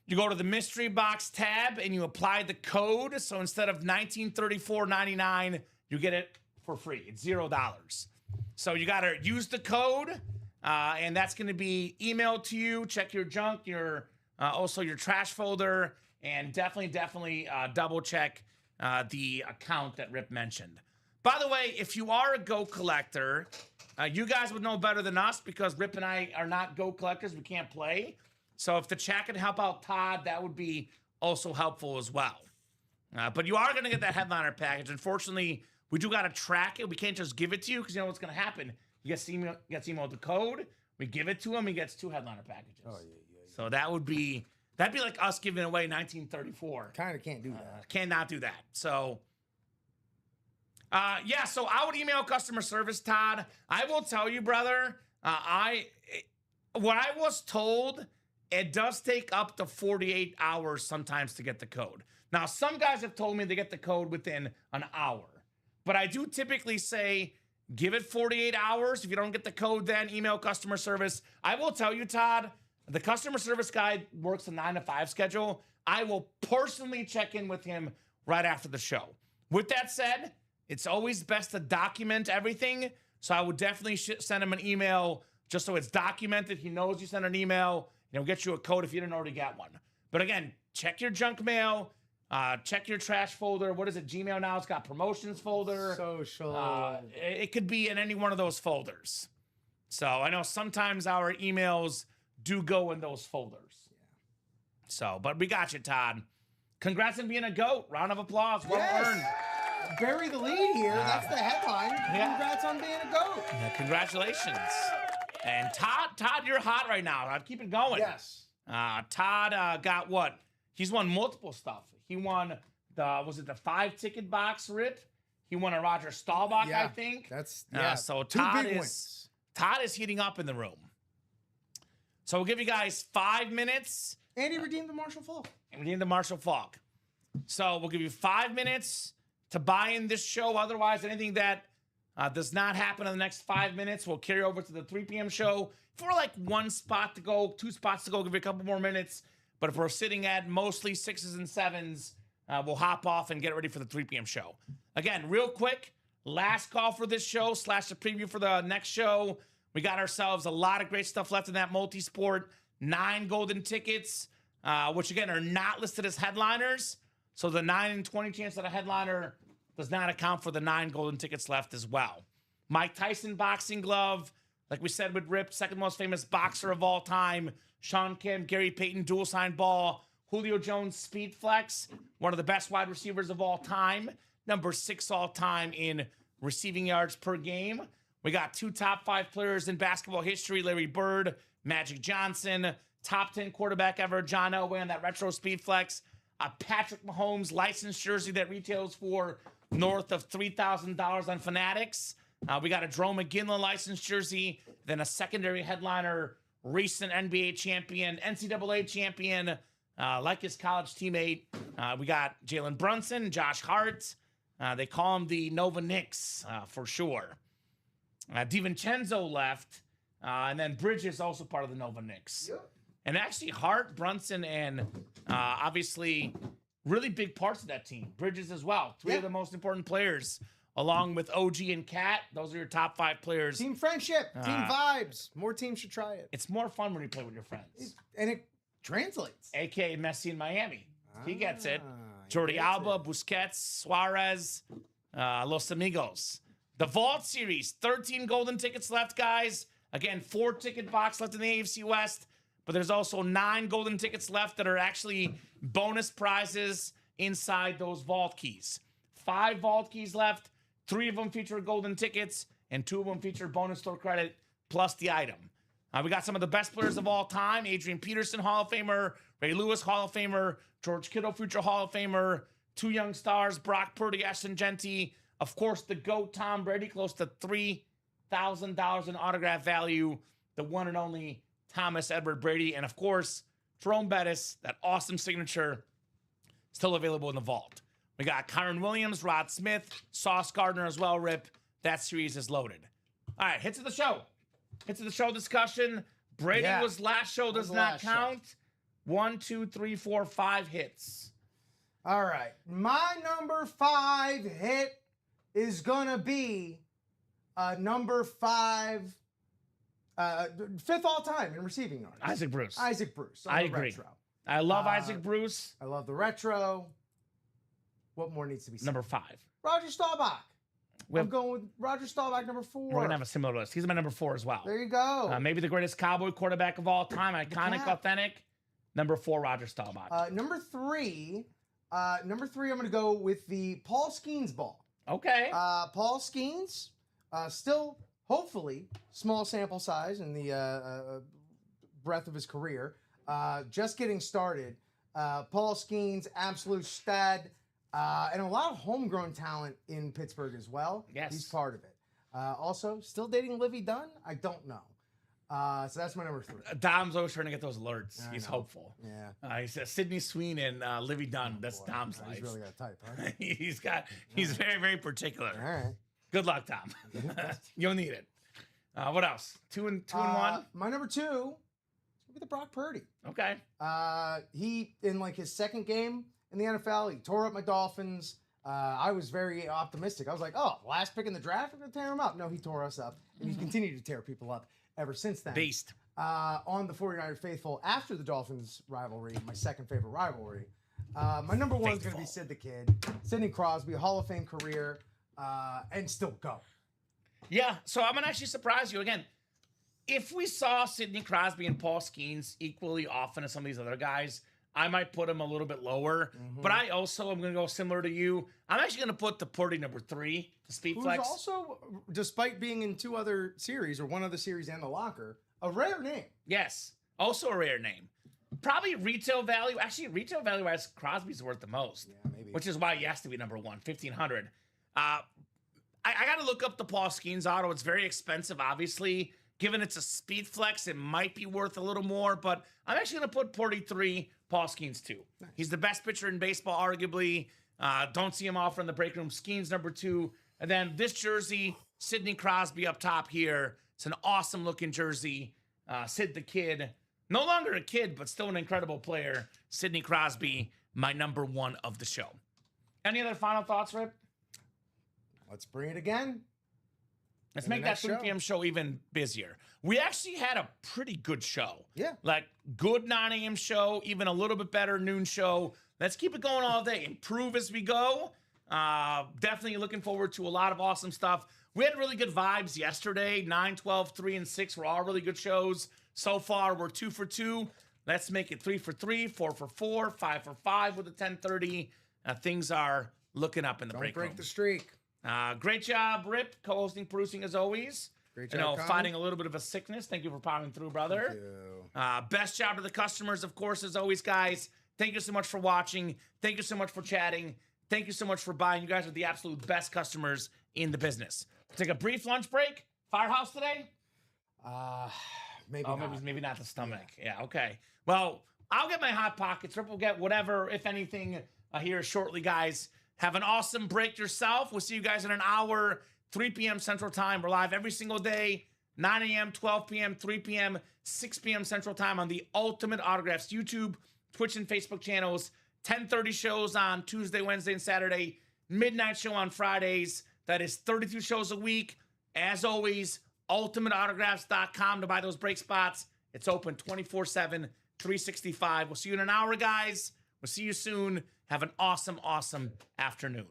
You go to the mystery box tab and you apply the code. So instead of $1934.99, you get it for free. It's $0. So you got to use the code, and that's going to be emailed to you. Check your junk, also your trash folder, and definitely double check the account that Rip mentioned. By the way, if you are a Go collector, you guys would know better than us because Rip and I are not Go collectors. We can't play. So if the chat can help out Todd, that would be also helpful as well. But you are going to get that headliner package. Unfortunately, we do got to track it. We can't just give it to you because you know what's going to happen. He gets emailed the code. We give it to him. He gets 2 headliner packages. Oh, yeah. So that'd be like us giving away 1934. Kind of can't do that. Cannot do that. So, so I would email customer service, Todd. I will tell you, brother, what I was told, it does take up to 48 hours sometimes to get the code. Now, some guys have told me they get the code within an hour. But I do typically say, give it 48 hours. If you don't get the code, then email customer service. I will tell you, Todd, the customer service guy works a 9 to 5 schedule. I will personally check in with him right after the show. With that said, it's always best to document everything. So I would definitely send him an email just so it's documented. He knows you sent an email. Get you a code if you didn't already get one. But again, check your junk mail. Check your trash folder. What is it? Gmail now. It's got promotions folder. Social. It could be in any one of those folders. So I know sometimes our emails do go in those folders. Yeah. So, but we got you, Todd. Congrats on being a GOAT. Round of applause. Well earned. Bury the lead here. That's the headline. Yeah. Congrats on being a GOAT. Yeah, congratulations. And Todd, you're hot right now. Todd, keep it going. Yes. Todd got what? He's won multiple stuff. He won the 5-ticket box, Rip? He won a Roger Staubach, I think. That's so 2 Todd big is wins. Todd is heating up in the room. So we'll give you guys 5 minutes. And he redeemed the Marshall Falk. And redeemed the Marshall Falk. So we'll give you 5 minutes to buy in this show. Otherwise, anything that does not happen in the next 5 minutes will carry over to the 3 p.m. show. If we're like 1 spot to go, 2 spots to go, give you a couple more minutes. But if we're sitting at mostly 6s and 7s, we'll hop off and get ready for the 3 p.m. show. Again, real quick, last call for this show / the preview for the next show. We got ourselves a lot of great stuff left in that multi-sport. 9 golden tickets, which again are not listed as headliners. So the 9 in 20 chance that a headliner does not account for the 9 golden tickets left as well. Mike Tyson boxing glove, like we said with Rip, second most famous boxer of all time. Sean Kemp, Gary Peyton, dual sign ball. Julio Jones, speed flex, one of the best wide receivers of all time. Number 6 all time in receiving yards per game. We got 2 top 5 players in basketball history, Larry Bird, Magic Johnson, top 10 quarterback ever, John Elway on that retro speed flex. A Patrick Mahomes licensed jersey that retails for north of $3,000 on Fanatics. We got a Jerome McGinley licensed jersey, then a secondary headliner, recent NBA champion, NCAA champion, like his college teammate. We got Jalen Brunson, Josh Hart. They call him the Nova Knicks for sure. DiVincenzo left, and then Bridges also part of the Nova Knicks. Yep. And actually, Hart, Brunson, and obviously really big parts of that team. Bridges as well. 3 of the most important players, along with OG and Cat. Those are your top 5 players. Team friendship, team vibes. More teams should try it. It's more fun when you play with your friends. And it translates. A.K.A. Messi in Miami. He gets it. Jordi Alba, Busquets, Suarez, Los Amigos. The Vault Series, 13 golden tickets left, guys. Again, 4 ticket box left in the AFC West. But there's also 9 golden tickets left that are actually bonus prizes inside those vault keys. 5 vault keys left. 3 of them feature golden tickets, and 2 of them feature bonus store credit plus the item. We got some of the best players of all time. Adrian Peterson, Hall of Famer. Ray Lewis, Hall of Famer. George Kittle, future Hall of Famer. 2 young stars, Brock Purdy, Ashton Genty. Of course, the GOAT, Tom Brady, close to $3,000 in autograph value. The one and only Thomas Edward Brady. And of course, Jerome Bettis, that awesome signature, still available in the vault. We got Kyron Williams, Rod Smith, Sauce Gardner as well, Rip. That series is loaded. All right, hits of the show. Hits of the show discussion. Brady was last show, does not count. 1, 2, 3, 4, 5 hits. All right. My number 5 hit is going to be number 5, 5th all time in receiving yards. Isaac Bruce. Isaac Bruce. I agree. Retro. I love Isaac Bruce. I love the retro. What more needs to be said? Number 5. Roger Staubach. I'm going with Roger Staubach, number 4. We're going to have a similar list. He's my number 4 as well. There you go. Maybe the greatest Cowboy quarterback of all time. Iconic, authentic. Number 4, Roger Staubach. Number 3, I'm going to go with the Paul Skeens ball. Okay. Paul Skeens, still, hopefully, small sample size in the breadth of his career. Just getting started. Paul Skeens, absolute stud. And a lot of homegrown talent in Pittsburgh as well. Yes. He's part of it. Also, still dating Livy Dunn? I don't know. So that's my number 3. Dom's always trying to get those alerts. He's hopeful. Yeah. He says Sidney Sweeney and Livy Dunn. That's Dom's life. He's really got a type, huh? He's very, very particular. All right. Good luck, Tom. You'll need it. What else? 2 and 1? My number 2 is going to be the Brock Purdy. Okay. He, in like his second game in the NFL, he tore up my Dolphins. I was very optimistic. I was like, oh, last pick in the draft, we're going to tear him up. No, he tore us up. And he's continued to tear people up ever since then. Beast. On the 49er faithful after the Dolphins rivalry, my second favorite rivalry. My number 1 is going to be Sid the Kid. Sidney Crosby, Hall of Fame career, and still go. Yeah, so I'm going to actually surprise you again. If we saw Sidney Crosby and Paul Skeens equally often as some of these other guys, I might put him a little bit lower. Mm-hmm. But I also am going to go similar to you. I'm actually going to put the Purdy number 3, the speed flex. Who's also, despite being in 2 other series, or 1 other series and the locker, a rare name. Yes, also a rare name. Probably retail value. Actually, retail value-wise, Crosby's worth the most. Yeah, maybe. Which is why he has to be number 1, 1,500. I got to look up the Paul Skeens auto. It's very expensive, obviously. Given it's a speed flex, it might be worth a little more. But I'm actually going to put Purdy 3, Paul Skeens 2. Nice. He's the best pitcher in baseball, arguably. Don't see him offer in the break room. Skeens number 2. And then this jersey, Sidney Crosby up top here. It's an awesome looking jersey. Sid the Kid, no longer a kid, but still an incredible player. Sidney Crosby, my number 1 of the show. Any other final thoughts, Rip? Let's bring it again. Let's make that 3 p.m. show even busier. We actually had a pretty good show. Yeah. Like, good 9 a.m. show, even a little bit better noon show. Let's keep it going all day. Improve as we go. Definitely looking forward to a lot of awesome stuff. We had really good vibes yesterday. 9, 12, 3, and 6 were all really good shows. So far, we're 2 for 2. Let's make it 3 for 3, 4 for 4, 5 for 5 with a 10:30. Things are looking up in the break room. Don't break the streak. Great job, Rip, co-hosting, producing as always. Great job, fighting a little bit of a sickness. Thank you for powering through, brother. Thank you. Best job to the customers, of course, as always, guys. Thank you so much for watching. Thank you so much for chatting. Thank you so much for buying. You guys are the absolute best customers in the business. Take a brief lunch break. Firehouse today? Maybe not. Maybe not the stomach. Yeah, okay. Well, I'll get my Hot Pockets. Rip will get whatever, if anything, here shortly, guys. Have an awesome break yourself. We'll see you guys in an hour, 3 p.m. Central Time. We're live every single day, 9 a.m., 12 p.m., 3 p.m., 6 p.m. Central Time on the Ultimate Autographs YouTube, Twitch, and Facebook channels. 10:30 shows on Tuesday, Wednesday, and Saturday. Midnight show on Fridays. That is 32 shows a week. As always, ultimateautographs.com to buy those break spots. It's open 24/7, 365. We'll see you in an hour, guys. We'll see you soon. Have an awesome, awesome afternoon.